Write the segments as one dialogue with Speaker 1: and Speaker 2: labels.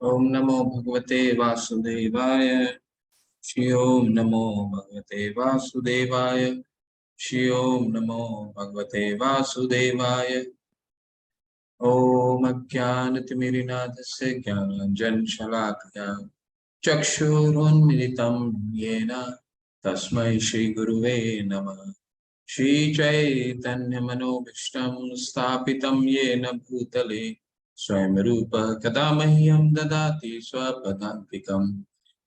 Speaker 1: ओम नमो भगवते वासुदेवाय। श्री ओम नमो भगवते वासुदेवाय। श्री ओम नमो भगवते वासुदेवाय। ओम अज्ञानतिमिरिनाथस्य ज्ञानाञ्जनशलाकया चक्षुरुन्मिलितं येन तस्मै श्रीगुरुवे नमः। श्रीचैतन्यमनोभीष्टं स्थापितं येन भूतले स्वयं रूपः कदा मह्यं ददाति स्वपदान्तिकम्।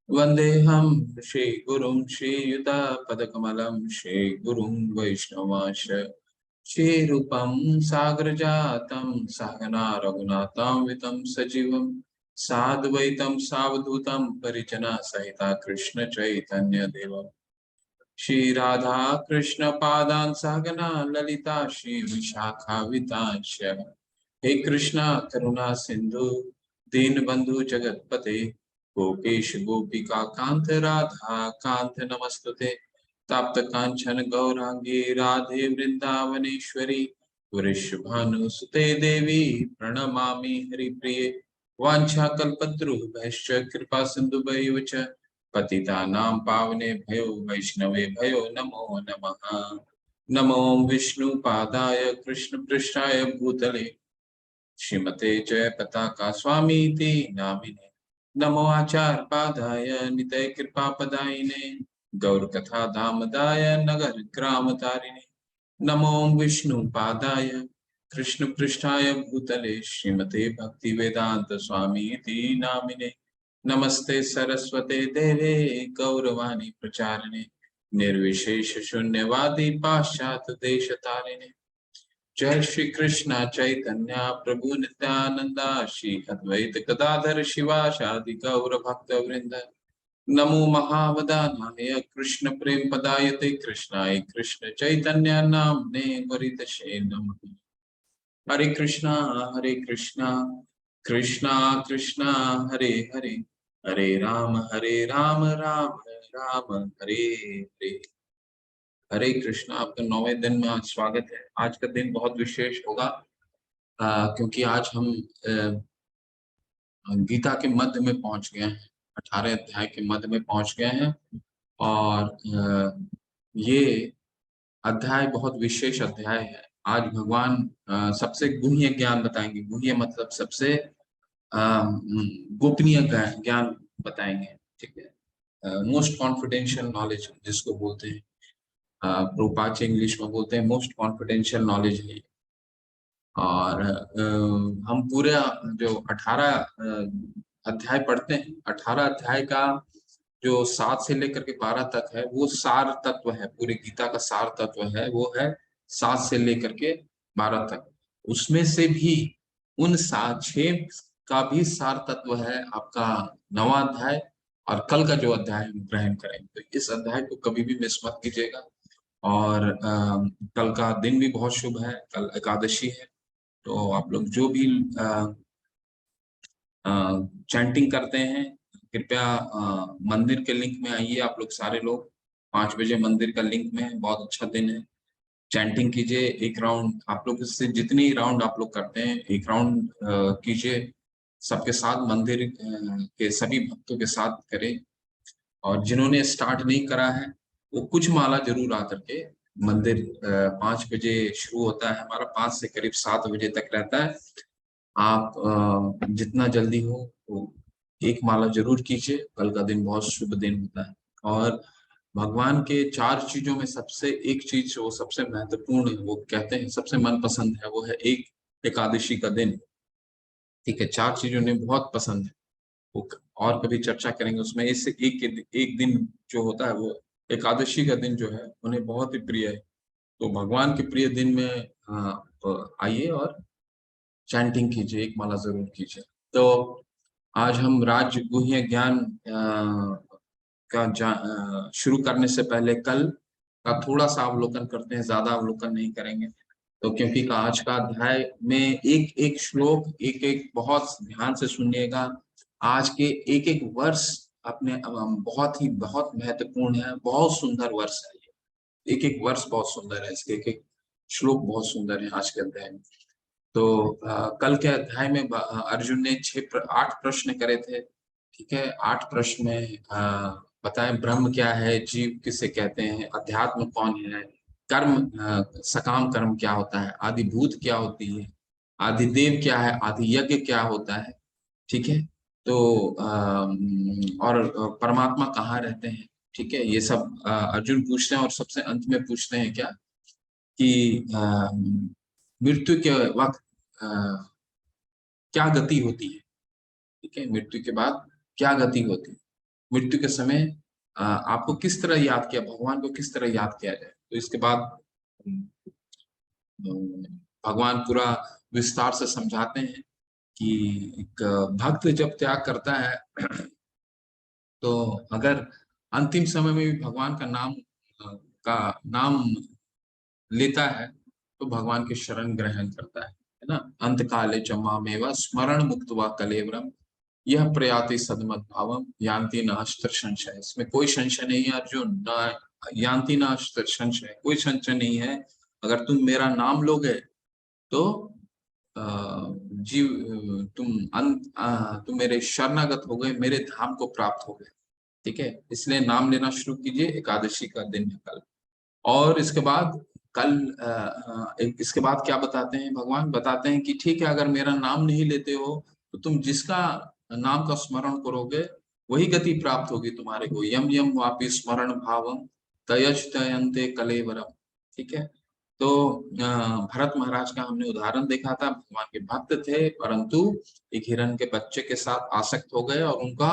Speaker 1: वन्देऽहं श्रीगुरुं श्रीयुतापदकमलं श्रीगुरुं वैष्णवांश श्रीरूपं सागरजातं सहगना रघुनाथां वितं सजीवं साद्वैतं सावधूतं परिजना सहिता कृष्ण चैतन्य देवम् श्री राधा कृष्ण पादान सहगना ललिता श्री विशाखावितांश। हे कृष्णा करुणा सिंधु दीन बंधु जगतपते गोपेश गोपिका कांत राधा कांत नमस्तुते। ताप्त कांचन गौरांगी राधे वृंदावनेश्वरी वृषभानुसुते देवी प्रणमामि हरिप्रिये। वाञ्छाकल्पतरुभ्यश्च कृपा सिन्धुभ्यैव च पतितानां पावनेभ्यो वैष्णवे भयो नमो नमः। नमो विष्णुपादाय कृष्णपृष्ठाय भूतले श्रीमते जयपताका स्वामीति नामिने। नमो आचार्यपादाय नितय कृपापदायिने गौरकथा धामदाय नगर ग्राम तारिणे। नमो विष्णुपादाय कृष्णपृष्ठाय भूतले श्रीमते भक्ति वेदांत स्वामीति नामिने। नमस्ते सरस्वते देवे गौरवाणी प्रचारिणे निर्विशेष शून्यवादी पाश्चात्य देश तारिणे। जय श्री कृष्ण चैतन्य प्रभु नित्यानंदा श्री अद्वैत गदाधर शिवासादि गौर भक्त वृंद। नमो महावदानाय कृष्ण प्रेम पदायते कृष्णाय कृष्ण चैतन्य नामने वरितशे नमः। हरे कृष्णा कृष्णा कृष्णा हरे हरे हरे राम राम राम हरे हरे। हरे कृष्णा। आपका 9वें दिन में आज स्वागत है। आज का दिन बहुत विशेष होगा क्योंकि आज हम गीता के मध्य में पहुंच गए हैं। 18 अध्याय के मध्य में पहुंच गए हैं और ये अध्याय बहुत विशेष अध्याय है। आज भगवान सबसे गुह्य ज्ञान बताएंगे। गुह्य मतलब सबसे गोपनीय ज्ञान बताएंगे। ठीक है, मोस्ट कॉन्फिडेंशियल नॉलेज जिसको बोलते हैं, प्रोपाच इंग्लिश में बोलते हैं मोस्ट कॉन्फिडेंशियल नॉलेज है। और हम पूरे जो 18 अध्याय पढ़ते हैं, 18 अध्याय का जो 7 से लेकर के 12 तक है वो सार तत्व है। पूरे गीता का सार तत्व है वो है 7 से लेकर के 12 तक। उसमें से भी उन 6 का भी सार तत्व है आपका 9वां अध्याय और कल का जो अध्याय हम ग्रहण करेंगे। तो इस अध्याय को कभी भी मिस मत कीजिएगा। और कल का दिन भी बहुत शुभ है, कल एकादशी है। तो आप लोग जो भी चैंटिंग करते हैं कृपया मंदिर के लिंक में आइए। आप लोग सारे लोग 5 बजे मंदिर का लिंक में है। बहुत अच्छा दिन है। चैंटिंग कीजिए। एक राउंड आप लोग इससे जितनी राउंड आप लोग करते हैं एक राउंड कीजिए सबके साथ, मंदिर के सभी भक्तों के साथ करें। और जिन्होंने स्टार्ट नहीं करा है वो कुछ माला जरूर आकर के मंदिर 5 बजे शुरू होता है हमारा, 5 से करीब 7 बजे तक रहता है। आप जितना जल्दी हो वो एक माला जरूर कीजिए। कल का दिन बहुत शुभ दिन होता है। और भगवान के 4 चीजों में सबसे एक चीज वो सबसे महत्वपूर्ण है, वो कहते हैं सबसे मनपसंद है, वो है एक एकादशी का दिन। ठीक है, 4 चीजें उन्हें बहुत पसंद है। वो और कभी चर्चा करेंगे उसमें। इससे एक दिन जो होता है वो एकादशी का दिन जो है उन्हें बहुत ही प्रिय है। तो भगवान के प्रिय दिन में तो आइए और चैंटिंग कीजिए, एक माला जरूर कीजिए। तो आज हम राज गुह्य ज्ञान का शुरू करने से पहले कल का थोड़ा सा अवलोकन करते हैं, ज्यादा अवलोकन नहीं करेंगे। तो क्योंकि आज का अध्याय में एक एक श्लोक, एक एक बहुत ध्यान से सुनिएगा। आज के एक एक वर्ष अपने बहुत महत्वपूर्ण है, बहुत सुंदर वर्ष है ये। एक एक वर्ष बहुत सुंदर है, इसके एक एक श्लोक बहुत सुंदर है आज के अध्याय में। तो कल के अध्याय में अर्जुन ने 8 प्रश्न करे थे। ठीक है, 8 प्रश्न में बताएं ब्रह्म क्या है, जीव किसे कहते हैं, अध्यात्म कौन है, कर्म सकाम कर्म क्या होता है, आदिभूत क्या होती है, आदिदेव क्या है, आदि यज्ञ क्या होता है। ठीक है, तो और परमात्मा कहाँ रहते हैं। ठीक है, ये सब अर्जुन पूछते हैं और सबसे अंत में पूछते हैं क्या कि मृत्यु के वक्त क्या गति होती है। ठीक है, मृत्यु के बाद क्या गति होती है, मृत्यु के समय आपको किस तरह याद किया, भगवान को किस तरह याद किया जाए। तो इसके बाद भगवान पूरा विस्तार से समझाते हैं कि एक भक्त जब त्याग करता है तो अगर अंतिम समय में भी भगवान का नाम लेता है तो भगवान की शरण ग्रहण करता है ना। अंत काले च मामेव स्मरण मुक्त्वा कलेवरम यह प्रयाति सदमत भावम यान्ति नास्त्र संशय। इसमें कोई संशय नहीं है अर्जुन, ना यान्ति नास्त्र संशय, कोई संशय नहीं है। अगर तुम मेरा नाम लोगे तो जीव तुम मेरे शरणागत हो गए, मेरे धाम को प्राप्त हो गए। ठीक है, इसलिए नाम लेना शुरू कीजिए। एकादशी का दिन है कल। और इसके बाद कल इसके बाद क्या बताते हैं, भगवान बताते हैं कि ठीक है, अगर मेरा नाम नहीं लेते हो तो तुम जिसका नाम का स्मरण करोगे वही गति प्राप्त होगी तुम्हारे को। यम यम वापि स्मरण भावम तयज तयंते कलेवरम। ठीक है, तो भरत महाराज का हमने उदाहरण देखा था। भगवान के भक्त थे परंतु एक हिरण के बच्चे के साथ आसक्त हो गए और उनका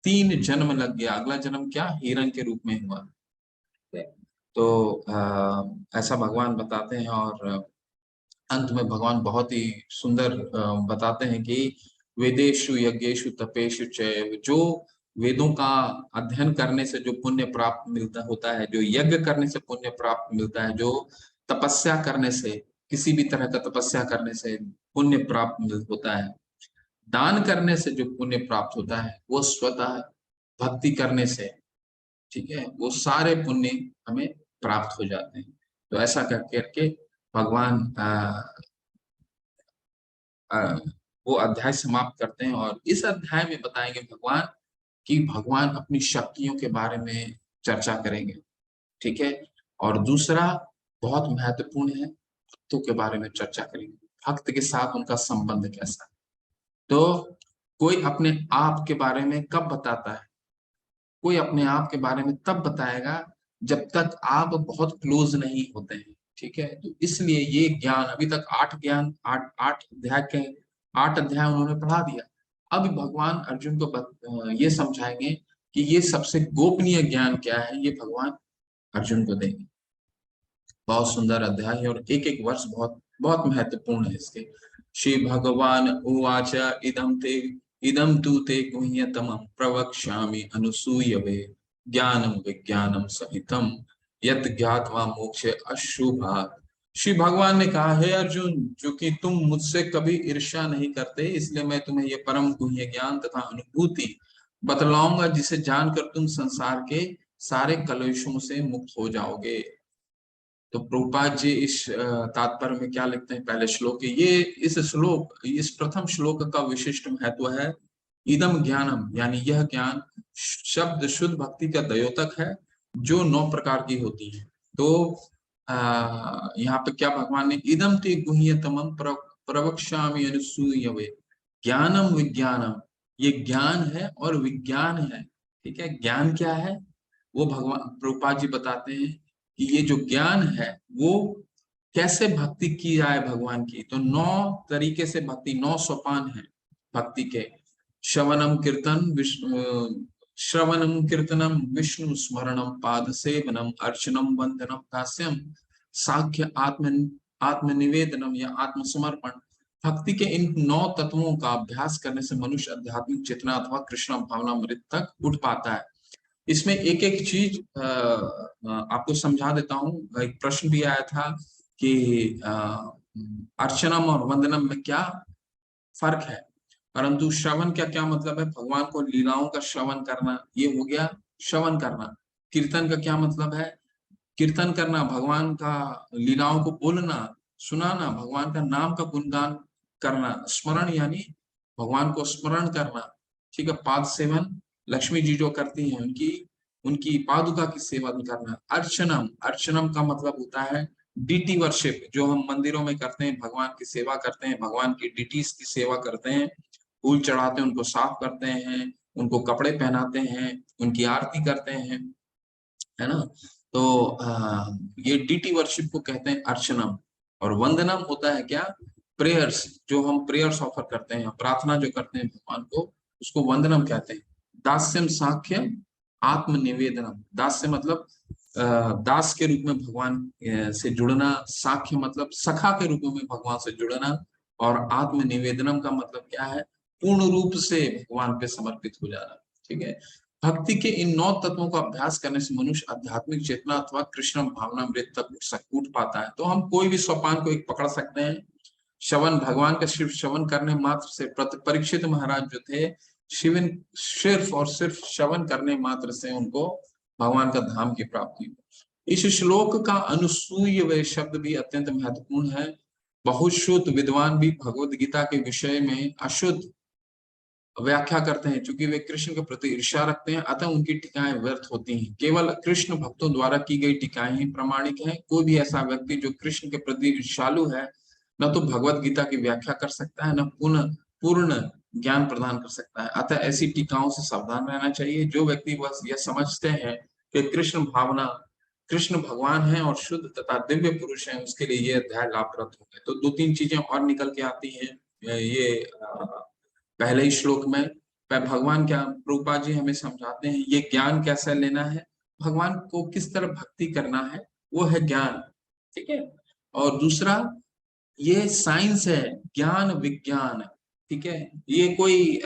Speaker 1: 3 जन्म लग गया। अगला जन्म क्या, हिरण के रूप में हुआ। तो ऐसा भगवान बताते हैं। और अंत में भगवान बहुत ही सुंदर बताते हैं कि वेदेषु यज्ञेषु तपेषु चैव, जो वेदों का अध्ययन करने से जो पुण्य प्राप्त मिलता होता है, जो यज्ञ करने से पुण्य प्राप्त मिलता है, जो तपस्या करने से, किसी भी तरह का तपस्या करने से पुण्य प्राप्त होता है, दान करने से जो पुण्य प्राप्त होता है, वो स्वतः भक्ति करने से, ठीक है, वो सारे पुण्य हमें प्राप्त हो जाते हैं। तो ऐसा करके भगवान वो अध्याय समाप्त करते हैं। और इस अध्याय में बताएंगे भगवान कि भगवान अपनी शक्तियों के बारे में चर्चा करेंगे। ठीक है, और दूसरा बहुत महत्वपूर्ण है, भक्तों के बारे में चर्चा करेंगे, भक्त के साथ उनका संबंध कैसा है। तो कोई अपने आप के बारे में कब बताता है, कोई अपने आप के बारे में तब बताएगा जब तक आप बहुत क्लोज नहीं होते हैं। ठीक है, तो इसलिए ये ज्ञान अभी तक 8 अध्याय के 8 अध्याय उन्होंने पढ़ा दिया। अब भगवान अर्जुन को ये समझाएंगे कि ये सबसे गोपनीय ज्ञान क्या है, ये भगवान अर्जुन को देंगे। बहुत सुंदर अध्याय है और एक एक वर्ष बहुत बहुत महत्वपूर्ण है इसके। श्री भगवान उवाच इदम तु ते गुह्यतमं प्रवक्ष्यामि अनुसूयवे ज्ञानम विज्ञानम सहितम यत् ज्ञात्वा मोक्षे अशुभात्। श्री भगवान ने कहा, हे अर्जुन, चूंकि तुम मुझसे कभी ईर्ष्या नहीं करते, इसलिए मैं तुम्हें ये परम गुह्य ज्ञान तथा अनुभूति बतलाऊंगा जिसे जानकर तुम संसार के सारे कलेशों से मुक्त हो जाओगे। तो प्रभुपाद जी इस तात्पर्य में क्या लिखते हैं, पहले श्लोक ये इस प्रथम श्लोक का विशिष्ट महत्व है। इदम ज्ञानम, यानी यह ज्ञान शब्द शुद्ध भक्ति का द्योतक है जो 9 प्रकार की होती है। तो यहाँ पे क्या भगवान ने इदम ते गुह्यतमं प्रवक्ष्यामि अनुसूयवे ज्ञानम विज्ञानम, ये ज्ञान है और विज्ञान है। ठीक है, ज्ञान क्या है वो भगवान प्रभुपाद जी बताते हैं कि ये जो ज्ञान है वो कैसे भक्ति की जाए भगवान की। तो 9 तरीके से भक्ति, 9 सोपान है भक्ति के। श्रवणम कीर्तनम विष्णु स्मरणम पाद सेवनम अर्चनम वंदनम दास्यम साख्य आत्मनिवेदनम या आत्मसमर्पण। भक्ति के इन 9 तत्वों का अभ्यास करने से मनुष्य आध्यात्मिक चेतना अथवा कृष्ण भावनामृत तक उठ पाता है। इसमें एक एक चीज आपको समझा देता हूँ। एक प्रश्न भी आया था कि अर्चनम और वंदनम में क्या फर्क है, परंतु श्रवण का क्या मतलब है, भगवान को लीलाओं का श्रवण करना, ये हो गया श्रवण करना। कीर्तन का क्या मतलब है, कीर्तन करना, भगवान का लीलाओं को बोलना, सुनाना, भगवान का नाम का गुणगान करना, स्मरण यानी भगवान को स्मरण करना, ठीक है। पाद सेवन लक्ष्मी जी जो करती हैं, उनकी उनकी पादुका की सेवा करना। अर्चनम, अर्चनम का मतलब होता है डीटी वर्शिप, जो हम मंदिरों में करते हैं, भगवान की सेवा करते हैं, भगवान की डिटीज की सेवा करते हैं, फूल चढ़ाते हैं, उनको साफ करते हैं, उनको कपड़े पहनाते हैं, उनकी आरती करते हैं, है ना। तो ये डीटी वर्शिप को कहते हैं अर्चनम। और वंदनम होता है क्या, प्रेयर्स, जो हम प्रेयर्स ऑफर करते हैं, प्रार्थना जो करते हैं भगवान को, उसको वंदनम कहते हैं। दास्यम साख्यम आत्मनिवेदनम, दास्य मतलब दास के रूप में भगवान से जुड़ना, साख्य मतलब सखा के रूप में भगवान से जुड़ना, और आत्मनिवेदनम का मतलब क्या है, पूर्ण रूप से भगवान पे समर्पित हो जाना, ठीक है। भक्ति के इन 9 तत्वों का अभ्यास करने से मनुष्य आध्यात्मिक चेतना अथवा कृष्ण भावनामृत तक उठ पाता है। तो हम कोई भी सोपान को एक पकड़ सकते हैं। श्रवण, भगवान का सिर्फ श्रवण करने मात्र से, परीक्षित महाराज जो थे, शिवन सिर्फ और सिर्फ श्रवण करने मात्र से उनको भगवान का धाम की प्राप्ति हुई। इस श्लोक का अनुसूय वे शब्द भी अत्यंत महत्वपूर्ण है। बहुत शुद्ध विद्वान भी भगवत गीता के विषय में अशुद्ध व्याख्या करते हैं, क्योंकि वे कृष्ण के प्रति ईर्ष्या रखते हैं, अतः उनकी टीकाएं व्यर्थ होती हैं। केवल कृष्ण भक्तों द्वारा की गई टीकाएं ही प्रामाणिक हैं। कोई भी ऐसा व्यक्ति जो कृष्ण के प्रति ईर्ष्यालु है, न तो भगवत गीता की व्याख्या कर सकता है, न पूर्ण ज्ञान प्रदान कर सकता है। अतः ऐसी टीकाओं से सावधान रहना चाहिए। जो व्यक्ति बस यह समझते हैं कि कृष्ण भगवान है और शुद्ध तथा दिव्य पुरुष है, उसके लिए ये अध्याय लाभप्रद होगा। तो 2-3 चीजें और निकल के आती हैं ये पहले ही श्लोक में। भगवान क्या, प्रभुपाद जी हमें समझाते हैं ये ज्ञान कैसे लेना है, भगवान को किस तरह भक्ति करना है, वो है ज्ञान, ठीक है। और दूसरा, ये साइंस है, ज्ञान विज्ञान, ठीक है। ये कोई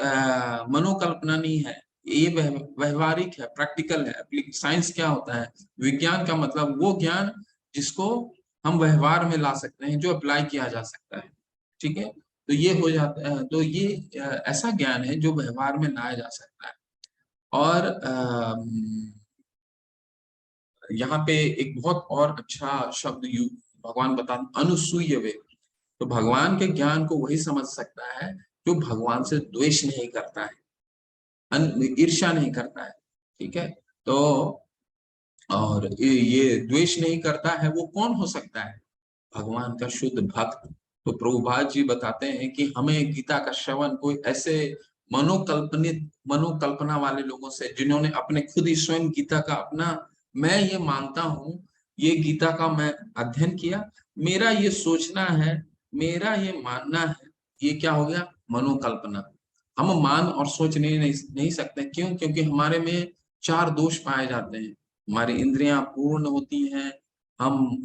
Speaker 1: मनोकल्पना नहीं है, ये व्यवहारिक है, प्रैक्टिकल है। साइंस क्या होता है, विज्ञान का मतलब वो ज्ञान जिसको हम व्यवहार में ला सकते हैं, जो अप्लाई किया जा सकता है, ठीक है। तो ये हो जाता है, तो ये ऐसा ज्ञान है जो व्यवहार में लाया जा सकता है। और यहाँ पे एक बहुत और अच्छा शब्द भगवान बता, अनुसूय वे। तो भगवान के ज्ञान को वही समझ सकता है जो भगवान से द्वेष नहीं करता है, ईर्ष्या नहीं करता है, ठीक है। तो और ये द्वेष नहीं करता है, वो कौन हो सकता है, भगवान का शुद्ध भक्त। तो प्रभुपाद जी बताते हैं कि हमें गीता का श्रवण कोई ऐसे मनोकल्पना वाले लोगों से, जिन्होंने अपने खुद ही स्वयं गीता का अपना, मैं ये मानता हूं, ये गीता का मैं अध्ययन किया, मेरा ये सोचना है, मेरा ये मानना है, ये क्या हो गया, मनोकल्पना। हम मान और सोच नहीं सकते। क्यों? क्योंकि हमारे में 4 दोष पाए जाते हैं। हमारी इंद्रियां पूर्ण होती हैं, हम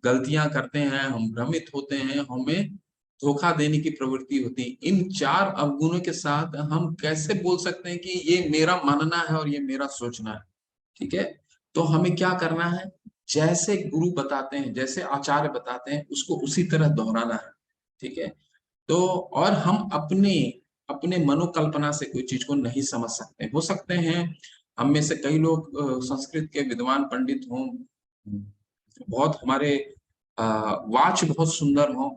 Speaker 1: गलतियां करते हैं, हम भ्रमित होते हैं, हमें धोखा देने की प्रवृत्ति होती है। इन 4 अवगुणों के साथ हम कैसे बोल सकते हैं कि ये मेरा मानना है और ये मेरा सोचना है, ठीक है। तो हमें क्या करना है, जैसे गुरु बताते हैं, जैसे आचार्य बताते हैं, उसको उसी तरह दोहराना है, ठीक है। तो और हम अपने अपने मनोकल्पना से कोई चीज को नहीं समझ सकते। हो सकते हैं हम में से कई लोग संस्कृत के विद्वान पंडित हों, बहुत हमारे वाच बहुत सुंदर हो,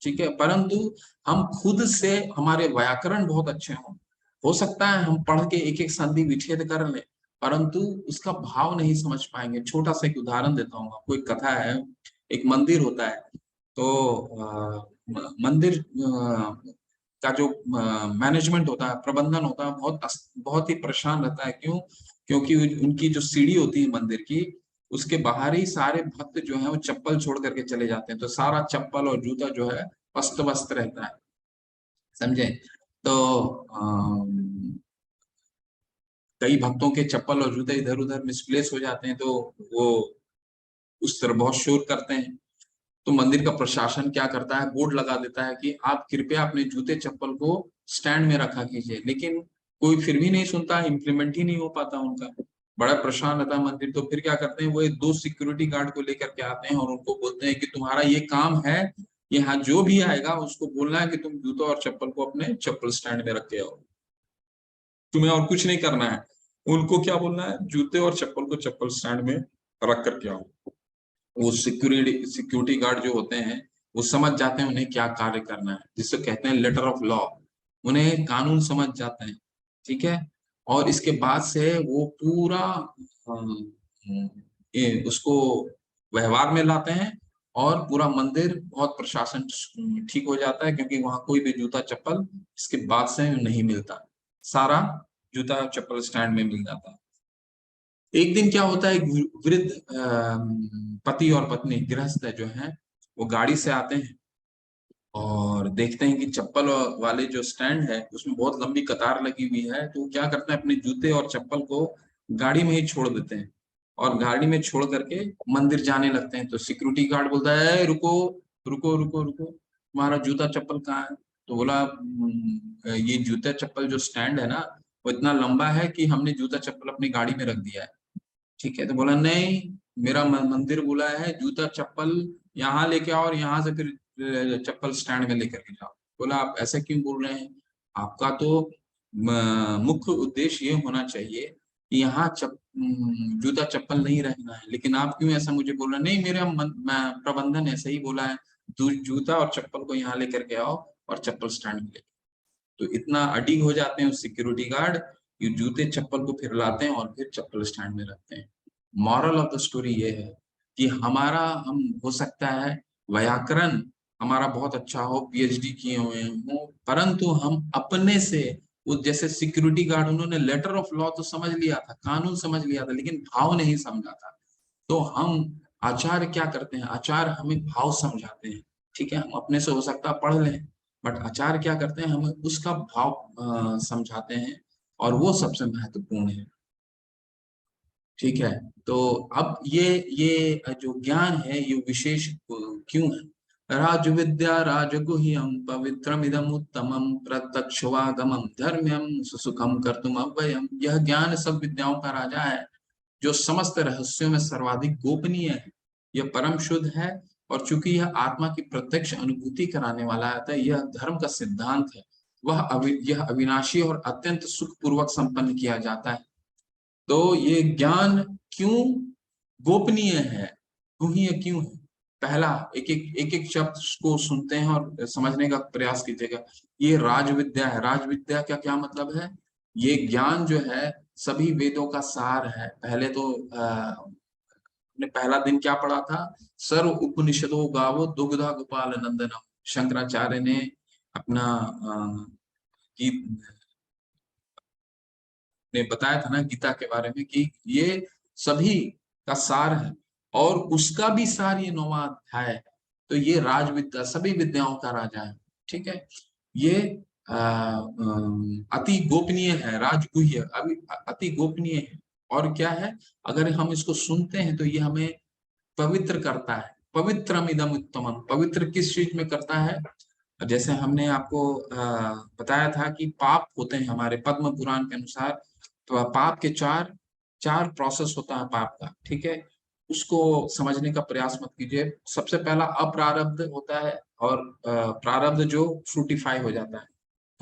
Speaker 1: ठीक है, परंतु हम खुद से, हमारे व्याकरण बहुत अच्छे हो सकता है हम पढ़ के एक एक संधि विच्छेद कर लें, परंतु उसका भाव नहीं समझ पाएंगे। छोटा सा एक उदाहरण देता हूँ आपको। एक कथा है, एक मंदिर होता है, तो मंदिर का जो मैनेजमेंट होता है, प्रबंधन होता है, बहुत ही परेशान रहता है। क्यों? क्योंकि उनकी जो सीढ़ी होती है मंदिर की, उसके बाहर ही सारे भक्त जो है वो चप्पल छोड़ करके चले जाते हैं, तो सारा चप्पल और जूता जो है अस्त व्यस्त रहता है, समझे। तो कई भक्तों के चप्पल और जूते इधर उधर मिसप्लेस हो जाते हैं, तो वो उस तरह बहुत शोर करते हैं। तो मंदिर का प्रशासन क्या करता है, बोर्ड लगा देता है कि आप कृपया अपने जूते चप्पल को स्टैंड में रखा कीजिए, लेकिन कोई फिर भी नहीं सुनता, इम्प्लीमेंट ही नहीं हो पाता उनका। बड़ा परेशान रहता है मंदिर। तो फिर क्या करते हैं, वो 2 सिक्योरिटी गार्ड को लेकर के आते हैं और उनको बोलते हैं कि तुम्हारा ये काम है, यहाँ जो भी आएगा उसको बोलना है कि तुम जूता और चप्पल को अपने चप्पल स्टैंड में रख के आओ, तुम्हें और कुछ नहीं करना है। उनको क्या बोलना है, जूते और चप्पल को चप्पल स्टैंड में रख करके आओ। वो सिक्योरिटी गार्ड जो होते हैं वो समझ जाते हैं उन्हें क्या कार्य करना है, जिससे कहते हैं लेटर ऑफ लॉ। उन्हें कानून समझ जाते हैं, ठीक है। और इसके बाद से वो पूरा उसको व्यवहार में लाते हैं, और पूरा मंदिर बहुत प्रशासन ठीक हो जाता है, क्योंकि वहां कोई भी जूता चप्पल इसके बाद से नहीं मिलता, सारा जूता चप्पल स्टैंड में मिल जाता है। एक दिन क्या होता है, एक वृद्ध पति और पत्नी गृहस्थ जो हैं वो गाड़ी से आते हैं और देखते हैं कि चप्पल वाले जो स्टैंड है उसमें बहुत लंबी कतार लगी हुई है। तो वो क्या करते हैं, अपने जूते और चप्पल को गाड़ी में ही छोड़ देते हैं और गाड़ी में छोड़ करके मंदिर जाने लगते हैं। तो सिक्योरिटी गार्ड बोलता है, रुको रुको रुको रुको, तुम्हारा जूता चप्पल कहाँ है? तो बोला, ये जूता चप्पल जो स्टैंड है ना वो इतना लंबा है कि हमने जूता चप्पल अपनी गाड़ी में रख दिया है। ठीक है, तो बोला नहीं, मेरा मंदिर बोला है जूता चप्पल यहाँ लेके आओ और यहाँ से फिर चप्पल स्टैंड में लेकर के जाओ। बोला आप ऐसे क्यों बोल रहे हैं? आपका तो मुख्य उद्देश्य ये होना चाहिए कि यहाँ जूता चप्पल नहीं रहना है, लेकिन आप क्यों ऐसा मुझे बोल रहे हैं? नहीं, मेरा प्रबंधन ऐसे ही बोला है, जूता और चप्पल को यहाँ लेकर के आओ और चप्पल स्टैंड में ले। तो इतना अडिग हो जाते हैं उस सिक्योरिटी गार्ड, ये जूते चप्पल को फिर लाते हैं और फिर चप्पल स्टैंड में रखते हैं। मॉरल ऑफ द स्टोरी ये है कि हम हो सकता है व्याकरण हमारा बहुत अच्छा हो, पीएचडी किए हुए हो, परंतु हम अपने से, वो जैसे सिक्योरिटी गार्ड, उन्होंने लेटर ऑफ लॉ तो समझ लिया था, कानून समझ लिया था, लेकिन भाव नहीं समझा था। तो हम आचार्य क्या करते हैं, आचार्य हमें भाव समझाते हैं। ठीक है, हम अपने से हो सकता है पढ़ लें, बट आचार्य क्या करते हैं, हमें उसका भाव समझाते हैं, और वो सबसे महत्वपूर्ण है। ठीक है, तो अब ये जो ज्ञान है ये विशेष क्यों है? राज विद्या राजगुह्यम पवित्रमिदम उत्तमम प्रत्यक्षवागमम धर्म्यम सुसुखम कर्तुम अव्ययम। यह ज्ञान सब विद्याओं का राजा है, जो समस्त रहस्यों में सर्वाधिक गोपनीय है। यह परम शुद्ध है, और चूंकि यह आत्मा की प्रत्यक्ष अनुभूति कराने वाला है, यह धर्म का सिद्धांत है। यह अविनाशी और अत्यंत सुखपूर्वक संपन्न किया जाता है। तो ये ज्ञान क्यों गोपनीय है, गुह्य क्यों है? पहला, एक एक शब्द को सुनते हैं और समझने का प्रयास कीजिएगा। ये राज विद्या है। राज विद्या का क्या मतलब है? ये ज्ञान जो है सभी वेदों का सार है। पहले तो ने पहला दिन क्या पढ़ा था? सर्व उपनिषदों गावो दुग्धा गोपाल नंदनम। शंकराचार्य ने अपना गीत ने बताया था ना गीता के बारे में कि ये सभी का सार है, और उसका भी सार ये 9वां अध्याय है। तो ये राज विद्या, सभी विद्याओं का राजा है। ठीक है, ये अति गोपनीय है, राजगुह्य, अभी अति गोपनीय है। और क्या है, अगर हम इसको सुनते हैं तो ये हमें पवित्र करता है। पवित्रम इदम उत्तमम, पवित्र किस चीज में करता है? जैसे हमने आपको बताया था कि पाप होते हैं हमारे, पद्म पुराण के अनुसार। तो पाप के चार चार प्रोसेस होता है पाप का। ठीक है, उसको समझने का प्रयास मत कीजिए। सबसे पहला अप्रारब्ध होता है, और प्रारब्ध जो फ्रूटिफाई हो जाता है।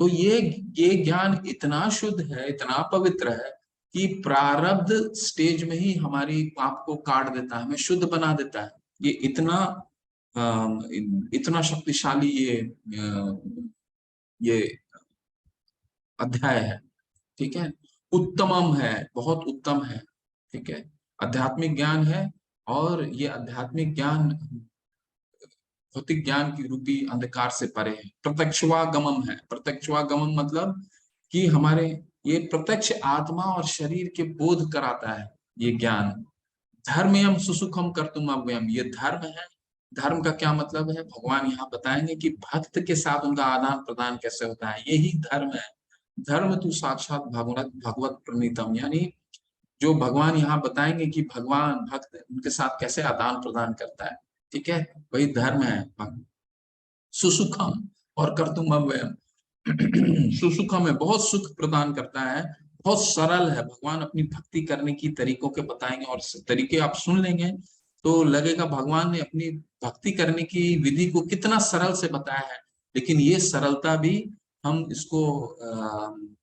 Speaker 1: तो ये ज्ञान इतना शुद्ध है, इतना पवित्र है कि प्रारब्ध स्टेज में ही हमारी पाप को काट देता है, हमें शुद्ध बना देता है। ये इतना शक्तिशाली ये अध्याय है। ठीक है, उत्तमम है, बहुत उत्तम है। ठीक है, आध्यात्मिक ज्ञान है, और ये आध्यात्मिक ज्ञान भौतिक ज्ञान की रूपी अंधकार से परे है। प्रत्यक्षवागमम है। प्रत्यक्षवागमम मतलब कि हमारे ये प्रत्यक्ष आत्मा और शरीर के बोध कराता है ये ज्ञान। धर्मयम सुसुखम कर्तुम अव्ययम, ये धर्म है। धर्म का क्या मतलब है, भगवान यहाँ बताएंगे कि भक्त के साथ उनका आदान प्रदान कैसे होता है, यही धर्म है। धर्म तो साक्षात भगवत भगवत प्रणीतम, यानी जो भगवान यहाँ बताएंगे कि भगवान भक्त उनके साथ कैसे आदान प्रदान करता है। ठीक है, वही धर्म है। सुसुखम और कर्तुम अव्ययम। सुसुखम है, बहुत सुख प्रदान करता है, बहुत सरल है। भगवान अपनी भक्ति करने की तरीकों के बताएंगे, और तरीके आप सुन लेंगे तो लगेगा भगवान ने अपनी भक्ति करने की विधि को कितना सरल से बताया है। लेकिन ये सरलता भी हम इसको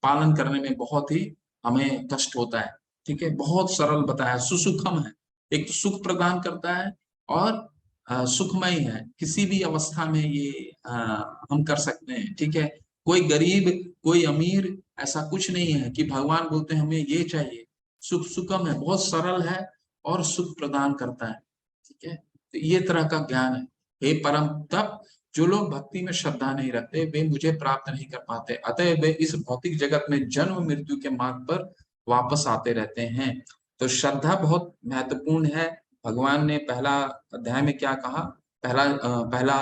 Speaker 1: पालन करने में बहुत ही हमें कष्ट होता है। ठीक है, बहुत सरल बताया, सुसुखम है। एक तो सुख प्रदान करता है, और सुखमय है, किसी भी अवस्था में ये हम कर सकते हैं, ठीक है। कोई गरीब कोई अमीर ऐसा कुछ नहीं है कि भगवान बोलते हैं हमें ये चाहिए। सुख सुखम है, बहुत सरल है और सुख प्रदान करता है, ठीक है। तो ये तरह का ज्ञान है। हे परम तप, जो लोग भक्ति में श्रद्धा नहीं रखते वे मुझे प्राप्त नहीं कर पाते, अतः वे इस भौतिक जगत में जन्म मृत्यु के मार्ग पर वापस आते रहते हैं। तो श्रद्धा बहुत महत्वपूर्ण है। भगवान ने पहला अध्याय में क्या कहा, पहला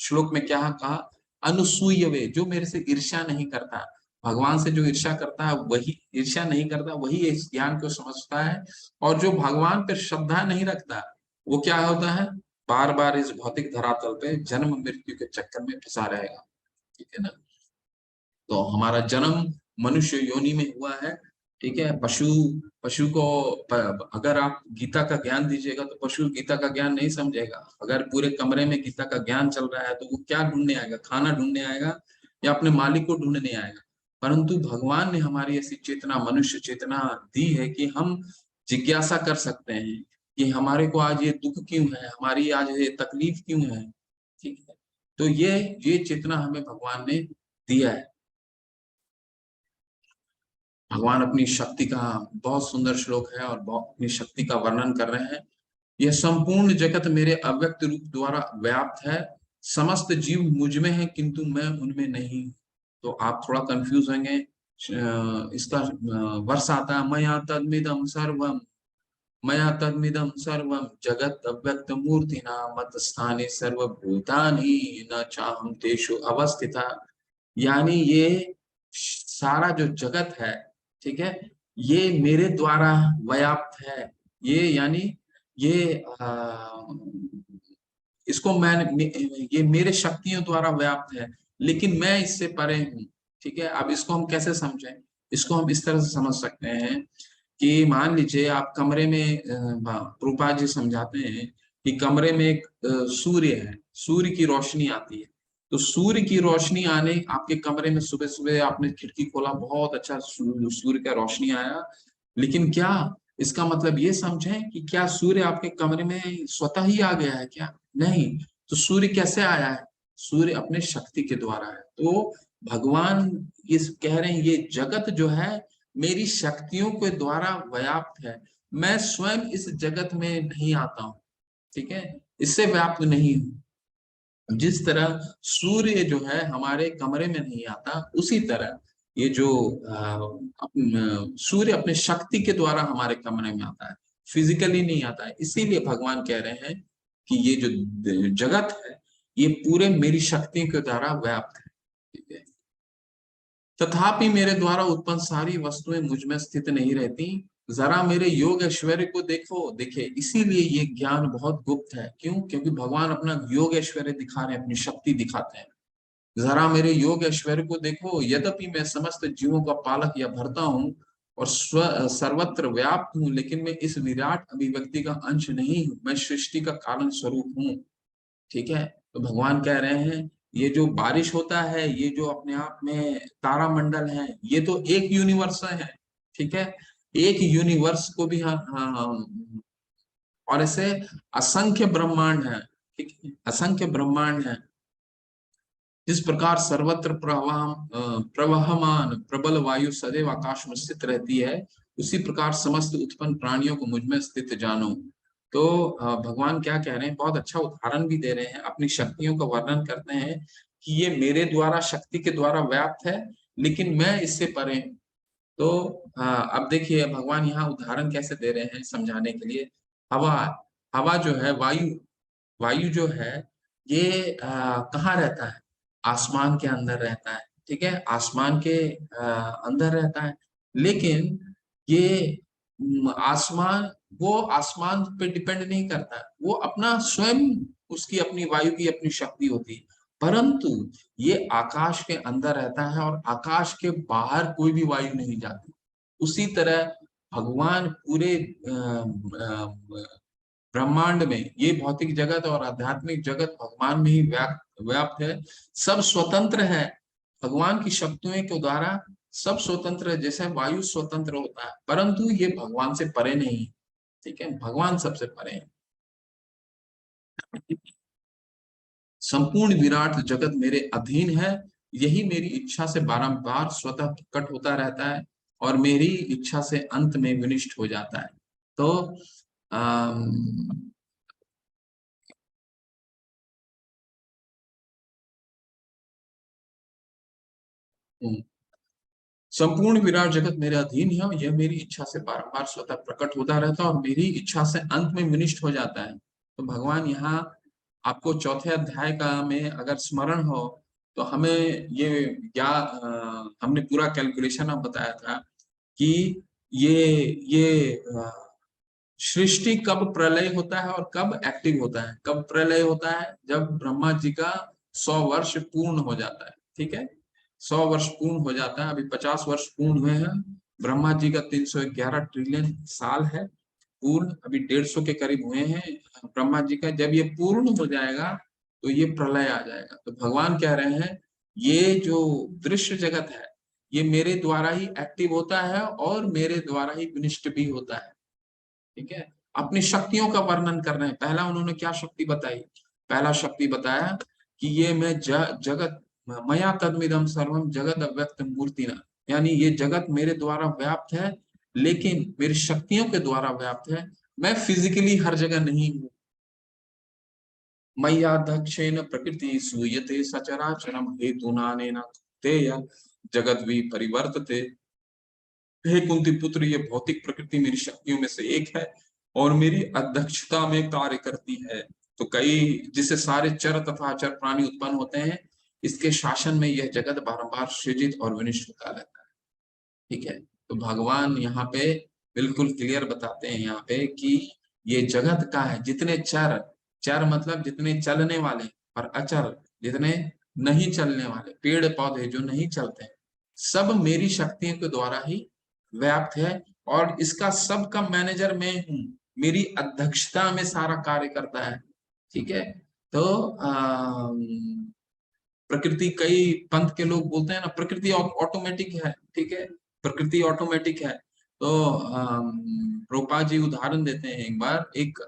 Speaker 1: श्लोक में क्या कहा, अनुसूय वे, जो मेरे से ईर्ष्या नहीं करता। भगवान से जो ईर्ष्या करता है वही ईर्ष्या नहीं करता, वही इस ज्ञान को समझता है। और जो भगवान पर श्रद्धा नहीं रखता वो क्या होता है, बार बार इस भौतिक धरातल पे जन्म मृत्यु के चक्कर में फंसा रहेगा, ठीक है ना। तो हमारा जन्म मनुष्य योनि में हुआ है, ठीक है। पशु पशु को अगर आप गीता का ज्ञान दीजिएगा तो पशु गीता का ज्ञान नहीं समझेगा। अगर पूरे कमरे में गीता का ज्ञान चल रहा है तो वो क्या ढूंढने आएगा, खाना ढूंढने आएगा या अपने मालिक को ढूंढने आएगा। परंतु भगवान ने हमारी ऐसी चेतना, मनुष्य चेतना दी है कि हम जिज्ञासा कर सकते हैं कि हमारे को आज ये दुख क्यों है, हमारी आज ये तकलीफ क्यों है, ठीक है। तो ये चेतना हमें भगवान ने दिया है। भगवान अपनी शक्ति का, बहुत सुंदर श्लोक है और बहुत अपनी शक्ति का वर्णन कर रहे हैं। यह संपूर्ण जगत मेरे अव्यक्त रूप द्वारा व्याप्त है, समस्त जीव मुझ में है किंतु मैं उनमें नहीं। तो आप थोड़ा कंफ्यूज होंगे। इसका वर्ष आता है, मया तदमिदं सर्वम जगत अव्यक्त मूर्ति मत स्थाने सर्वभूतानि न चाहम तेषु अवस्थिता। यानी ये सारा जो जगत है, ठीक है, ये मेरे द्वारा व्याप्त है। ये यानी ये इसको मैं, ये मेरे शक्तियों द्वारा व्याप्त है, लेकिन मैं इससे परे हूँ, ठीक है। अब इसको हम कैसे समझें, इसको हम इस तरह से समझ सकते हैं कि मान लीजिए आप कमरे में, रूपा जी समझाते हैं कि कमरे में एक सूर्य है, सूर्य की रोशनी आती है। तो सूर्य की रोशनी आने, आपके कमरे में सुबह सुबह आपने खिड़की खोला, बहुत अच्छा सूर्य का रोशनी आया, लेकिन क्या इसका मतलब ये समझें कि क्या सूर्य आपके कमरे में स्वतः ही आ गया है क्या? नहीं। तो सूर्य कैसे आया है? सूर्य अपने शक्ति के द्वारा है। तो भगवान इस कह रहे हैं ये जगत जो है मेरी शक्तियों के द्वारा व्याप्त है, मैं स्वयं इस जगत में नहीं आता हूँ, ठीक है, इससे व्याप्त नहीं हूँ। जिस तरह सूर्य जो है हमारे कमरे में नहीं आता, उसी तरह ये जो सूर्य अपने शक्ति के द्वारा हमारे कमरे में आता है, फिजिकली नहीं आता है। इसीलिए भगवान कह रहे हैं कि ये जो जगत है ये पूरे मेरी शक्ति के द्वारा व्याप्त है, ठीक है। तथापि मेरे द्वारा उत्पन्न सारी वस्तुएं मुझ में स्थित नहीं रहती, जरा मेरे योग ऐश्वर्य को देखो। देखिए इसीलिए ये ज्ञान बहुत गुप्त है, क्यों? क्योंकि भगवान अपना योग ऐश्वर्य दिखा रहे हैं, अपनी शक्ति दिखाते हैं। जरा मेरे योग ऐश्वर्य को देखो, यद्यपि मैं समस्त जीवों का पालक या भरता हूँ और सर्वत्र व्याप्त हूँ, लेकिन मैं इस विराट अभिव्यक्ति का अंश नहीं हूँ, मैं सृष्टि का कारण स्वरूप हूँ, ठीक है। तो भगवान कह रहे हैं ये जो बारिश होता है, ये जो अपने आप में तारामंडल है, ये तो एक यूनिवर्स है, ठीक है। एक यूनिवर्स को भी और ऐसे असंख्य ब्रह्मांड है, ठीक है, असंख्य ब्रह्मांड है। जिस प्रकार सर्वत्र प्रवहमान प्रबल वायु सदैव आकाश में स्थित रहती है, उसी प्रकार समस्त उत्पन्न प्राणियों को मुझ में स्थित जानो। तो भगवान क्या कह रहे हैं, बहुत अच्छा उदाहरण भी दे रहे हैं, अपनी शक्तियों का वर्णन करते हैं कि ये मेरे द्वारा शक्ति के द्वारा व्याप्त है, लेकिन मैं इससे परे हूँ। तो अब देखिए भगवान यहाँ उदाहरण कैसे दे रहे हैं समझाने के लिए। हवा, हवा जो है, वायु, वायु जो है ये कहाँ रहता है? आसमान के अंदर रहता है, ठीक है, आसमान के अंदर रहता है। लेकिन ये आसमान, वो आसमान पे डिपेंड नहीं करता, वो अपना स्वयं, उसकी अपनी वायु की अपनी शक्ति होती है। परंतु ये आकाश के अंदर रहता है और आकाश के बाहर कोई भी वायु नहीं जाती। उसी तरह भगवान पूरे ब्रह्मांड में, ये भौतिक जगत और आध्यात्मिक जगत भगवान में ही व्याप्त है, सब स्वतंत्र है। भगवान की शक्तियों के द्वारा सब स्वतंत्र है, जैसे वायु स्वतंत्र होता है, परंतु ये भगवान से परे नहीं, ठीक है, भगवान सबसे परे है। संपूर्ण विराट जगत मेरे अधीन है, यही मेरी इच्छा से बारंबार स्वतः प्रकट होता रहता है और मेरी इच्छा से अंत में विनिष्ट हो जाता है। तो अम, संपूर्ण विराट जगत मेरे अधीन है और यह मेरी इच्छा से बारंबार स्वतः प्रकट होता रहता है और मेरी इच्छा से अंत में विनिष्ट हो जाता है। तो भगवान यहाँ आपको चौथे अध्याय का में अगर स्मरण हो तो हमें ये हमने पूरा कैलकुलेशन अब बताया था कि ये सृष्टि कब प्रलय होता है और कब एक्टिव होता है। कब प्रलय होता है? जब ब्रह्मा जी का 100 वर्ष पूर्ण हो जाता है। ठीक है, 100 वर्ष पूर्ण हो जाता है। अभी 50 वर्ष पूर्ण हुए हैं। ब्रह्मा जी का 311 ट्रिलियन साल है पूर्ण, अभी 150 के करीब हुए हैं ब्रह्मा जी का। जब ये पूर्ण हो जाएगा तो ये प्रलय आ जाएगा। तो भगवान कह रहे हैं ये जो दृश्य जगत है ये मेरे द्वारा ही एक्टिव होता है और मेरे द्वारा ही विनिष्ट भी होता है। ठीक है, अपनी शक्तियों का वर्णन कर रहे हैं। पहला उन्होंने क्या शक्ति बताई? पहला शक्ति बताया कि ये मैं जगत मया तद्मिदम सर्वम जगत अव्यक्त मूर्ति न, यानी ये जगत मेरे द्वारा व्याप्त है लेकिन मेरी शक्तियों के द्वारा व्याप्त है। मैं फिजिकली हर जगह नहीं हूँ। मय्या दक्षेण प्रकृति सूयते सचराचरम हेतुनानेन तेय जगत भी परिवर्तते। हे कुंती पुत्र, ये भौतिक प्रकृति मेरी शक्तियों में से एक है और मेरी अध्यक्षता में कार्य करती है। तो कई जिससे सारे चर तथा अचर प्राणी उत्पन्न होते हैं, इसके शासन में यह जगत बारंबार सृजित और विनिष्ट होता रहता है। ठीक है, तो भगवान यहाँ पे बिल्कुल क्लियर बताते हैं यहाँ पे कि ये जगत का है। जितने चर, चर मतलब जितने चलने वाले, और अचर जितने नहीं चलने वाले, पेड़ पौधे जो नहीं चलते हैं, सब मेरी शक्तियों के द्वारा ही व्याप्त है और इसका सबका मैनेजर मैं हूँ। मेरी अध्यक्षता में सारा कार्य करता है। ठीक है, तो प्रकृति, कई पंथ के लोग बोलते हैं ना प्रकृति ऑटोमेटिक है। ठीक है, प्रकृति ऑटोमेटिक है। तो प्रभुपाद जी उदाहरण देते हैं। एक बार एक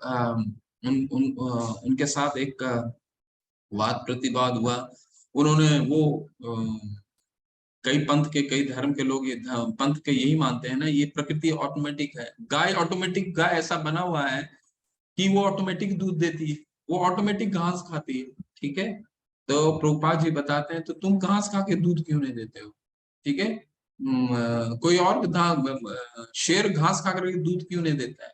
Speaker 1: उनके साथ एक वाद प्रतिवाद हुआ। उन्होंने वो कई पंथ के, कई धर्म के लोग ये पंथ के यही मानते हैं ना, ये प्रकृति ऑटोमेटिक है। गाय ऑटोमेटिक, गाय ऐसा बना हुआ है कि वो ऑटोमेटिक दूध देती है, वो ऑटोमेटिक घास खाती है। ठीक है, तो प्रभुपाद जी बताते हैं तो तुम घास खा के दूध क्यों नहीं देते हो? ठीक है, कोई और शेर घास खा करके दूध क्यों नहीं देता है?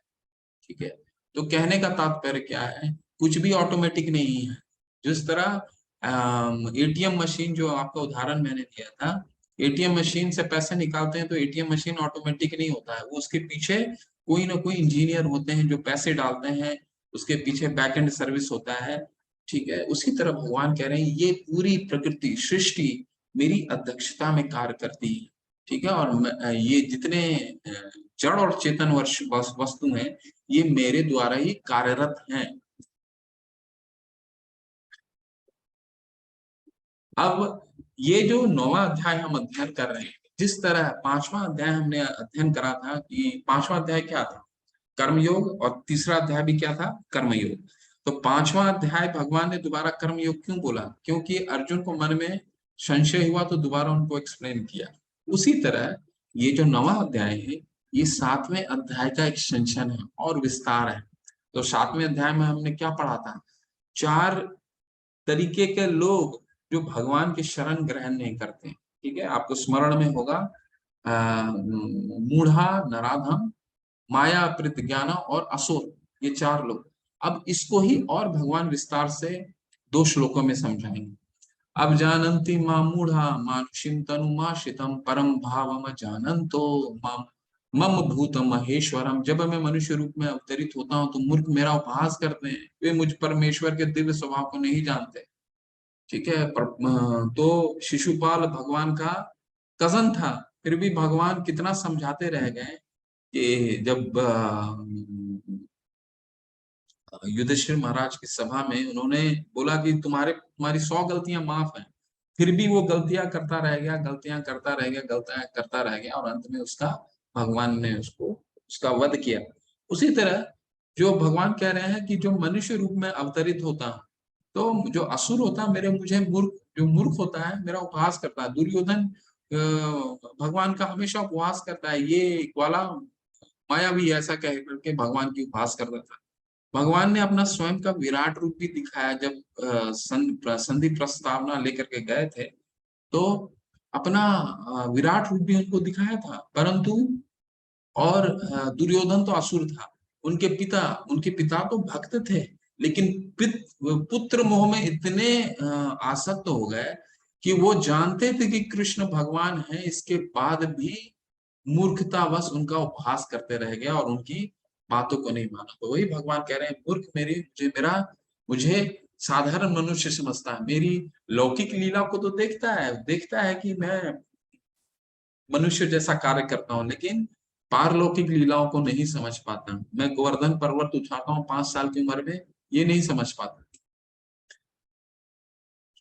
Speaker 1: ठीक है, तो कहने का तात्पर्य क्या है? कुछ भी ऑटोमेटिक नहीं है। जिस तरह एटीएम मशीन, जो आपका उदाहरण मैंने दिया था, एटीएम मशीन से पैसे निकालते हैं तो एटीएम मशीन ऑटोमेटिक नहीं होता है, वो उसके पीछे कोई ना कोई इंजीनियर होते हैं जो पैसे डालते हैं, उसके पीछे बैक एंड सर्विस होता है। ठीक है, उसी तरह भगवान कह रहे हैं ये पूरी प्रकृति सृष्टि मेरी अध्यक्षता में कार्य करती है। ठीक है, और ये जितने जड़ और चेतन वस्तु हैं ये मेरे द्वारा ही कार्यरत हैं। अब ये जो 9वां अध्याय हम अध्ययन कर रहे हैं, जिस तरह 5वां अध्याय हमने अध्ययन करा था कि 5वां अध्याय क्या था? कर्मयोग, और तीसरा अध्याय भी क्या था? कर्मयोग। तो 5वां अध्याय भगवान ने दोबारा कर्मयोग क्यों बोला? क्योंकि अर्जुन को मन में संशय हुआ तो दोबारा उनको एक्सप्लेन किया। उसी तरह ये जो 9वां अध्याय है ये 7वें अध्याय का एक्सटेंशन है और विस्तार है। तो 7वें अध्याय में हमने क्या पढ़ा था? 4 तरीके के लोग जो भगवान की शरण ग्रहण नहीं करते। ठीक है, आपको स्मरण में होगा, मूढ़ा, नराधम, माया, अपृत ज्ञान और असुर, ये 4 लोग। अब इसको ही और भगवान विस्तार से 2 श्लोकों में समझाएंगे। अब जानन्ति मां मूढ़ा मानुषिं तनुमाश्रितं परम भावम जानन्तो मम मम भूत महेश्वरम। जब मैं मनुष्य रूप में अवतरित होता हूँ तो मूर्ख मेरा उपहास करते हैं, वे मुझ परमेश्वर के दिव्य स्वभाव को नहीं जानते। ठीक है, तो शिशुपाल भगवान का कजन था, फिर भी भगवान कितना समझाते रह गए कि जब युधिष्ठिर महाराज की सभा में उन्होंने बोला कि तुम्हारी 100 गलतियां माफ हैं, फिर भी वो गलतियां करता रह गया, गलतियां करता रह गया, गलतियां करता रह गया और अंत में उसका, भगवान ने उसको, उसका वध किया। उसी तरह जो भगवान कह रहे हैं कि जो मनुष्य रूप में अवतरित होता हूँ, तो जो असुर होता है मेरे मुझे मूर्ख, जो मूर्ख होता है मेरा उपहास करता है। दुर्योधन भगवान का हमेशा उपहास करता है, ये ग्वाला माया भी ऐसा कह करके भगवान की उपहास करता था। भगवान ने अपना स्वयं का विराट रूप भी दिखाया जब संधि प्रस्तावना लेकर के गए थे, तो अपना विराट रूप भी उनको दिखाया था। परंतु और दुर्योधन तो असुर था, उनके पिता तो भक्त थे, लेकिन पुत्र मोह में इतने आसक्त हो गए कि वो जानते थे कि कृष्ण भगवान है, इसके बाद भी मूर्खतावश उनका उपहास करते रह गए और उनकी बातों को नहीं माना। तो वही भगवान कह रहे हैं, मूर्ख मुझे साधारण मनुष्य समझता है, मेरी लौकिक लीला को तो देखता है कि मैं मनुष्य जैसा कार्य करता हूँ, लेकिन पारलौकिक लीलाओं को नहीं समझ पाता। मैं गोवर्धन पर्वत उठाता हूँ 5 साल की उम्र में, ये नहीं समझ पाता।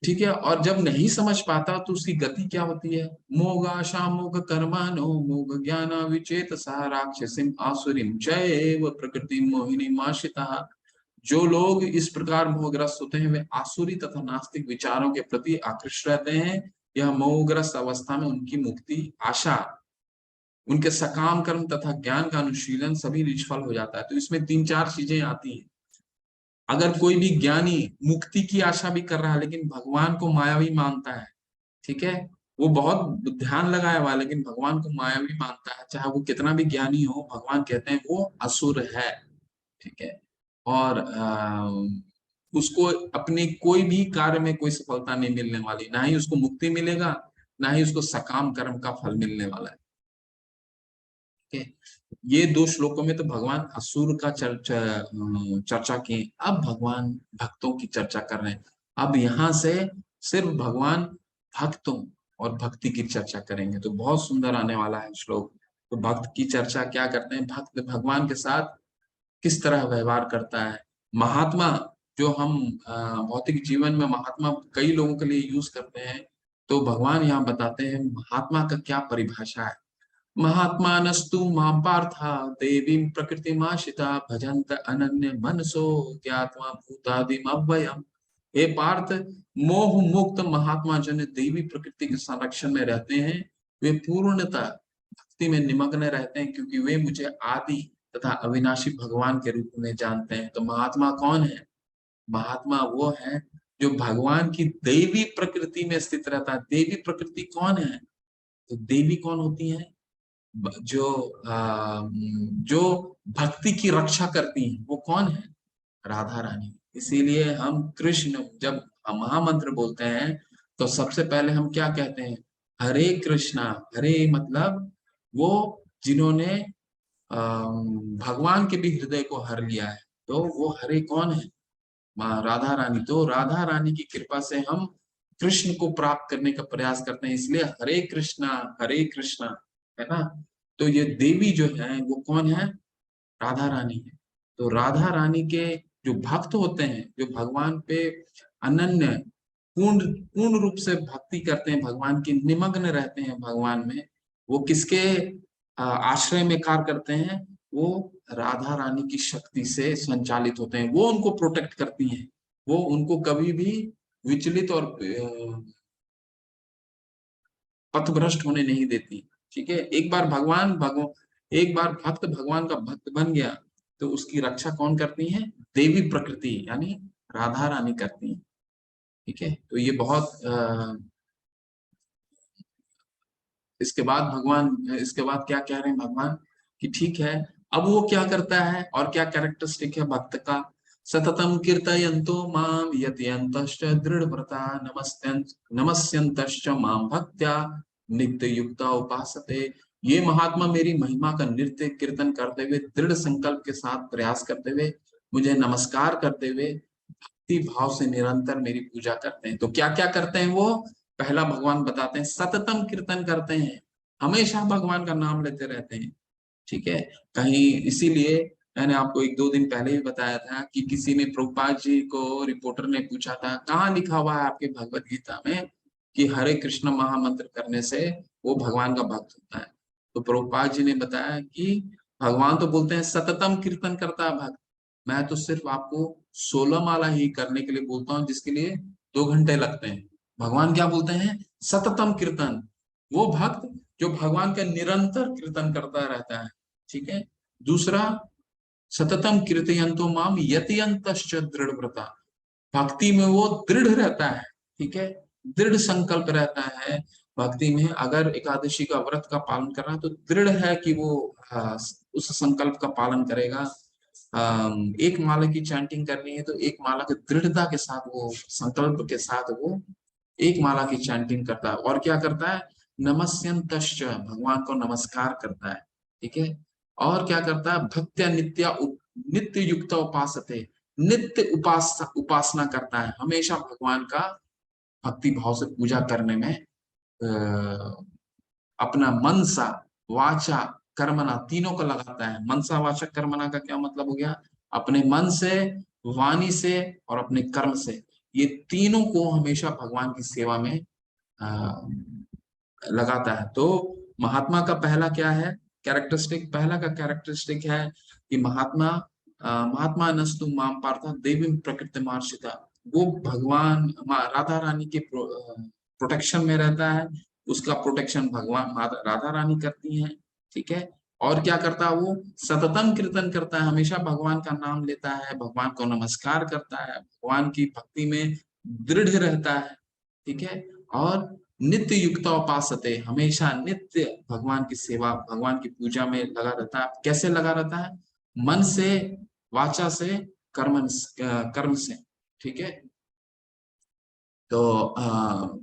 Speaker 1: ठीक है, और जब नहीं समझ पाता तो उसकी गति क्या होती है? मोगाशा मोग कर्मानो मोग ज्ञान विचेत सा राक्षसीम आसुरीम जैव प्रकृति मोहिनी माशिता। जो लोग इस प्रकार मोहग्रस्त होते हैं वे आसुरी तथा नास्तिक विचारों के प्रति आकृष्ट रहते हैं। यह मोहग्रस्त अवस्था में उनकी मुक्ति आशा, उनके सकाम कर्म तथा ज्ञान का अनुशीलन सभी निष्फल हो जाता है। तो इसमें 3-4 चीजें आती हैं। अगर कोई भी ज्ञानी मुक्ति की आशा भी कर रहा है लेकिन भगवान को मायावी मानता है, ठीक है, वो बहुत ध्यान लगाया हुआ लेकिन भगवान को मायावी मानता है, चाहे वो कितना भी ज्ञानी हो, भगवान कहते हैं वो असुर है। ठीक है, और उसको अपने कोई भी कार्य में कोई सफलता नहीं मिलने वाली, ना ही उसको मुक्ति मिलेगा, ना ही उसको सकाम कर्म का फल मिलने वाला है। ठीक है, ये 2 श्लोकों में तो भगवान असुर का चर्चा की। अब भगवान भक्तों की चर्चा कर रहे हैं। अब यहाँ से सिर्फ भगवान भक्तों और भक्ति की चर्चा करेंगे, तो बहुत सुंदर आने वाला है श्लोक। तो भक्त की चर्चा क्या करते हैं, भक्त भगवान के साथ किस तरह व्यवहार करता है। महात्मा, जो हम भौतिक जीवन में महात्मा कई लोगों के लिए यूज करते हैं, तो भगवान यहाँ बताते हैं महात्मा का क्या परिभाषा है। महात्मानस्तु मां पार्था देवीं प्रकृतिमाश्रिता भजन्त अनन्य मनसो ज्ञात्वा भूतादिम अव्ययम्। हे पार्थ, मोह मुक्त महात्मा जन देवी प्रकृति के संरक्षण में रहते हैं। वे पूर्णतः भक्ति में निमग्न रहते हैं क्योंकि वे मुझे आदि तथा अविनाशी भगवान के रूप में जानते हैं। तो महात्मा कौन है? महात्मा वो है जो भगवान की देवी प्रकृति में स्थित रहता है। देवी प्रकृति कौन है? तो देवी कौन होती है? जो जो भक्ति की रक्षा करती हैं, वो कौन है? राधा रानी। इसीलिए हम कृष्ण जब हम महामंत्र बोलते हैं तो सबसे पहले हम क्या कहते हैं? हरे कृष्णा। हरे मतलब वो जिन्होंने भगवान के भी हृदय को हर लिया है। तो वो हरे कौन है? माँ राधा रानी। तो राधा रानी की कृपा से हम कृष्ण को प्राप्त करने का प्रयास करते हैं, इसलिए हरे कृष्णा, है ना। तो ये देवी जो है वो कौन है? राधा रानी है। तो राधा रानी के जो भक्त होते हैं, जो भगवान पे अनन्य पूर्ण पूर्ण रूप से भक्ति करते हैं, भगवान की निमग्न रहते हैं भगवान में, वो किसके आश्रय में कार्य करते हैं? वो राधा रानी की शक्ति से संचालित होते हैं। वो उनको प्रोटेक्ट करती हैं, वो उनको कभी भी विचलित और पथभ्रष्ट होने नहीं देती। ठीक है, एक बार भक्त भगवान का भक्त बन गया तो उसकी रक्षा कौन करती है? देवी प्रकृति यानी राधा रानी करती है। ठीक है, तो ये बहुत इसके बाद क्या कह रहे हैं भगवान कि ठीक है, अब वो क्या करता है और क्या कैरेक्टरिस्टिक है भक्त का? सततम कीर्तयन्तो माम यतयन्तश्च दृढ़व्रता नमस्यन्तश्च माम भक्त्या नित्य युक्ता उपासते। ये महात्मा मेरी महिमा का नृत्य कीर्तन करते हुए, दृढ़ संकल्प के साथ प्रयास करते हुए, मुझे नमस्कार करते हुए भक्ति भाव से निरंतर मेरी पूजा करते हैं। तो क्या क्या करते हैं वो? पहला भगवान बताते हैं सततम कीर्तन करते हैं, हमेशा भगवान का नाम लेते रहते हैं। ठीक है, कहीं इसीलिए मैंने आपको 1-2 दिन पहले ही बताया था कि किसी ने प्रभुपाद जी को, रिपोर्टर ने पूछा था कहाँ लिखा हुआ है आपके भगवत गीता में कि हरे कृष्ण महामंत्र करने से वो भगवान का भक्त होता है। तो प्रभुपाद जी ने बताया कि भगवान तो बोलते हैं सततम कीर्तन करता है भक्त, मैं तो सिर्फ आपको 16 माला ही करने के लिए बोलता हूँ, जिसके लिए 2 घंटे लगते हैं। भगवान क्या बोलते हैं? सततम कीर्तन। वो भक्त जो भगवान का निरंतर कीर्तन करता रहता है, ठीक है। दूसरा, सततम कीर्तयन्तो माम यतियन्तश्च दृढ़व्रता। भक्ति में वो दृढ़ रहता है, ठीक है, दृढ़ संकल्प रहता है। भक्ति में अगर एकादशी का व्रत का पालन कर रहा है तो दृढ़ है कि वो उस संकल्प का पालन करेगा। एक माला की चैंटिंग करनी है तो एक माला की दृढ़ता के साथ, वो संकल्प के साथ वो एक माला की चैंटिंग करता है। और क्या करता है? नमस्यन्तश्च, भगवान को नमस्कार करता है, ठीक है। और क्या करता है? भक्त्या नित्य युक्त उपासते, नित्य उपासना करता है, हमेशा भगवान का भक्ति भाव से पूजा करने में अपना मनसा वाचा कर्मणा तीनों को लगाता है। मनसा वाचा कर्मणा का क्या मतलब हो गया? अपने मन से, वाणी से और अपने कर्म से, ये तीनों को हमेशा भगवान की सेवा में लगाता है। तो महात्मा का पहला क्या है कैरेक्टरिस्टिक? पहला का कैरेक्टरिस्टिक है कि महात्मा नस्तु माम पार्थ देवी प्रकृति मार्शिता। वो भगवान राधा रानी के प्रोटेक्शन में रहता है, उसका प्रोटेक्शन भगवान राधा रानी करती हैं, ठीक है। और क्या करता है? वो सततम कीर्तन करता है, हमेशा भगवान का नाम लेता है, भगवान को नमस्कार करता है, भगवान की भक्ति में दृढ़ रहता है, ठीक है। और नित्य युक्त उपासते, हमेशा नित्य भगवान की सेवा, भगवान की पूजा में लगा रहता है। कैसे लगा रहता है? मन से, वाचा से, कर्म से, ठीक है। तो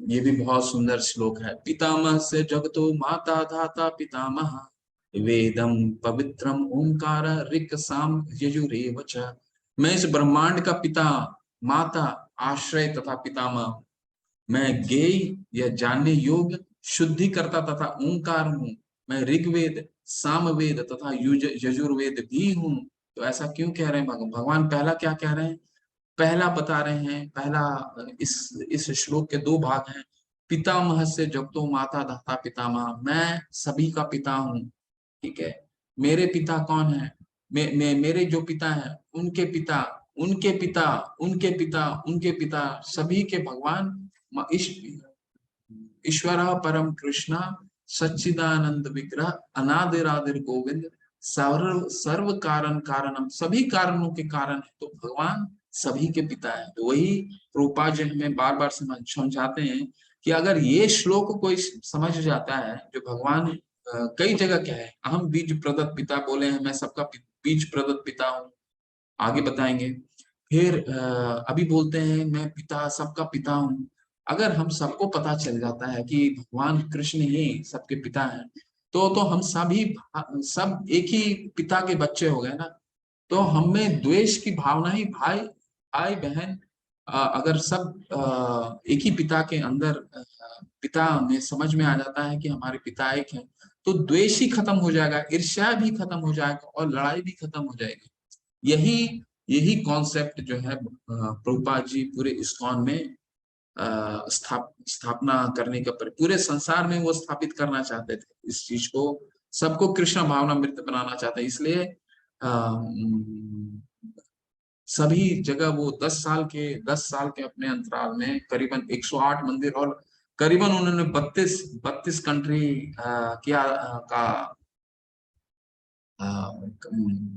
Speaker 1: ये भी बहुत सुंदर श्लोक है। पितामह से जगतो माता धाता पितामह, वेदम पवित्रम ओंकार ऋक् साम यजुरेव च। मैं इस ब्रह्मांड का पिता, माता, आश्रय तथा पितामह, मैं ज्ञेय या जानने योग्य, शुद्धि करता तथा ओंकार हूँ। मैं ऋग्वेद, सामवेद तथा यजुर्वेद भी हूँ। तो ऐसा क्यों कह रहे हैं भगवान? पहला क्या कह रहे हैं? पहला बता रहे हैं, पहला इस श्लोक के 2 भाग हैं। पितामह से जगतो माता धाता पितामह, मैं सभी का पिता हूँ, ठीक है। मेरे पिता कौन है? मेरे जो पिता हैं, उनके पिता, उनके पिता, उनके पिता, उनके पिता, सभी के भगवान ईश्वर परम कृष्णा सच्चिदानंद विग्रह अनादिरादिर गोविंद सर्व सर्व कारण कारणम, सभी कारणों के कारण है। तो भगवान सभी के पिता है। तो वही रूपा जी हमें बार बार समझाते हैं कि अगर ये श्लोक कोई समझ जाता है, जो भगवान कई जगह क्या है, अहम बीज प्रदत्त पिता बोले हैं, मैं सबका बीज प्रदत्त पिता हूँ, आगे बताएंगे। फिर अभी बोलते हैं मैं पिता, सबका पिता हूँ। अगर हम सबको पता चल जाता है कि भगवान कृष्ण ही सबके पिता हैं, तो हम सभी सब एक ही पिता के बच्चे हो गए ना। तो हमें द्वेष की भावना ही, भाई भाई बहन, अगर सब एक ही पिता के अंदर, पिता में समझ में आ जाता है कि हमारे पिता एक हैं, तो द्वेष ही खत्म हो जाएगा, ईर्ष्या भी खत्म हो जाएगा और लड़ाई भी खत्म हो जाएगी। यही यही कॉन्सेप्ट जो है प्रभुपाद जी पूरे इस्कॉन में स्थापना करने का, पूरे संसार में वो स्थापित करना चाहते थे इस चीज को। सबको कृष्ण भावना मृत बनाना चाहते हैं, इसलिए सभी जगह वो 10 साल के अपने अंतराल में करीबन 108 मंदिर, और करीबन उन्होंने 32 कंट्री किया का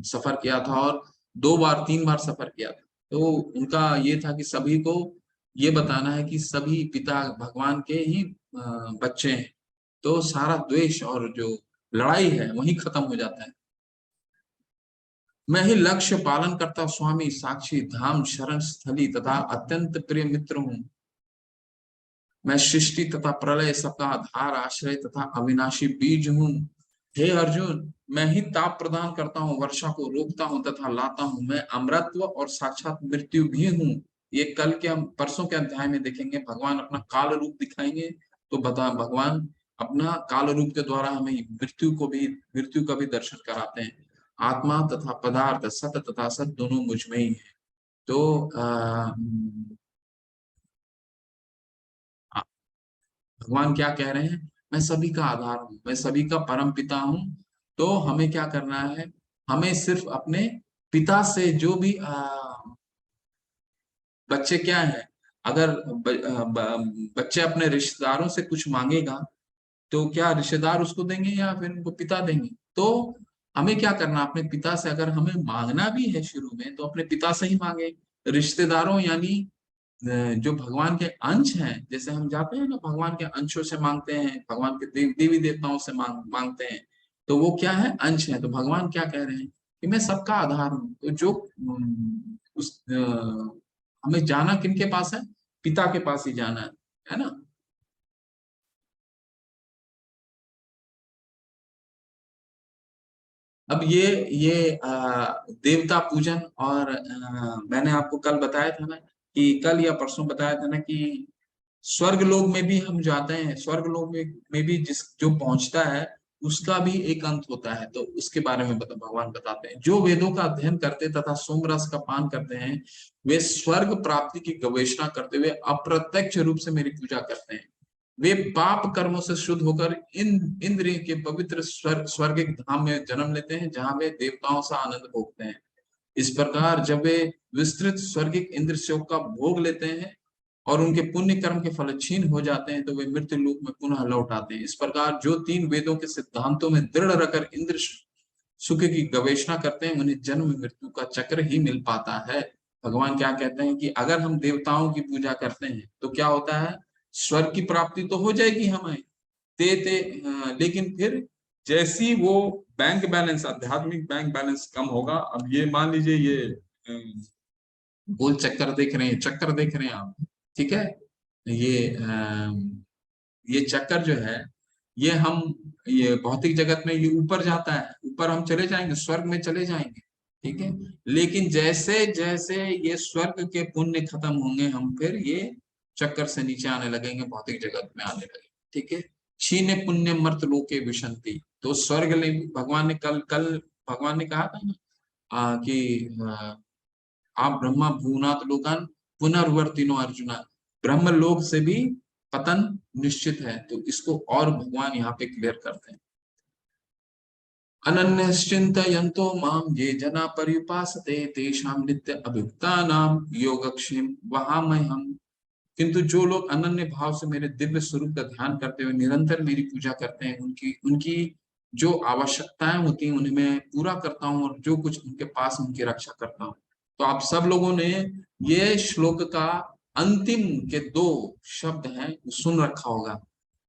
Speaker 1: सफर किया था, और 2 बार 3 बार सफर किया था। तो उनका ये था कि सभी को ये बताना है कि सभी पिता भगवान के ही बच्चे हैं। तो सारा द्वेष और जो लड़ाई है वही खत्म हो जाता है। मैं ही लक्ष्य पालन करता स्वामी साक्षी धाम शरण स्थली तथा अत्यंत प्रिय मित्र हूँ। मैं सृष्टि तथा प्रलय सबका आधार आश्रय तथा अविनाशी बीज हूँ। हे अर्जुन, मैं ही ताप प्रदान करता हूँ, वर्षा को रोकता हूँ तथा लाता हूँ। मैं अमरत्व और साक्षात मृत्यु भी हूँ। ये कल के, हम परसों के अध्याय में देखेंगे, भगवान अपना काल रूप दिखाएंगे। तो बता, भगवान अपना काल रूप के द्वारा हमें मृत्यु का भी दर्शन कराते हैं। आत्मा तथा पदार्थ, सत तथा सत दोनों मुझ में ही है। तो भगवान क्या कह रहे हैं? मैं सभी का आधार हूँ, मैं सभी का परम पिता हूँ। तो हमें क्या करना है? हमें सिर्फ अपने पिता से जो भी बच्चे क्या है, अगर बच्चे अपने रिश्तेदारों से कुछ मांगेगा तो क्या रिश्तेदार उसको देंगे या फिर उनको पिता देंगे? तो हमें क्या करना, अपने पिता से अगर हमें मांगना भी है शुरू में तो अपने पिता से ही मांगे। रिश्तेदारों यानी जो भगवान के अंश हैं, जैसे हम जाते हैं ना भगवान के अंशों से मांगते हैं, भगवान के देवी देवताओं से मांगते हैं, तो वो क्या है, अंश है। तो भगवान क्या कह रहे हैं कि मैं सबका आधार हूँ। तो जो हमें जाना किनके पास है, पिता के पास ही जाना है ना। अब ये देवता पूजन और मैंने आपको कल बताया था ना, कि कल या परसों बताया था ना कि स्वर्ग लोक में भी हम जाते हैं, स्वर्ग लोक में भी जिस जो पहुंचता है उसका भी एक अंत होता है। तो उसके बारे में भगवान बताते हैं, जो वेदों का अध्ययन करते तथा सोमरस का पान करते हैं वे स्वर्ग प्राप्ति की गवेषणा करते हुए अप्रत्यक्ष रूप से मेरी पूजा करते हैं। वे पाप कर्मों से शुद्ध होकर इन इंद्रिय के पवित्र स्वर्गिक धाम में जन्म लेते हैं, जहां वे देवताओं से आनंद भोगते हैं। इस प्रकार जब वे विस्तृत स्वर्गिक इंद्र सुख का भोग लेते हैं और उनके पुण्य कर्म के फल छीन हो जाते हैं, तो वे मृत्यु लोक में पुनः लौट आते हैं। इस प्रकार जो तीन वेदों के सिद्धांतों में दृढ़ रहकर इंद्र सुख की गवेषणा करते हैं, उन्हें जन्म मृत्यु का चक्र ही मिल पाता है। भगवान क्या कहते हैं कि अगर हम देवताओं की पूजा करते हैं तो क्या होता है, स्वर्ग की प्राप्ति तो हो जाएगी हमें, लेकिन फिर जैसी वो बैंक बैलेंस, आध्यात्मिक बैंक बैलेंस कम होगा। अब ये मान लीजिए ये गोल चक्कर देख रहे हैं, चक्कर देख रहे हैं आप, ठीक है, ये चक्कर जो है, ये हम ये भौतिक जगत में ये ऊपर जाता है, ऊपर हम चले जाएंगे, स्वर्ग में चले जाएंगे, ठीक है। लेकिन जैसे जैसे ये स्वर्ग के पुण्य खत्म होंगे, हम फिर ये चक्कर से नीचे आने लगेंगे, भौतिक जगत में आने लगेंगे, ठीक है। क्षीणे पुण्य मर्त लोके विशंति। तो स्वर्ग ले भगवान ने कल कल भगवान ने कहा था ना, कि आप ब्रह्मा भूनाथ लोकान पुनर्वर्तिनो अर्जुना, ब्रह्म लोक से भी पतन निश्चित है। तो इसको और भगवान यहाँ पे क्लियर करते हैं, अनन्यश्चिन्तयन्तो माम ये जना पर्युपासते तेषां नित्य अभियुक्तानां योगक्षेम वहाम्यहम्। किंतु जो लोग अनन्य भाव से मेरे दिव्य स्वरूप का ध्यान करते हुए निरंतर मेरी पूजा करते हैं, उनकी उनकी जो आवश्यकताएं होती हैं उन्हें मैं पूरा करता हूँ, और जो कुछ उनके पास उनकी रक्षा करता हूँ। तो आप सब लोगों ने ये श्लोक का अंतिम के दो शब्द हैं वो सुन रखा होगा,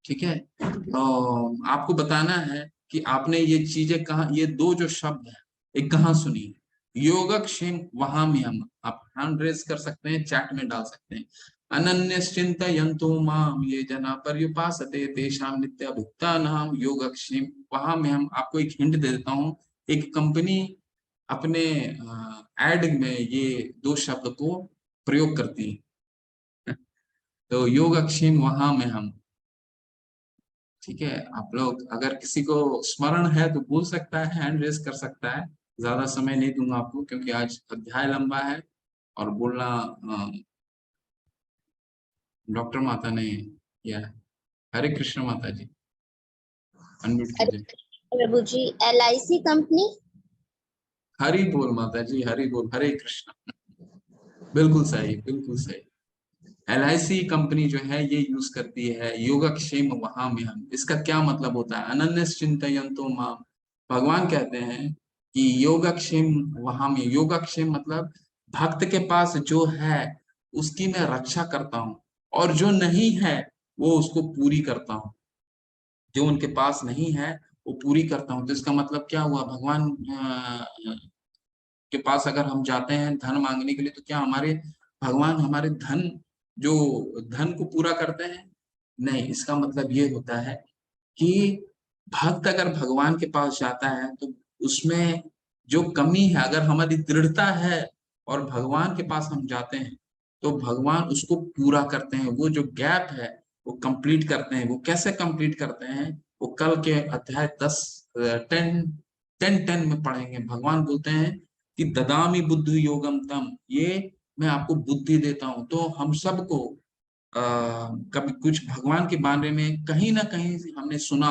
Speaker 1: ठीक है। तो आपको बताना है कि आपने ये चीजें कहा, ये दो जो शब्द हैं एक कहाँ सुनी है। योगक्षेम वहां में हम, आप हैंड रेज कर सकते हैं, चैट में डाल सकते हैं। अनन्यश्चिन्तयन्तो माम ये जना पर्युपासते तेषां नित्यभुक्तानां योगक्षेम वहां में हम। आपको एक हिंट दे देता हूँ, एक कंपनी अपने एड में ये दो शब्द को प्रयोग करती है। तो योगक्षेम वहां में हम, ठीक है। आप लोग अगर किसी को स्मरण है तो बोल सकता है, हैंड रेज कर सकता है। ज्यादा समय नहीं दूंगा आपको क्योंकि आज अध्याय लंबा है और बोलना डॉक्टर माता ने किया है। हरे कृष्ण माता जी, अनम्यूट
Speaker 2: अरे
Speaker 1: कीजिए।
Speaker 2: प्रभु जी, LIC कंपनी।
Speaker 1: हरि बोल माता जी, हरि बोल, हरे कृष्ण। बिल्कुल सही, बिल्कुल सही। LIC कंपनी जो है ये यूज करती है योगक्षेम वहां में हम। इसका क्या मतलब होता है, अनन्य चिंतयन्तो माम। भगवान कहते हैं कि योगक्षेम वहां में, योगक्षेम मतलब भक्त के पास जो है उसकी मैं रक्षा करता हूँ, और जो नहीं है वो उसको पूरी करता हूँ। जो उनके पास नहीं है वो पूरी करता हूँ। तो इसका मतलब क्या हुआ, भगवान के पास अगर हम जाते हैं धन मांगने के लिए तो क्या हमारे भगवान हमारे जो धन को पूरा करते हैं? नहीं। इसका मतलब ये होता है कि भक्त अगर भगवान के पास जाता है तो उसमें जो कमी है, अगर हमारी दृढ़ता है और भगवान के पास हम जाते हैं तो भगवान उसको पूरा करते हैं। वो जो गैप है वो कंप्लीट करते हैं। वो कैसे कंप्लीट करते हैं, वो कल के अध्याय 10 टेन 10:10 में पढ़ेंगे। भगवान बोलते हैं कि ददामी बुद्धि योगम तम, ये मैं आपको बुद्धि देता हूँ। तो हम सबको कभी कुछ भगवान के बारे में कहीं ना कहीं हमने सुना,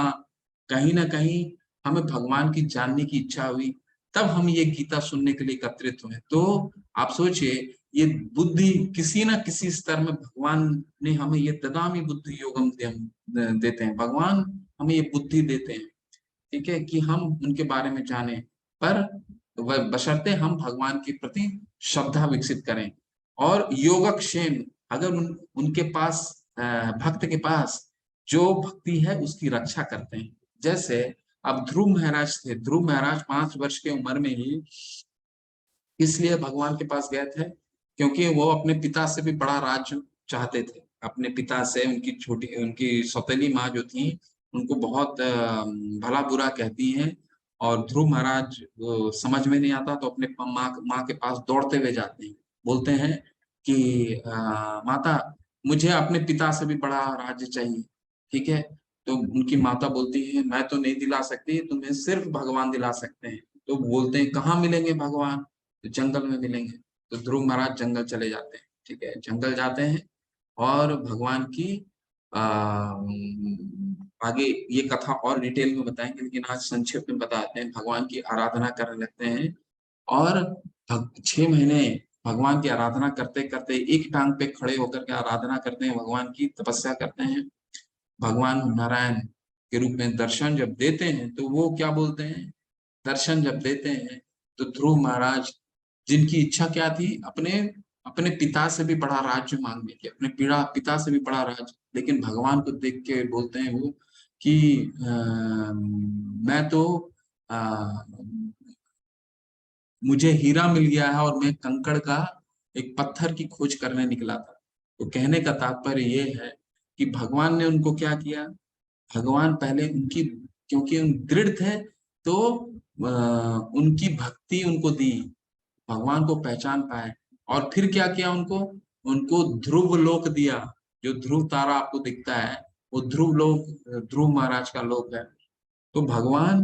Speaker 1: कहीं ना कहीं हमें भगवान की जानने की इच्छा हुई, तब हम ये गीता सुनने के लिए एकत्रित हुए। तो आप सोचिए, ये बुद्धि किसी ना किसी स्तर में भगवान ने हमें ये ददामी बुद्धि योगम देते हैं, भगवान हमें ये बुद्धि देते हैं, ठीक है, कि हम उनके बारे में जानें, पर बशर्ते हम भगवान के प्रति श्रद्धा विकसित करें। और योगक्षेम, अगर उनके पास भक्त के पास जो भक्ति है उसकी रक्षा करते हैं। जैसे अब ध्रुव महाराज थे, ध्रुव महाराज 5 वर्ष की उम्र में ही इसलिए भगवान के पास गए थे क्योंकि वो अपने पिता से भी बड़ा राज्य चाहते थे। अपने पिता से उनकी सौतेली माँ जो थी उनको बहुत भला बुरा कहती हैं, और ध्रुव महाराज समझ में नहीं आता तो अपने माँ के पास दौड़ते हुए जाते हैं, बोलते हैं कि माता मुझे अपने पिता से भी बड़ा राज्य चाहिए, ठीक है। तो उनकी माता बोलती है मैं तो नहीं दिला सकती, तुम्हें सिर्फ भगवान दिला सकते हैं। तो बोलते हैं कहाँ मिलेंगे भगवान, तो जंगल में मिलेंगे। तो ध्रुव महाराज जंगल चले जाते हैं, ठीक है, जंगल जाते हैं और भगवान की आगे ये कथा और डिटेल में बताएंगे, लेकिन आज संक्षेप में बताते हैं। भगवान की आराधना करने लगते हैं और 6 महीने भगवान की आराधना करते करते एक टांग पे खड़े होकर के आराधना करते हैं, भगवान की तपस्या करते हैं। भगवान नारायण के रूप में दर्शन जब देते हैं तो वो क्या बोलते हैं, दर्शन जब देते हैं तो ध्रुव महाराज जिनकी इच्छा क्या थी, अपने अपने पिता से भी बड़ा राज्य मांगने की, अपने पिता से भी बड़ा राज्य, लेकिन भगवान को देख के बोलते हैं वो कि मैं तो मुझे हीरा मिल गया है और मैं कंकड़ का एक पत्थर की खोज करने निकला था। तो कहने का तात्पर्य ये है कि भगवान ने उनको क्या किया, भगवान पहले उनकी, क्योंकि उन दृढ़ थे तो उनकी भक्ति उनको दी, भगवान को पहचान पाए, और फिर क्या किया उनको, उनको ध्रुव लोक दिया। जो ध्रुव तारा आपको दिखता है वो ध्रुव लोक ध्रुव महाराज का लोक है। तो भगवान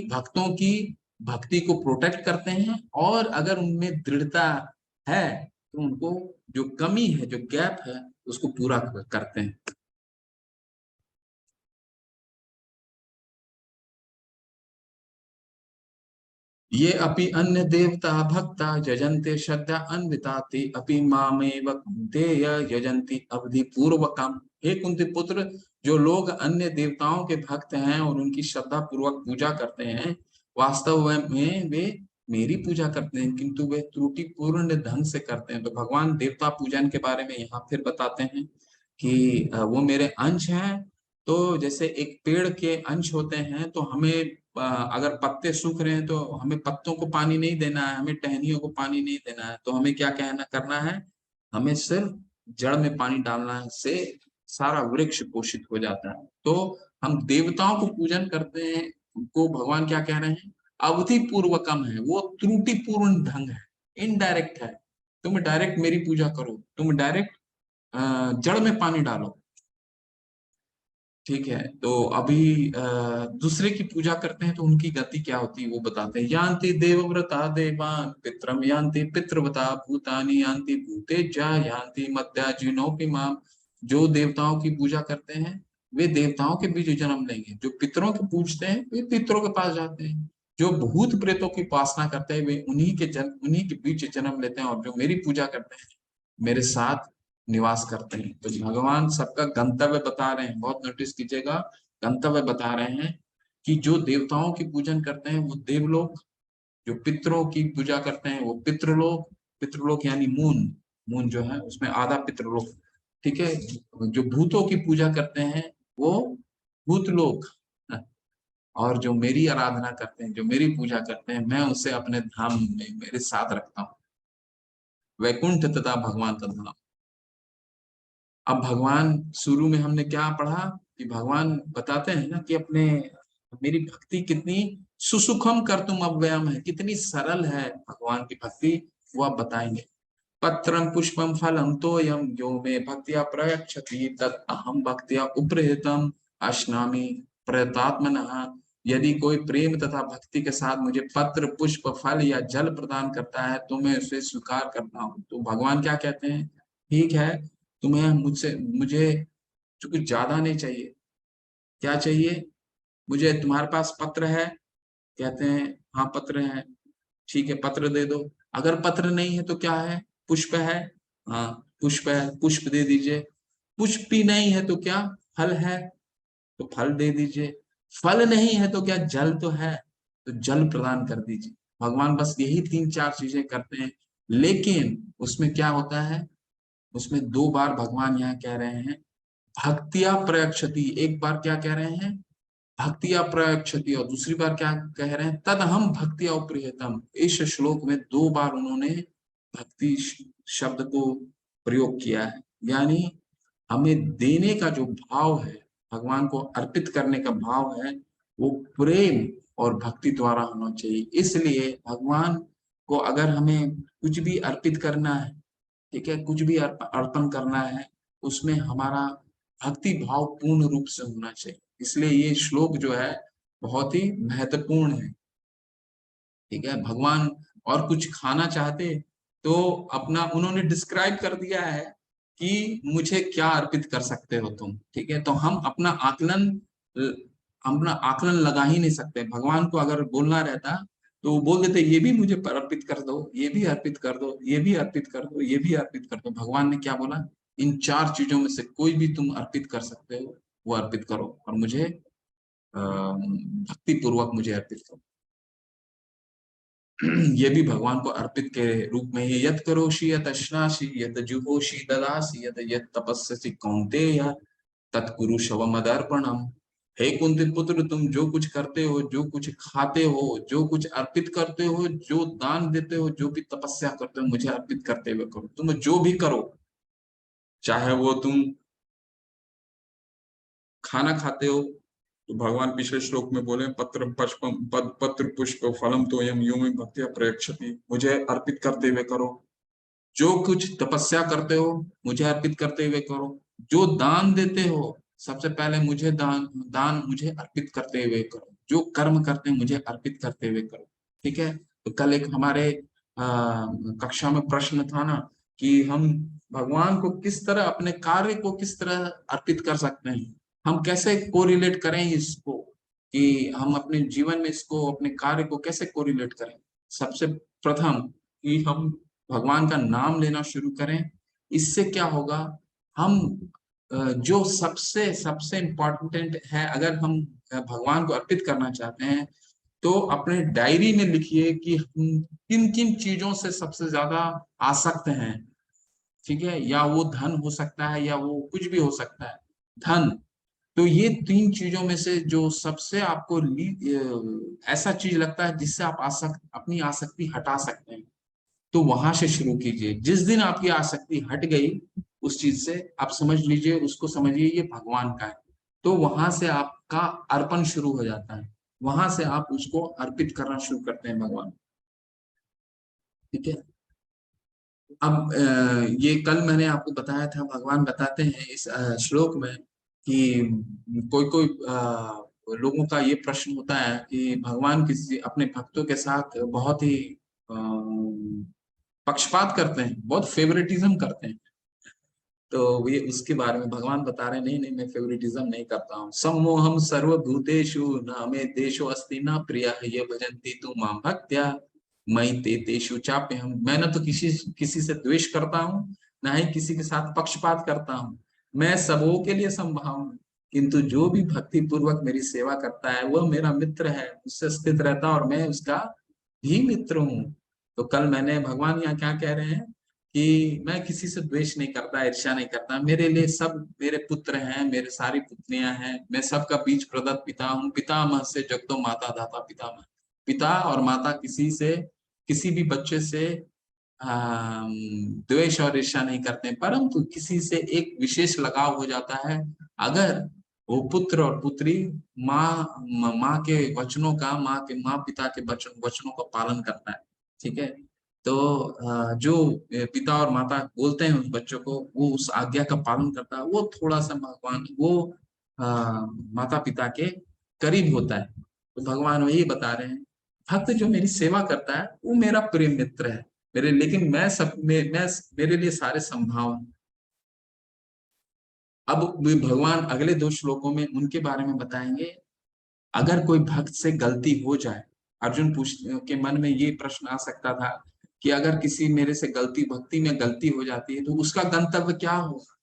Speaker 1: भक्तों की भक्ति को प्रोटेक्ट करते हैं, और अगर उनमें दृढ़ता है तो उनको जो कमी है, जो गैप है, उसको पूरा करते हैं। ये अपि अन्य देवता भक्ता यजन्ते श्रद्धा अन्विता ते अपि मामेव कुन्तेय यजन्ति अवधि पूर्वकम। हे कुंती पुत्र, जो लोग अन्य देवताओं के भक्त हैं और उनकी श्रद्धा पूर्वक पूजा करते हैं, वास्तव में वे मेरी पूजा करते हैं, किंतु वे त्रुटिपूर्ण ढंग से करते हैं। तो भगवान देवता पूजन के बारे में यहाँ फिर बताते हैं कि वो मेरे अंश हैं। तो जैसे एक पेड़ के अंश होते हैं, तो हमें अगर पत्ते सूख रहे हैं तो हमें पत्तों को पानी नहीं देना है, हमें टहनियों को पानी नहीं देना है, तो हमें क्या करना है, हमें सिर्फ जड़ में पानी डालना है, से सारा वृक्ष पोषित हो जाता है। तो हम देवताओं को पूजन करते हैं, को भगवान क्या कह रहे हैं, अवधि पूर्वकम है, वो त्रुटिपूर्ण ढंग है, इनडायरेक्ट है। तुम डायरेक्ट मेरी पूजा करो, तुम डायरेक्ट जड़ में पानी डालो, ठीक है। तो अभी दूसरे की पूजा करते हैं तो उनकी गति क्या होती है वो बताते हैं। यान्ति देवव्रता देवान पित्रम यान्ति पितृव्रता भूतानि यान्ति भूते जा यान्ति मद्या जिनोपि माम। जो देवताओं की पूजा करते हैं वे देवताओं के बीच जन्म लेंगे, जो पितरों को पूजते हैं वे पितरों के पास जाते हैं, जो भूत प्रेतों की उपासना करते हैं वे उन्हीं के बीच जन्म लेते हैं, और जो मेरी पूजा करते हैं मेरे साथ निवास करते हैं। तो भगवान सबका गंतव्य बता रहे हैं, बहुत नोटिस कीजिएगा, गंतव्य बता रहे हैं कि जो देवताओं की पूजन करते हैं वो देवलोक, जो पितरों की पूजा करते हैं वो पितृलोक, पितृलोक यानी मून, मून जो है उसमें आधा पितृलोक, ठीक है। जो भूतों की पूजा करते हैं वो भूतलोक, और जो मेरी आराधना करते हैं, जो मेरी पूजा करते हैं, मैं उसे अपने धाम में मेरे साथ रखता हूँ, वैकुंठ तथा भगवान का धाम। अब भगवान, शुरू में हमने क्या पढ़ा कि भगवान बताते हैं ना कि अपने मेरी भक्ति कितनी सुसुखम कर तुम अव्ययम है, कितनी सरल है भगवान की भक्ति, वो आप बताएंगे। पत्रम पुष्पम फलम तोयम यो मे भक्तिया प्रयच्छति तत् अहम भक्तिया उपृहितम अश्नामि प्रयतात्मनः। यदि कोई प्रेम तथा भक्ति के साथ मुझे पत्र पुष्प फल या जल प्रदान करता है तो मैं उसे स्वीकार करता हूँ। तो भगवान क्या कहते हैं, ठीक है, तुम्हें मुझे कुछ ज्यादा नहीं चाहिए, क्या चाहिए, मुझे तुम्हारे पास पत्र है, कहते हैं हाँ पत्र है, ठीक है पत्र दे दो। अगर पत्र नहीं है तो क्या है, पुष्प है, हाँ पुष्प है, पुष्प दे दीजिए। पुष्प भी नहीं है तो क्या, फल है, तो फल दे दीजिए। फल नहीं है तो क्या, जल तो है, तो जल प्रदान कर दीजिए। भगवान बस यही 3-4 चीजें करते हैं, लेकिन उसमें क्या होता है, उसमें 2 बार भगवान यहाँ कह रहे हैं भक्तिया प्रयक्षति। एक बार क्या कह रहे हैं, भक्तिया प्रयक्षति, और दूसरी बार क्या कह रहे हैं, तद हम भक्तिया प्रियतम। इस श्लोक में 2 बार उन्होंने भक्ति शब्द को प्रयोग किया है। यानी हमें देने का जो भाव है, भगवान को अर्पित करने का भाव है, वो प्रेम और भक्ति द्वारा होना चाहिए। इसलिए भगवान को अगर हमें कुछ भी अर्पित करना है, ठीक है, कुछ भी अर्पण करना है, उसमें हमारा भक्ति भाव पूर्ण रूप से होना चाहिए। इसलिए ये श्लोक जो है बहुत ही महत्वपूर्ण है, ठीक है। भगवान और कुछ खाना चाहते तो अपना उन्होंने डिस्क्राइब कर दिया है कि मुझे क्या अर्पित कर सकते हो तुम, ठीक है। तो हम अपना आकलन लगा ही नहीं सकते। भगवान को अगर बोलना रहता तो वो बोल देते ये भी मुझे अर्पित कर दो, ये भी अर्पित कर दो, ये भी अर्पित कर दो, ये भी अर्पित कर दो। भगवान ने क्या बोला, इन 4 चीजों में से कोई भी तुम अर्पित कर सकते हो, वो अर्पित करो और मुझे भक्ति पूर्वक मुझे अर्पित करो। ये भी भगवान को अर्पित के रूप में ही, यत करोषि यत अश्नासि यत जुहोषि ददासि यत यत तपस्यसि कौन्तेय तत्कुरु शवमदर्पणम। हे कुंती पुत्र, तुम जो कुछ करते हो, जो कुछ खाते हो, जो कुछ अर्पित करते हो, जो दान देते हो, जो भी तपस्या करते हो, मुझे अर्पित करते हुए करो। तुम जो भी करो, चाहे वो तुम खाना खाते हो तो भगवान पिछले श्लोक में बोले पत्र पुष्पम पत्र पुष्प फलम तो यम यो में भक्तिया प्रयक्षति, मुझे अर्पित करते हुए करो। जो कुछ तपस्या करते हो, मुझे अर्पित करते हुए करो। जो दान देते हो, सबसे पहले मुझे दान मुझे अर्पित करते हुए करो। जो कर्म करते हैं, मुझे अर्पित करते हुए करो, ठीक है। तो कल एक हमारे कक्षा में प्रश्न था ना कि हम भगवान को किस तरह, अपने कार्य को किस तरह अर्पित कर सकते हैं, हम कैसे कोरिलेट करें इसको, कि हम अपने जीवन में इसको, अपने कार्य को कैसे कोरिलेट करें। सबसे प्रथम कि हम भगवान का नाम लेना शुरू करें। इससे क्या होगा, हम जो सबसे सबसे इम्पोर्टेंट है, अगर हम भगवान को अर्पित करना चाहते हैं तो अपने डायरी में लिखिए कि हम किन किन चीजों से सबसे ज्यादा आसक्त हैं, ठीक है। या वो धन हो सकता है, या वो कुछ भी हो सकता है। धन, तो ये 3 चीजों में से जो सबसे आपको ऐसा चीज लगता है जिससे आप अपनी आसक्ति हटा सकते हैं, तो वहां से शुरू कीजिए। जिस दिन आपकी आसक्ति हट गई उस चीज से, आप समझ लीजिए, उसको समझिए ये भगवान का है। तो वहां से आपका अर्पण शुरू हो जाता है, वहां से आप उसको अर्पित करना शुरू करते हैं भगवान, ठीक है। अब ये कल मैंने आपको बताया था, भगवान बताते हैं इस श्लोक में कि कोई कोई लोगों का ये प्रश्न होता है कि भगवान किसी अपने भक्तों के साथ बहुत ही पक्षपात करते हैं, बहुत फेवरेटिज्म करते हैं। तो ये उसके बारे में भगवान बता रहे हैं, नहीं नहीं, मैं फेवरेटिज्म नहीं करता हूँ। सम्मोहम सर्वभूतेषु न मे देशो अस्ति न प्रिया ये भजन्ति तु माम भक्त्या मयि ते तेषु चाप्यहम्। मैं न तो किसी से द्वेष करता हूँ, ना ही किसी के साथ पक्षपात करता हूँ। मैं सबों के लिए संभाव हूँ, किंतु जो भी भक्ति पूर्वक मेरी सेवा करता है वह मेरा मित्र है, उससे स्थित रहता और मैं उसका भी मित्र हूँ। तो कल मैंने, भगवान यहाँ क्या कह रहे हैं कि मैं किसी से द्वेष नहीं करता, ईर्ष्या नहीं करता। मेरे लिए सब मेरे पुत्र हैं, मेरे सारी पुत्रियां हैं, मैं सबका बीज प्रदत्त पिता हूँ। पितामह से जगतो माता दाता पितामह। पिता और माता किसी भी बच्चे से द्वेष और ईर्ष्या नहीं करते, परंतु किसी से एक विशेष लगाव हो जाता है अगर वो पुत्र और पुत्री माँ के वचनों का, माँ पिता के वचनों का पालन करता है, ठीक है। तो जो पिता और माता बोलते हैं उस बच्चों को, वो उस आज्ञा का पालन करता है, वो थोड़ा सा भगवान, वो माता पिता के करीब होता है। तो भगवान वही बता रहे हैं, भक्त जो मेरी सेवा करता है वो मेरा प्रिय मित्र है मेरे, लेकिन मैं मेरे लिए सारे संभाव हैं। अब भगवान अगले 2 श्लोकों में उनके बारे में बताएंगे। अगर कोई भक्त से गलती हो जाए अर्जुन के मन में ये प्रश्न आ सकता था कि अगर किसी मेरे से गलती भक्ति में गलती हो जाती है तो उसका गंतव्य क्या होगा।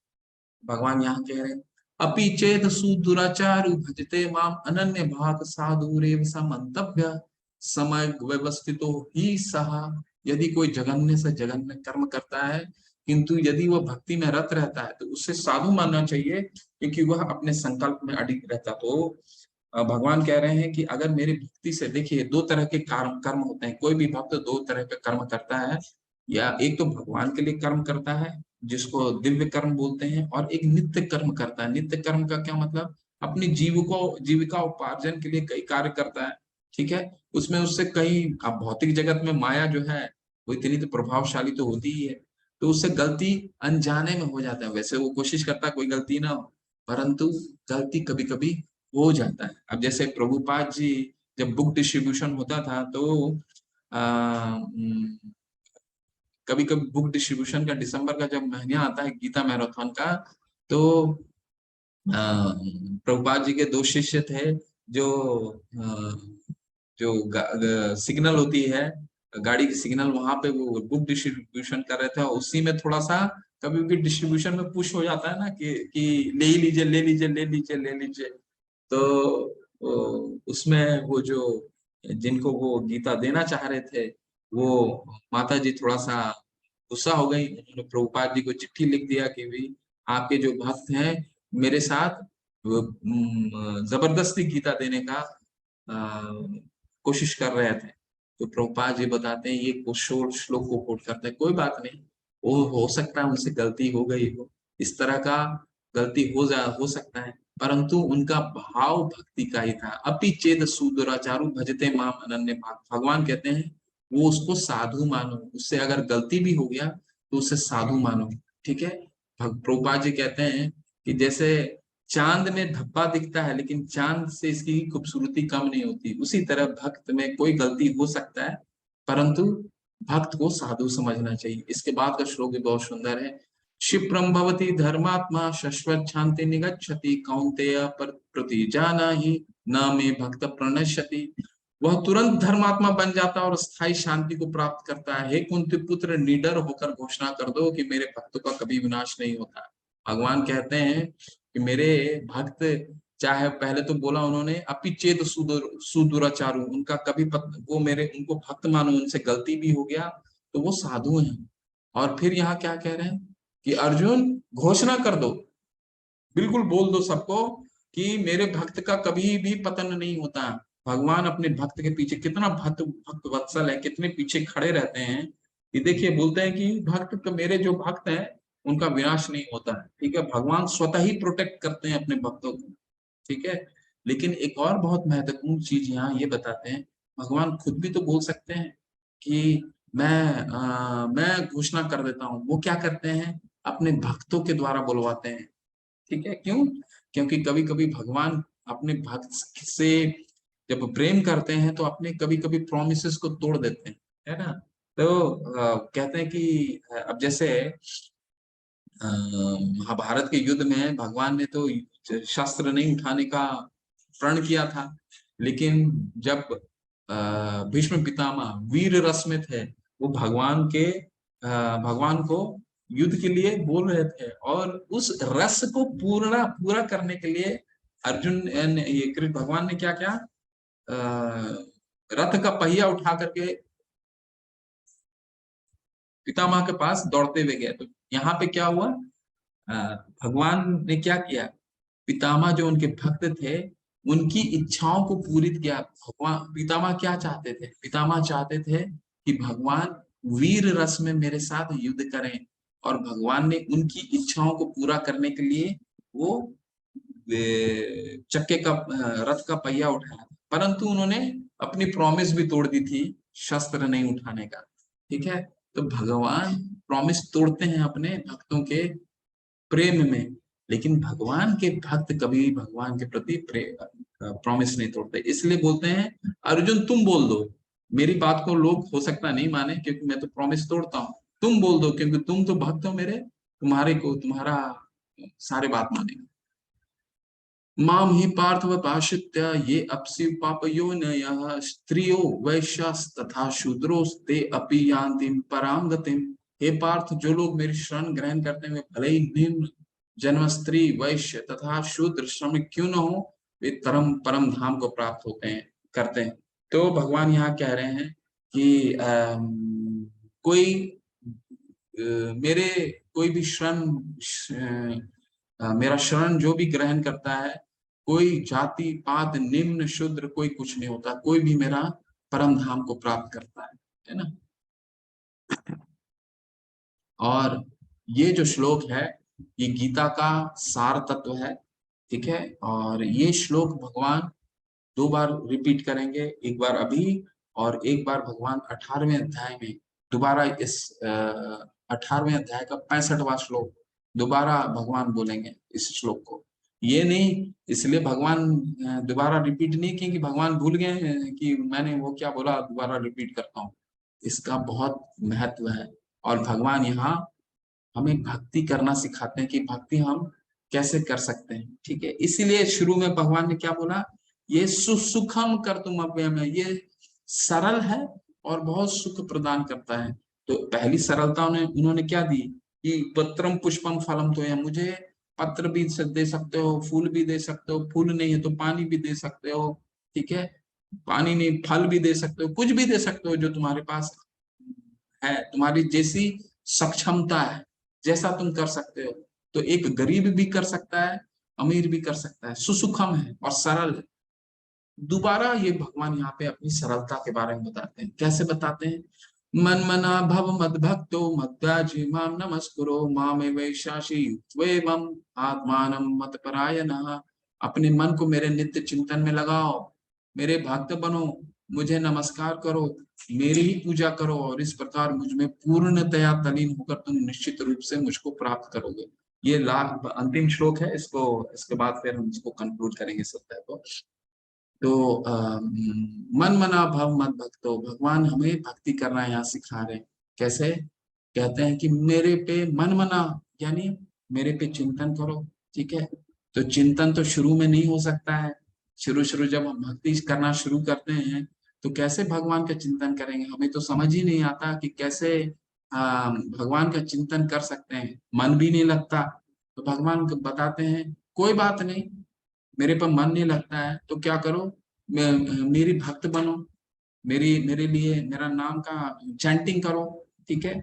Speaker 1: भगवान यहाँ कह रहे हैं अपि चेद सुदुराचारु भजते माम अनन्य भाग साधुरेव समन्तव्य समय व्यवस्थितो ही सहा। यदि कोई जघन्य से जघन्य कर्म करता है किंतु यदि वह भक्ति में रत रहता है तो उसे साधु मानना चाहिए, क्योंकि वह अपने संकल्प में अडिग रहता। तो भगवान कह रहे हैं कि अगर मेरी भक्ति से, देखिए दो तरह के कर्म कर्म होते हैं, कोई भी भक्त दो तरह के कर्म करता है, या एक तो भगवान के लिए कर्म करता है जिसको दिव्य कर्म बोलते हैं, और एक नित्य कर्म करता है। नित्य कर्म का क्या मतलब, अपनी जीविका उपार्जन के लिए कई कार्य करता है, ठीक है। उसमें उससे कई, अब भौतिक जगत में माया जो है वो इतनी तो प्रभावशाली तो होती ही है, तो उससे गलती अनजाने में हो जाता है। वैसे वो कोशिश करता है कोई गलती ना हो, परंतु गलती कभी कभी हो जाता है। अब जैसे प्रभुपाद जी जब बुक डिस्ट्रीब्यूशन होता था तो कभी कभी बुक डिस्ट्रीब्यूशन का दिसंबर का जब महीना आता है गीता मैराथन का, तो प्रभुपाद जी के दो शिष्य थे जो सिग्नल होती है गाड़ी की सिग्नल, वहां पे वो बुक डिस्ट्रीब्यूशन कर रहे थे, और उसी में थोड़ा सा कभी भी डिस्ट्रीब्यूशन में पुश हो जाता है ना कि ले ही लीजिए ले लीजिए ले लीजिए ले लीजिए। तो उसमें वो जो जिनको वो गीता देना चाह रहे थे, वो माता जी थोड़ा सा गुस्सा हो गई। उन्होंने प्रभुपाद जी को चिट्ठी लिख दिया कि भाई आपके जो भक्त हैं मेरे साथ जबरदस्ती गीता देने का कोशिश कर रहे थे। तो प्रभुपाद जी बताते हैं, ये श्लोक को कोट करते हैं, कोई बात नहीं, वो हो सकता है उनसे गलती हो गई हो, इस तरह का गलती हो सकता है, परंतु उनका भाव भक्ति का ही था। अपि चेद सुदुराचारु भजते माम अनन्य भाग। भगवान कहते हैं वो उसको साधु मानो, उससे अगर गलती भी हो गया तो उसे साधु मानो, ठीक है। प्रभुपाद जी कहते हैं कि जैसे चांद में धब्बा दिखता है लेकिन चांद से इसकी खूबसूरती कम नहीं होती, उसी तरह भक्त में कोई गलती हो सकता है, परंतु भक्त को साधु समझना चाहिए। इसके बाद का श्लोक भी बहुत सुंदर है। क्षिप्रम भवति धर्मात्मा शश्वत शांति निगच्छति कौन्तेय प्रति जाना ही न मे भक्त प्रणश्यति। वह तुरंत धर्मात्मा बन जाता है और स्थायी शांति को प्राप्त करता है। हे कुंती पुत्र, निडर होकर घोषणा कर दो कि मेरे भक्तों का कभी विनाश नहीं होता। भगवान कहते हैं कि मेरे भक्त, चाहे पहले तो बोला उन्होंने अपि चेत सुदुराचारु, उनका कभी वो मेरे उनको भक्त मानो, उनसे गलती भी हो गया तो वो साधु हैं। और फिर यहाँ क्या कह रहे हैं कि अर्जुन घोषणा कर दो, बिल्कुल बोल दो सबको कि मेरे भक्त का कभी भी पतन नहीं होता। भगवान अपने भक्त के पीछे कितना भक्त वत्सल है, कितने पीछे खड़े रहते हैं कि देखिए बोलते हैं कि भक्त तो मेरे जो भक्त हैं उनका विनाश नहीं होता है, ठीक है। भगवान स्वतः ही प्रोटेक्ट करते हैं अपने भक्तों को, ठीक है। लेकिन एक और बहुत महत्वपूर्ण चीज यहाँ ये बताते हैं, भगवान खुद भी तो बोल सकते हैं कि मैं घोषणा कर देता हूँ। वो क्या करते हैं, अपने भक्तों के द्वारा बुलवाते हैं, ठीक है। क्यों, क्योंकि कभी कभी भगवान अपने भक्त से जब प्रेम करते हैं तो अपने कभी कभी प्रोमिसेस को तोड़ देते हैं, है ना। तो कहते हैं कि अब जैसे महाभारत के युद्ध में भगवान ने तो शस्त्र नहीं उठाने का प्रण किया था, लेकिन जब भीष्म पितामह वीर रस में थे, वो भगवान को युद्ध के लिए बोल रहे थे, और उस रस को पूरा करने के लिए अर्जुन ये कृष्ण भगवान ने क्या किया, रथ का पहिया उठा करके पितामह के पास दौड़ते हुए गए। तो यहाँ पे क्या हुआ, भगवान ने क्या किया, पितामह जो उनके भक्त थे उनकी इच्छाओं को पूरी किया। भगवान पितामह क्या चाहते थे, पितामह चाहते थे कि भगवान वीर रस में मेरे साथ युद्ध करें, और भगवान ने उनकी इच्छाओं को पूरा करने के लिए वो चक्के का रथ का पहिया उठाया, परंतु उन्होंने अपनी प्रॉमिस भी तोड़ दी थी शस्त्र नहीं उठाने का, ठीक है। तो भगवान प्रॉमिस तोड़ते हैं अपने भक्तों के प्रेम में, लेकिन भगवान के भक्त कभी भगवान के प्रति प्रॉमिस नहीं तोड़ते। इसलिए बोलते हैं अर्जुन तुम बोल दो, मेरी बात को लोग हो सकता नहीं माने क्योंकि मैं तो प्रॉमिस तोड़ता हूँ, तुम बोल दो क्योंकि तुम तो भक्त हो मेरे, तुम्हारे को तुम्हारा सारे बात मानेंगे। माम ही पार्थ व भाषित्य ये अपसी पापयोनयः स्त्रियो वैश्यास्तथा शूद्रोस्ते अपि यान्ति पराम गतिम। हे पार्थ, जो लोग मेरी शरण ग्रहण करते हैं वे भले ही निम्न जन्म स्त्री वैश्य तथा शूद्र श्रमिक क्यों न हो, वे परम परम धाम को प्राप्त होते हैं करते हैं। तो भगवान यहाँ कह रहे हैं कि कोई मेरे कोई भी मेरा शरण जो भी ग्रहण करता है, कोई जाति पात निम्न शूद्र कोई कुछ नहीं होता, कोई भी मेरा परम धाम को प्राप्त करता है ना। और ये जो श्लोक है ये गीता का सार तत्व है, ठीक है। और ये श्लोक भगवान 2 बार रिपीट करेंगे, एक बार अभी और एक बार भगवान 18वें अध्याय में दोबारा इस 18वें अध्याय का 65वां श्लोक दोबारा भगवान बोलेंगे इस श्लोक को। ये नहीं इसलिए भगवान दोबारा रिपीट नहीं किए कि भगवान भूल गए हैं कि मैंने वो क्या बोला, दोबारा रिपीट करता हूँ। इसका बहुत महत्व है। और भगवान यहाँ हमें भक्ति करना सिखाते हैं कि भक्ति हम कैसे कर सकते हैं, ठीक है। इसीलिए शुरू में भगवान ने क्या बोला, ये सुसुखम कर तुम अव्ययम है, ये सरल है और बहुत सुख प्रदान करता है। तो पहली सरलता उन्होंने क्या दी कि पत्रम पुष्पम फलम, तो है मुझे पत्र भी दे सकते हो, फूल भी दे सकते हो, फूल नहीं है तो पानी भी दे सकते हो, ठीक है। पानी नहीं फल भी दे सकते हो, कुछ भी दे सकते हो जो तुम्हारे पास है, तुम्हारी जैसी सक्षमता है, जैसा तुम कर सकते हो। तो एक गरीब भी कर सकता है, अमीर भी कर सकता है, सुसुखम है और सरल है। दोबारा ये भगवान यहाँ पे अपनी सरलता के बारे में बताते हैं। कैसे बताते हैं, मन मना भव मद भक्तो मद्याजी माम नमस्कुरो मामे वैशाशी युक्त्वेमं आत्मानं मत परायणः। अपने मन को मेरे नित्य चिंतन में लगाओ, मेरे भक्त बनो, मुझे नमस्कार करो, मेरी ही पूजा करो, और इस प्रकार मुझ में पूर्णतया तलीन होकर तुम निश्चित रूप से मुझको प्राप्त करोगे। ये लाभ अंतिम श्लोक है, इसके बाद फिर हम इसको कंक्लूड करेंगे सत्य को। तो मन मना भव मत भक्तो, भगवान हमें भक्ति करना यहाँ सिखा रहे हैं। कैसे, कहते हैं कि मेरे पे मन मना, यानी मेरे पे चिंतन करो, ठीक है। तो चिंतन तो शुरू में नहीं हो सकता है। शुरू जब हम भक्ति करना शुरू करते हैं तो कैसे भगवान का चिंतन करेंगे, हमें तो समझ ही नहीं आता कि कैसे भगवान का चिंतन कर सकते हैं, मन भी नहीं लगता। तो भगवान बताते हैं कोई बात नहीं, मेरे पर मन नहीं लगता है तो क्या करो, मेरी भक्त बनो, मेरे लिए मेरा नाम का चैंटिंग करो, ठीक है।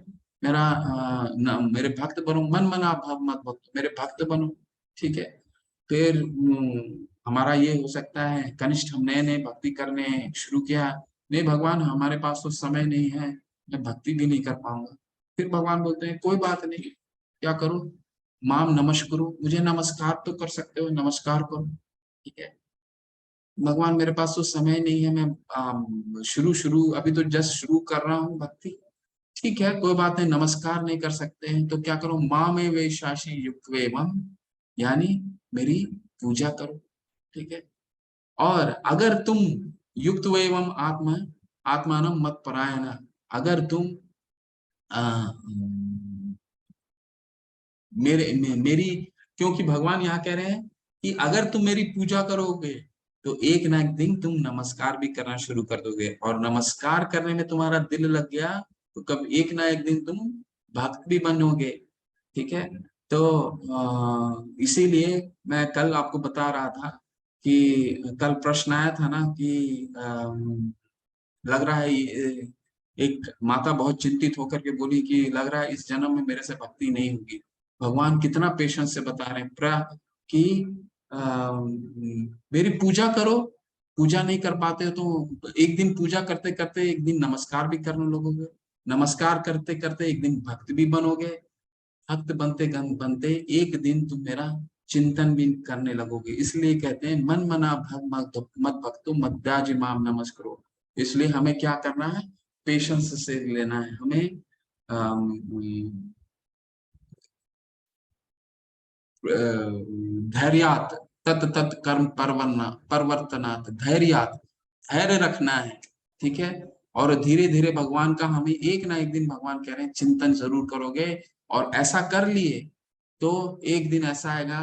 Speaker 1: मेरे भक्त बनो, मन मना भव मत भक्त, मेरे भक्त बनो, ठीक है। फिर हमारा ये हो सकता है कनिष्ठ, हम नए नए भक्ति करने शुरू किया, नहीं भगवान हमारे पास तो समय नहीं है, मैं भक्ति भी नहीं कर पाऊंगा। फिर भगवान बोलते हैं कोई बात नहीं, क्या करो, माम नमस्कुरु, मुझे नमस्कार तो कर सकते हो, नमस्कार करो, ठीक है। भगवान मेरे पास तो समय नहीं है, मैं शुरू शुरू अभी तो जस्ट शुरू कर रहा हूँ भक्ति, ठीक है कोई बात नहीं, नमस्कार नहीं कर सकते हैं तो क्या करो, माँ में वे शाशी युक्वेमम, यानी मेरी पूजा करो, ठीक है। और अगर तुम युक्त एवं आत्मानम मत परायण, अगर तुम मेरी, क्योंकि भगवान यहाँ कह रहे हैं कि अगर तुम मेरी पूजा करोगे तो एक ना एक दिन तुम नमस्कार भी करना शुरू कर दोगे, और नमस्कार करने में तुम्हारा दिल लग गया तो कब एक ना एक दिन तुम भक्त भी बनोगे, ठीक है। तो इसीलिए मैं कल आपको बता रहा था कि कल प्रश्न आया था ना कि लग रहा है एक माता बहुत चिंतित होकर के बोली कि लग रहा है इस जन्म में मेरे से भक्ति नहीं होगी। भगवान कितना पेशेंस से बता रहे हैं कि मेरी पूजा करो, पूजा नहीं कर पाते तो एक दिन पूजा करते करते एक दिन नमस्कार भी करने लगोगे, नमस्कार करते करते एक दिन भक्त भी बनोगे, भक्त बनते बनते एक दिन तुम मेरा चिंतन भी करने लगोगे। इसलिए कहते हैं मन मना भग मत भक्तो मद्याजी माम नमस्करो। इसलिए हमें क्या करना है, पेशेंस से लेना है हमें, धैर्यात तत तत कर्म परवर्तनात्, धैर्यात, धैर्य रखना है, ठीक है। और धीरे धीरे भगवान का हमें एक ना एक दिन, भगवान कह रहे हैं चिंतन जरूर करोगे, और ऐसा कर लिए तो एक दिन ऐसा आएगा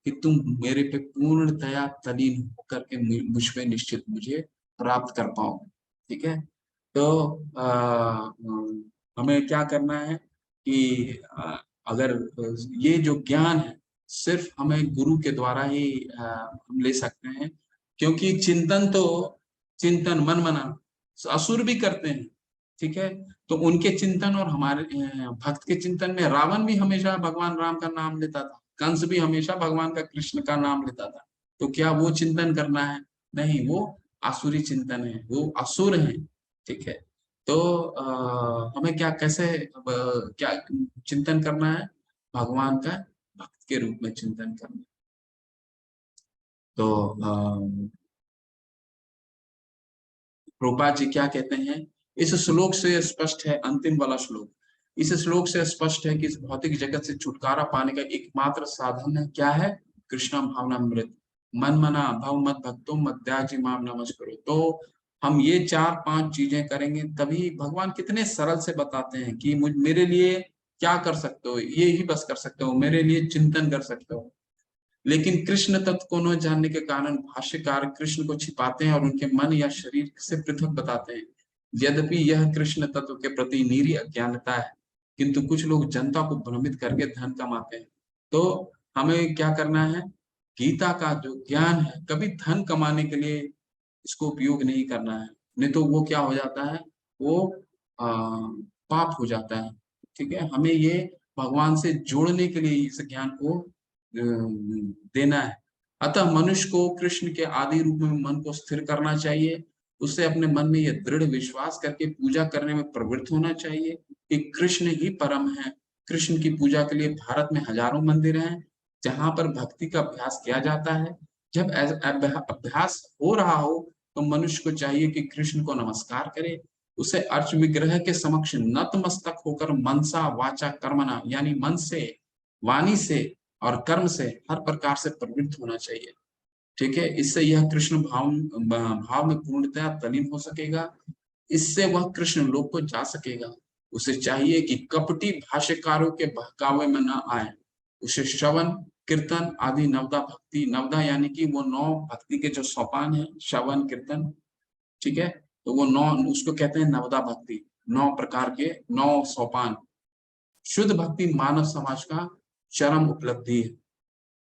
Speaker 1: कि तुम मेरे पे पूर्णतया तल्लीन होकर के मुझ पे निश्चित मुझे प्राप्त कर पाओ। ठीक है, तो हमें क्या करना है कि अगर ये जो ज्ञान है सिर्फ हमें गुरु के द्वारा ही हम ले सकते हैं, क्योंकि चिंतन मन मना असुर भी करते हैं। ठीक है, तो उनके चिंतन और हमारे भक्त के चिंतन में रावण भी हमेशा भगवान राम का नाम लेता था, कंस भी हमेशा भगवान का कृष्ण का नाम लेता था। तो क्या वो चिंतन करना है? नहीं, वो आसुरी चिंतन है, वो असुर है। ठीक है, तो हमें क्या कैसे क्या चिंतन करना है? भगवान का भक्त के रूप में चिंतन करना। तो रूपा जी क्या कहते हैं, इस श्लोक से स्पष्ट है, अंतिम वाला श्लोक, इस श्लोक से स्पष्ट है कि इस भौतिक जगत से छुटकारा पाने का एकमात्र साधन है क्या है? कृष्ण भावनामृत, मन मना भव मत भक्तो मद्याजी माम नमस्करो। तो हम ये 4-5 चीजें करेंगे तभी भगवान कितने सरल से बताते हैं कि मेरे लिए क्या कर सकते हो, ये ही बस कर सकते हो, मेरे लिए चिंतन कर सकते हो। लेकिन कृष्ण तत्व को न जानने के कारण भाष्यकार कृष्ण को छिपाते हैं और उनके मन या शरीर से पृथक बताते हैं। यद्यपि यह कृष्ण तत्व के प्रति निरी अज्ञानता है, किंतु कुछ लोग जनता को भ्रमित करके धन कमाते हैं। तो हमें क्या करना है? गीता का जो ज्ञान है कभी धन कमाने के लिए इसको उपयोग नहीं करना है, नहीं तो वो क्या हो जाता है, वो पाप हो जाता है। ठीक है, हमें ये भगवान से जोड़ने के लिए इस ज्ञान को देना है। अतः मनुष्य को कृष्ण के आदि रूप में मन को स्थिर करना चाहिए। उसे अपने मन में यह दृढ़ विश्वास करके पूजा करने में प्रवृत्त होना चाहिए कि कृष्ण ही परम है। कृष्ण की पूजा के लिए भारत में हजारों मंदिर हैं जहां पर भक्ति का अभ्यास किया जाता है। जब अभ्यास हो रहा हो तो मनुष्य को चाहिए कि कृष्ण को नमस्कार करे, उसे अर्च विग्रह के समक्ष नतमस्तक होकर मनसा वाचा कर्मणा यानी मन से, वाणी से और कर्म से हर प्रकार से प्रवृत्त होना चाहिए। ठीक है, इससे यह कृष्ण भाव में पूर्णतया तल्लीन हो सकेगा, इससे वह कृष्ण लोक को जा सकेगा। उसे चाहिए कि कपटी भाष्यकारों के बहकावे में न आए। उसे श्रवण कीर्तन आदि नवदा भक्ति, नवदा यानी कि वो 9 भक्ति के जो सोपान है, श्रवण कीर्तन, ठीक है, तो वो 9 उसको कहते हैं नवदा भक्ति, 9 प्रकार के 9 सोपान। शुद्ध भक्ति मानव समाज का चरम उपलब्धि है।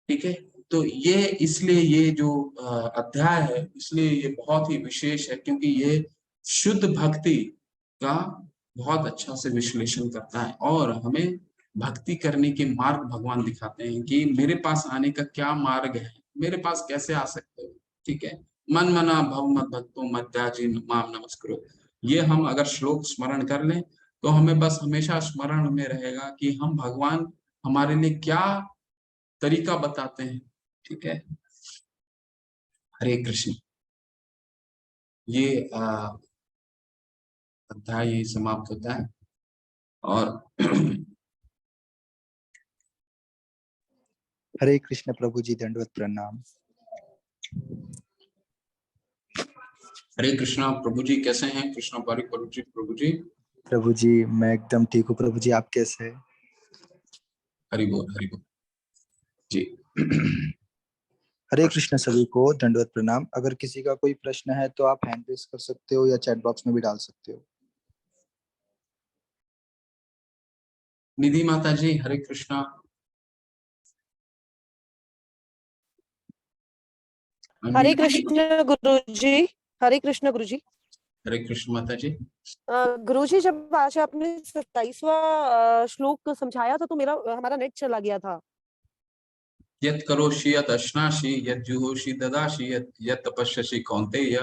Speaker 1: ठीक है, तो ये इसलिए ये जो अध्याय है इसलिए ये बहुत ही विशेष है, क्योंकि ये शुद्ध भक्ति का बहुत अच्छा से विश्लेषण करता है और हमें भक्ति करने के मार्ग भगवान दिखाते हैं कि मेरे पास आने का क्या मार्ग है, मेरे पास कैसे आ सकते हो। ठीक है, मन मना भव मत भक्तो मद्याजी माम नमस्करो, ये हम अगर श्लोक स्मरण कर लें तो हमें बस हमेशा स्मरण में रहेगा कि हम भगवान हमारे लिए क्या तरीका बताते हैं। ठीक है, हरे कृष्ण। ये अध्याय समाप्त होता है और
Speaker 3: हरे कृष्ण प्रभु जी, दंडवत प्रणाम।
Speaker 1: हरे कृष्णा प्रभु जी, कैसे हैं? कृष्णा पारिक प्रभु जी।
Speaker 3: प्रभु जी मैं एकदम ठीक हूँ। प्रभु जी आप कैसे हैं?
Speaker 1: हरि बोल जी।
Speaker 3: हरे कृष्ण सभी को दंडवत प्रणाम। अगर किसी का कोई प्रश्न है तो आप हैंड रेज कर सकते हो या चैट बॉक्स में भी डाल सकते हो।
Speaker 1: निधि माता जी, हरे कृष्णा।
Speaker 4: हरे कृष्ण गुरुजी। हरे कृष्ण गुरुजी।
Speaker 1: हरे कृष्ण माता जी।
Speaker 4: गुरुजी, जब आज आपने 27वां श्लोक समझाया था तो हमारा नेट चला गया था।
Speaker 1: यत् करोषि यत् अश्नासि यत् जुहोषि ददासि यत् तपस्यसि कौन्तेय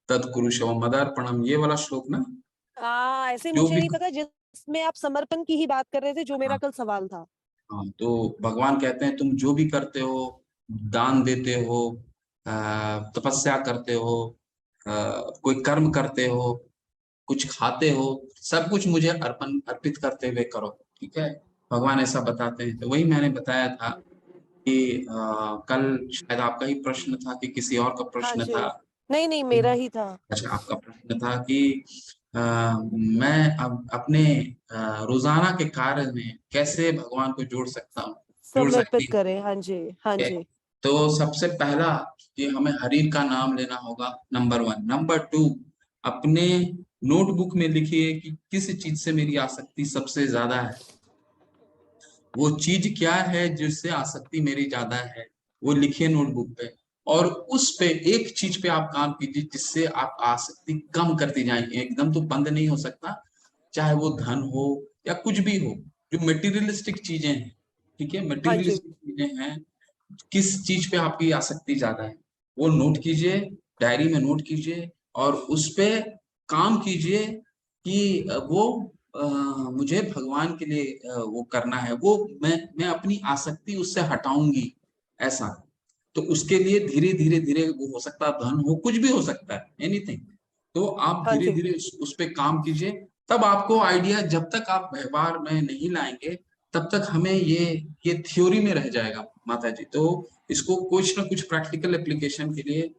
Speaker 1: तत् कुरुषव मदार्पणम, ये वाला श्लोक ना?
Speaker 4: ऐसे
Speaker 1: जो
Speaker 4: मुझे
Speaker 1: भी,
Speaker 4: नहीं पता जिसमें आप समर्पण की ही बात कर रहे थे, जो मेरा
Speaker 1: हाँ,
Speaker 4: कल सवाल था।
Speaker 1: हाँ, तो भगवान कहते हैं तुम जो भी करते हो, दान देते हो, तपस्या करते हो, कोई कर्म करते हो, कुछ खाते हो, सब कुछ मुझे अर्पित करते हुए करो। ठीक है, भगवान ऐसा बताते हैं। तो वही मैंने बताया था कि कल शायद आपका ही प्रश्न था कि किसी और का
Speaker 4: हाँ
Speaker 1: प्रश्न
Speaker 4: जी।
Speaker 1: था।
Speaker 4: नहीं मेरा ही था।
Speaker 1: अच्छा, आपका प्रश्न था कि मैं अब अपने रोजाना के कार्य में कैसे भगवान को जोड़ सकता हूँ।
Speaker 4: समर्पित करें। हाँ जी, हाँ
Speaker 1: Okay,
Speaker 4: जी।
Speaker 1: तो सबसे पहला कि हमें हरि का नाम लेना होगा, नंबर 1। नंबर 2, अपने नोटबुक में लिखिए कि किस चीज से मेरी आसक्ति सबसे ज्यादा है, वो चीज क्या है जिससे आसक्ति मेरी ज्यादा है, वो लिखिए नोटबुक पे। और उस पे एक चीज पे आप काम कीजिए जिससे आप आसक्ति कम करती जाएंगे। एकदम तो बंद नहीं हो सकता, चाहे वो धन हो या कुछ भी हो, जो मटेरियलिस्टिक चीजें हैं, ठीक है,
Speaker 4: हाँ जी।
Speaker 1: मटेरियलिस्टिक चीजें हैं, किस चीज पे आपकी आसक्ति ज्यादा है वो नोट कीजिए, डायरी में नोट कीजिए और उस पे काम कीजिए कि वो मुझे भगवान के लिए वो करना है, वो मैं अपनी आसक्ति उससे हटाऊंगी, ऐसा। तो उसके लिए धीरे धीरे धीरे, वो हो सकता है धन हो, कुछ भी हो सकता है, एनीथिंग। तो आप
Speaker 4: हाँ
Speaker 1: धीरे
Speaker 4: जी।
Speaker 1: धीरे उस पे काम कीजिए, तब आपको आइडिया, जब तक आप व्यवहार में नहीं लाएंगे तब तक हमें ये थ्योरी में रह जाएगा माता जी। तो इसको कुछ ना कुछ प्रैक्टिकल एप्लीकेशन के लिए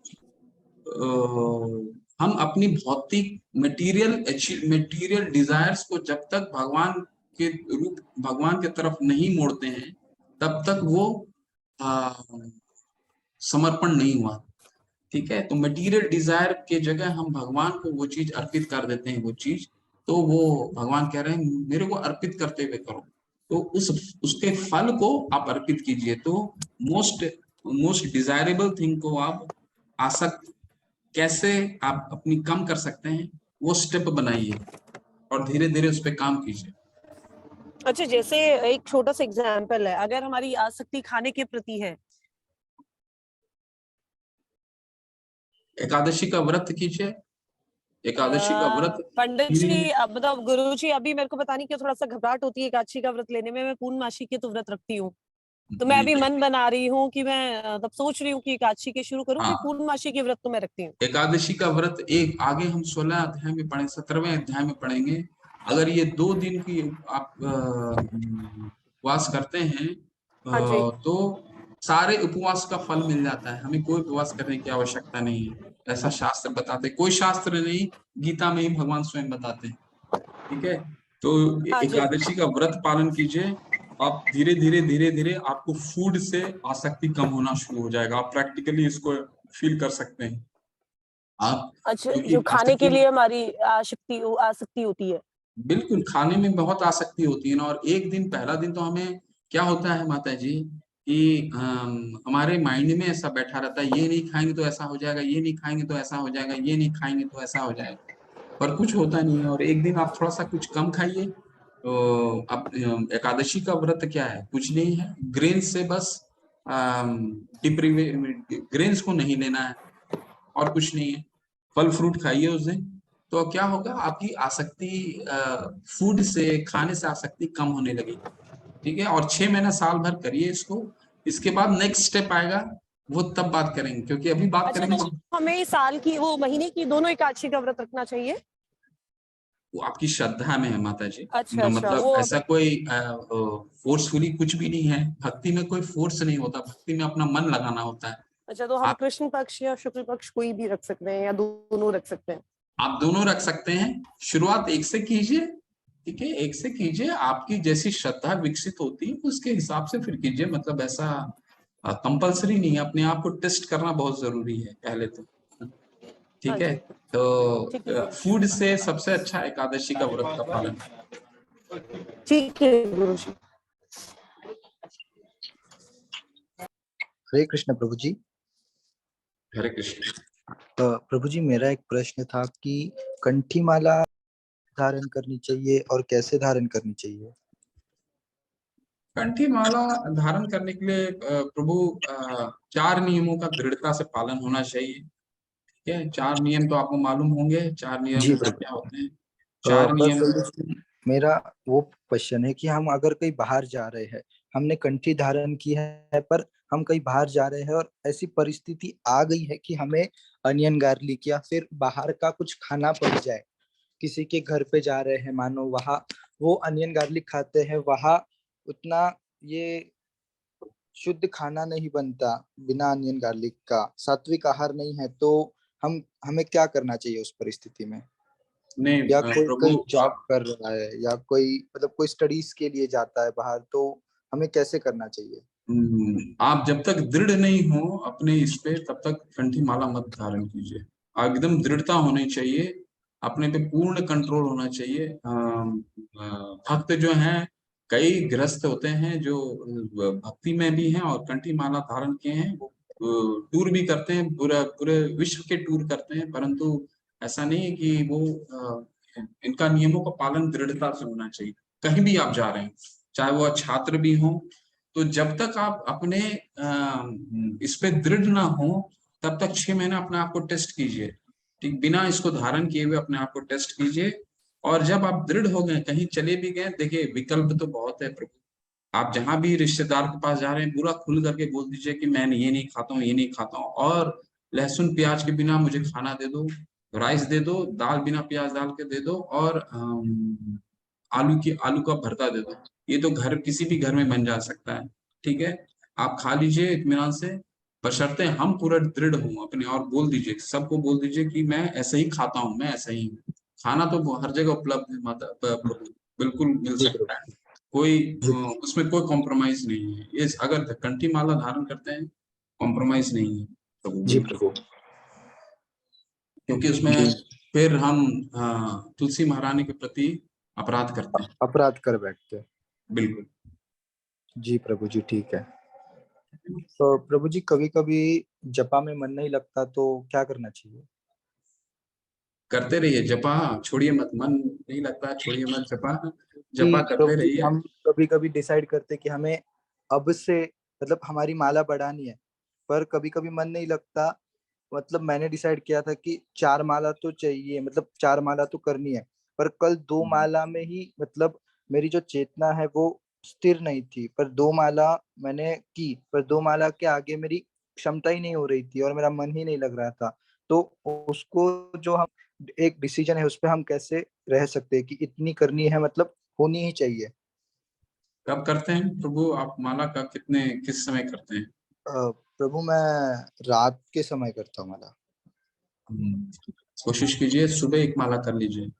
Speaker 1: हम अपनी भौतिक मटेरियल डिजायर्स को जब तक भगवान के तरफ नहीं मोड़ते हैं, तब तक वो आ, समर्पण नहीं हुआ, ठीक है। तो मटेरियल डिजायर के जगह हम भगवान को वो चीज अर्पित कर देते हैं, वो चीज, तो वो भगवान कह रहे हैं मेरे को अर्पित करते हुए करो, तो उसके फल को आप अर्पित कीजिए। तो मोस्ट मोस्ट डिजायरेबल थिंग को आप आसक्त कैसे आप अपनी कम कर सकते हैं, वो स्टेप बनाइए और धीरे धीरे उस पर काम कीजिए।
Speaker 4: अच्छा, जैसे एक छोटा सा एग्जाम्पल है, अगर हमारी आसक्ति खाने के प्रति है,
Speaker 1: एकादशी का व्रत कीजिए, एकादशी का व्रत
Speaker 4: पंडित
Speaker 1: धीरे
Speaker 4: जी, अब मतलब गुरु जी, अभी मेरे को पता नहीं क्यों थोड़ा सा घबराहट होती है एकादशी का व्रत लेने में। मैं पूर्णमासी के तो व्रत रखती हूँ, तो मैं
Speaker 1: नहीं
Speaker 4: अभी
Speaker 1: नहीं,
Speaker 4: मन बना रही हूँ कि मैं तब सोच रही हूँ कि एकादशी के शुरू करूँ, कि
Speaker 1: हाँ,
Speaker 4: पूर्णमासी के व्रत तो मैं रखती हूँ।
Speaker 1: एकादशी का व्रत एक आगे हम 16 अध्याय में पढ़े, 17वें अध्याय में पढ़ेंगे। अगर ये 2 दिन की आप उपवास करते हैं
Speaker 4: हाँ जी।
Speaker 1: तो सारे उपवास का फल मिल जाता है, हमें कोई उपवास करने की आवश्यकता नहीं है, ऐसा शास्त्र बताते। कोई शास्त्र नहीं, गीता में ही भगवान स्वयं बताते हैं, ठीक है। तो
Speaker 4: हाँ जी।
Speaker 1: एकादशी का व्रत पालन कीजिए, आप धीरे धीरे धीरे धीरे आपको फूड से आसक्ति कम होना शुरू हो जाएगा, आप प्रैक्टिकली इसको फील कर सकते हैं आप,
Speaker 4: अच्छा,
Speaker 1: क्योंकि
Speaker 4: जो खाने के
Speaker 1: आसक्ति,
Speaker 4: लिए हमारी आसक्ति होती है।
Speaker 1: बिल्कुल खाने में बहुत आसक्ति होती है ना। और एक दिन, पहला दिन तो हमें क्या होता है माता जी कि हमारे माइंड में ऐसा बैठा रहता है, ये नहीं खाएंगे तो ऐसा हो जाएगा, ये नहीं खाएंगे तो ऐसा हो जाएगा, ये नहीं खाएंगे तो ऐसा हो जाएगा, पर कुछ होता नहीं है। और एक दिन आप थोड़ा सा कुछ कम खाइए। तो अब एकादशी का व्रत क्या है, कुछ नहीं है, ग्रेन से बस ग्रेन्स को नहीं लेना है और कुछ नहीं है, फल फ्रूट खाइए उस दिन। तो क्या होगा, आपकी आसक्ति फूड से, खाने से आसक्ति कम होने लगेगी, ठीक है। और 6 महीना साल भर करिए इसको, इसके बाद नेक्स्ट स्टेप आएगा, वो तब बात करेंगे, क्योंकि अभी बात
Speaker 4: अच्छा,
Speaker 1: करेंगे
Speaker 4: तो हमें साल की, वो महीने की दोनों एकादशी का व्रत रखना चाहिए?
Speaker 1: वो आपकी श्रद्धा में है माता जी।
Speaker 4: अच्छा अच्छा,
Speaker 1: मतलब
Speaker 4: वो
Speaker 1: ऐसा कोई फोर्सफुली कुछ भी नहीं है, भक्ति में कोई फोर्स नहीं होता, भक्ति में अपना मन लगाना होता है।
Speaker 4: अच्छा, तो हम
Speaker 1: आप
Speaker 4: कृष्ण पक्ष या शुक्ल पक्ष कोई भी रख सकते हैं, या दोनों रख सकते हैं?
Speaker 1: आप दोनों रख सकते हैं, शुरुआत एक से कीजिए, ठीक है, एक से कीजिए, आपकी जैसी श्रद्धा विकसित होती है उसके हिसाब से फिर कीजिए। मतलब ऐसा कंपलसरी नहीं है, अपने आप को टेस्ट करना बहुत जरूरी है पहले तो,
Speaker 4: हाँ
Speaker 1: ठीक है।
Speaker 4: जी। ठीक है
Speaker 1: तो
Speaker 4: गुरु जी।
Speaker 1: फूड से सबसे अच्छा एकादशी का व्रत का पालन।
Speaker 4: ठीक है गुरु जी।
Speaker 3: हरे कृष्ण प्रभु जी।
Speaker 1: हरे कृष्ण।
Speaker 3: प्रभु जी, मेरा एक प्रश्न था कि कंठी माला धारण करनी चाहिए और कैसे धारण करनी चाहिए?
Speaker 1: कंठी माला धारण करने के लिए प्रभु 4 नियमों का दृढ़ता से पालन होना चाहिए, ठीक है। 4 नियम तो आपको मालूम होंगे, 4 नियम
Speaker 3: जी
Speaker 1: क्या
Speaker 3: प्रभु।
Speaker 1: क्या होते हैं। 4
Speaker 3: पर
Speaker 1: नियम,
Speaker 3: प्रभु जी, मेरा वो क्वेश्चन है कि हम अगर कहीं बाहर जा रहे हैं, हमने कंठी धारण की है, पर हम कहीं बाहर जा रहे हैं और ऐसी परिस्थिति आ गई है कि हमें अनियन गार्लिक या फिर बाहर का कुछ खाना पड़ जाए, किसी के घर पे जा रहे हैं, मानो वहाँ वो अनियन गार्लिक खाते हैं, वहाँ उतना ये शुद्ध खाना नहीं बनता बिना अनियन गार्लिक का, सात्विक आहार नहीं है, तो हम हमें क्या करना चाहिए उस परिस्थिति में?
Speaker 1: नहीं
Speaker 3: या कोई
Speaker 1: प्रभु
Speaker 3: कहीं जॉब कर रहा है, या कोई मतलब कोई स्टडीज के लिए जाता है बाहर, तो हमें कैसे करना चाहिए?
Speaker 1: आप जब तक दृढ़ नहीं हो अपने इस पे, तब तक कंठी माला मत धारण कीजिए। आप एकदम दृढ़ता होनी चाहिए, अपने पे पूर्ण कंट्रोल होना चाहिए। भक्त जो हैं, कई गृहस्थ होते हैं जो भक्ति में भी हैं और कंठी माला धारण किए हैं, वो टूर भी करते हैं, पूरा पूरे विश्व के टूर करते हैं, परंतु ऐसा नहीं है कि वो इनका नियमों का पालन दृढ़ता से होना चाहिए। कहीं भी आप जा रहे हैं, चाहे वो छात्र भी हो, तो जब तक आप अपने इस पे दृढ़ ना हो, तब तक 6 महीने अपने आप को टेस्ट कीजिए। ठीक, बिना इसको धारण किए हुए अपने आप को टेस्ट कीजिए। और जब आप दृढ़ हो गए, कहीं चले भी गए, देखिए विकल्प तो बहुत है प्रभु। आप जहां भी रिश्तेदार के पास जा रहे हैं, पूरा खुल करके बोल दीजिए कि मैं ये नहीं खाता हूँ, ये नहीं खाता हूँ, और लहसुन प्याज के बिना मुझे खाना दे दो, राइस दे दो, दाल बिना प्याज डाल के दे दो, और आलू का भरता दे दो। ये तो घर, किसी भी घर में बन जा सकता है। ठीक है, आप खा लीजिए इत्मीनान से, बशर्ते हम पूरा दृढ़ हूं अपने, और बोल दीजिए, सबको बोल दीजिए कि मैं ऐसे ही खाता हूँ, मैं ऐसा ही हूँ। खाना तो हर जगह उपलब्ध है, माता प्रभु, बिल्कुल मिल
Speaker 3: जी
Speaker 1: सकता है।
Speaker 3: प्रभु।
Speaker 1: कोई
Speaker 3: जी
Speaker 1: उसमें कोई कॉम्प्रोमाइज नहीं है। ये अगर कंठी माला धारण करते हैं, कॉम्प्रोमाइज नहीं है प्रभु,
Speaker 3: जी
Speaker 1: बिल्कुल।
Speaker 3: प्रभु।
Speaker 1: क्योंकि उसमें
Speaker 3: जी,
Speaker 1: फिर हम तुलसी महारानी के प्रति अपराध करते हैं।
Speaker 3: अपराध कर बैठते हैं।
Speaker 1: बिल्कुल।
Speaker 3: जी प्रभु जी, ठीक है। तो प्रभु जी, कभी कभी जपा में मन नहीं लगता तो क्या करना चाहिए?
Speaker 1: करते रहिए जपा, छोड़िए मत। मन नहीं लगता, छोड़िए मत जपा, जपा
Speaker 3: कि
Speaker 1: करते
Speaker 3: प्रभु जी,
Speaker 1: रहिए।
Speaker 3: हम कभी कभी डिसाइड करते कि हमें अब से मतलब हमारी माला बढ़ानी है, पर कभी कभी मन नहीं लगता। मतलब मैंने डिसाइड किया था कि 4 माला तो चाहिए, मतलब 4 माला तो करनी है, पर कल 2 माला में ही मतलब मेरी जो चेतना है वो स्थिर नहीं थी। पर 2 माला मैंने की, पर 2 माला के आगे मेरी क्षमता ही नहीं हो रही थी और मेरा मन ही नहीं लग रहा था। तो उसको जो हम एक डिसीजन है उस पे हम कैसे रह सकते हैं कि इतनी करनी है, मतलब होनी ही चाहिए।
Speaker 1: कब करते हैं प्रभु आप माला का, कितने किस समय करते हैं?
Speaker 3: प्रभु, मैं रात के समय करता हूँ माला।
Speaker 1: कोशिश कीजिए सुबह एक माला कर लीजिए।
Speaker 3: जी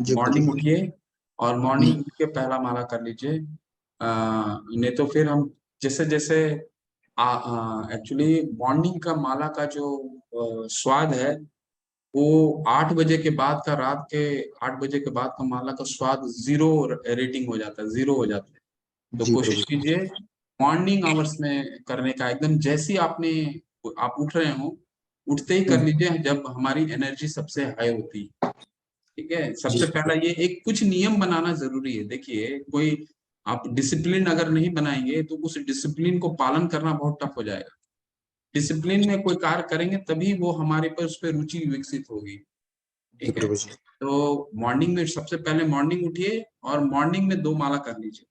Speaker 3: प्रभु।
Speaker 1: मॉर्निंग उठिए और मॉर्निंग उठ के पहला माला कर लीजिए। नहीं तो फिर हम जैसे जैसे एक्चुअली मॉर्निंग का माला का जो स्वाद है, वो 8 बजे के बाद का, रात के 8 बजे के बाद का माला का स्वाद जीरो रेटिंग हो जाता है, जीरो हो जाता है। तो
Speaker 3: जी
Speaker 1: कोशिश
Speaker 3: प्रभु।
Speaker 1: कीजिए मॉर्निंग आवर्स में करने का, एकदम जैसी आप उठ रहे हो, उठते ही कर लीजिए, जब हमारी एनर्जी सबसे हाई होती है। ठीक है,
Speaker 3: जी
Speaker 1: सबसे पहला
Speaker 3: प्रभु।
Speaker 1: ये एक कुछ नियम बनाना जरूरी है। देखिए, कोई आप डिसिप्लिन अगर नहीं बनाएंगे, तो उस डिसिप्लिन को पालन करना बहुत टफ हो जाएगा। डिसिप्लिन में कोई कार्य करेंगे तभी वो हमारे पर, उस पर रुचि विकसित होगी।
Speaker 3: जी
Speaker 1: ठीक है,
Speaker 3: प्रभु जी।
Speaker 1: तो मॉर्निंग में सबसे पहले मॉर्निंग उठिए और मॉर्निंग में 2 माला कर लीजिए।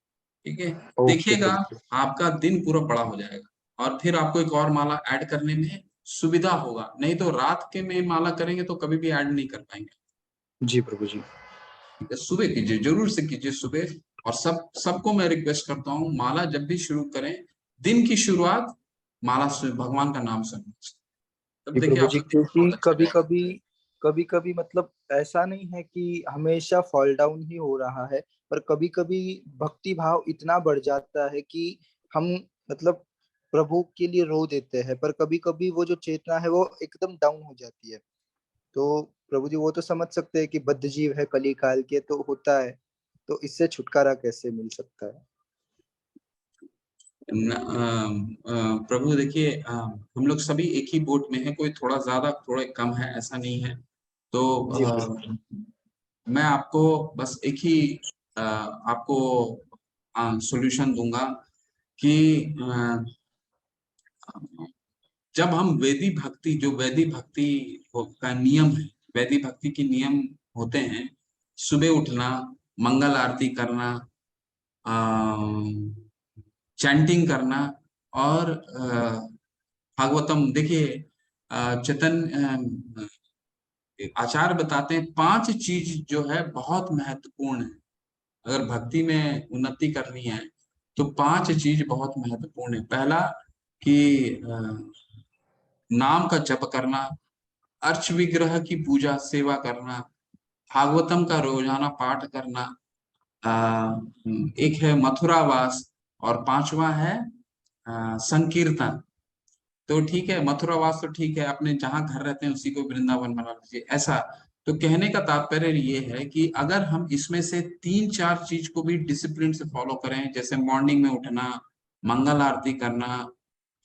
Speaker 1: ठीक है,
Speaker 3: ओके
Speaker 1: देखिएगा
Speaker 3: प्रभु।
Speaker 1: आपका दिन पूरा बड़ा हो जाएगा, और फिर आपको एक और माला ऐड करने में सुविधा होगा। नहीं तो रात के में माला करेंगे तो कभी भी ऐड नहीं कर पाएंगे।
Speaker 3: जी प्रभु जी।
Speaker 1: ठीक है, सुबह कीजिए, जरूर से कीजिए सुबह। और सबको मैं रिक्वेस्ट करता हूँ, माला जब भी शुरू करें, दिन की शुरुआत माला से, भगवान का नाम से, तब
Speaker 3: जी
Speaker 1: देखिए
Speaker 3: प्रभु जी,
Speaker 1: आपका दिन
Speaker 3: क्योंकि
Speaker 1: बहुत अच्छा
Speaker 3: कभी
Speaker 1: जाएगा।
Speaker 3: कभी कभी कभी मतलब ऐसा नहीं है कि हमेशा फॉल डाउन ही हो रहा है, पर कभी कभी भक्ति भाव इतना बढ़ जाता है कि हम मतलब प्रभु के लिए रो देते हैं, पर कभी कभी वो जो चेतना है वो एकदम डाउन हो जाती है। तो प्रभु जी, वो तो समझ सकते हैं कि बद्ध जीव है, कली काल के, तो होता है। तो इससे छुटकारा कैसे मिल सकता है?
Speaker 1: प्रभु देखिए, हम लोग सभी एक ही बोट में हैं, कोई थोड़ा ज्यादा थोड़ा कम है ऐसा नहीं है। तो
Speaker 3: जी प्रभु।
Speaker 1: मैं आपको बस एक ही आपको सॉल्यूशन दूंगा कि जब हम वैदिक भक्ति का नियम है, वैदिक भक्ति के नियम होते हैं, सुबह उठना, मंगल आरती करना, चैंटिंग करना, और भागवतम। देखिए, आचार्य बताते हैं 5 चीज जो है बहुत महत्वपूर्ण है। अगर भक्ति में उन्नति करनी है तो 5 चीज बहुत महत्वपूर्ण है। पहला कि नाम का जप करना, अर्च विग्रह की पूजा सेवा करना, भागवतम का रोजाना पाठ करना, एक है मथुरा वास, और 5वां है संकीर्तन। तो ठीक है, मथुरावास तो ठीक है, अपने जहां घर रहते हैं उसी को वृंदावन बना लीजिए, ऐसा। तो कहने का तात्पर्य ये है कि अगर हम इसमें से 3-4 चीज को भी डिसिप्लिन से फॉलो करें, जैसे मॉर्निंग में उठना, मंगल आरती करना,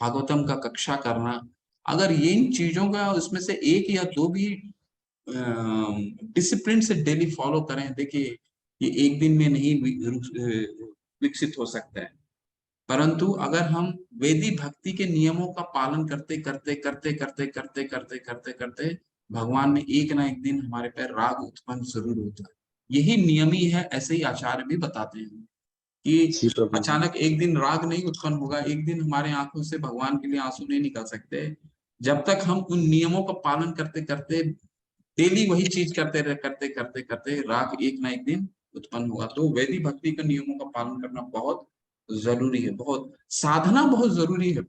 Speaker 1: भागवतम का कक्षा करना, अगर ये इन चीजों का उसमें से एक या दो भी डिसिप्लिन से डेली फॉलो करें, देखिए ये एक दिन में नहीं विकसित हो सकता है। परंतु अगर हम वेदी भक्ति के नियमों का पालन करते करते करते करते करते करते करते करते भगवान में एक ना एक दिन हमारे पे राग उत्पन्न जरूर होता है। यही नियम ही है, ऐसे ही आचार्य भी बताते हैं कि
Speaker 3: जी प्रभु जी।
Speaker 1: अचानक एक दिन राग नहीं उत्पन्न होगा, एक दिन हमारे आंखों से भगवान के लिए आंसू नहीं निकल सकते, जब तक हम उन नियमों का पालन करते करते डेली वही चीज करते करते करते राग एक ना एक दिन उत्पन्न होगा। तो वैदिक भक्ति के नियमों का पालन करना बहुत जरूरी है, बहुत साधना बहुत जरूरी है।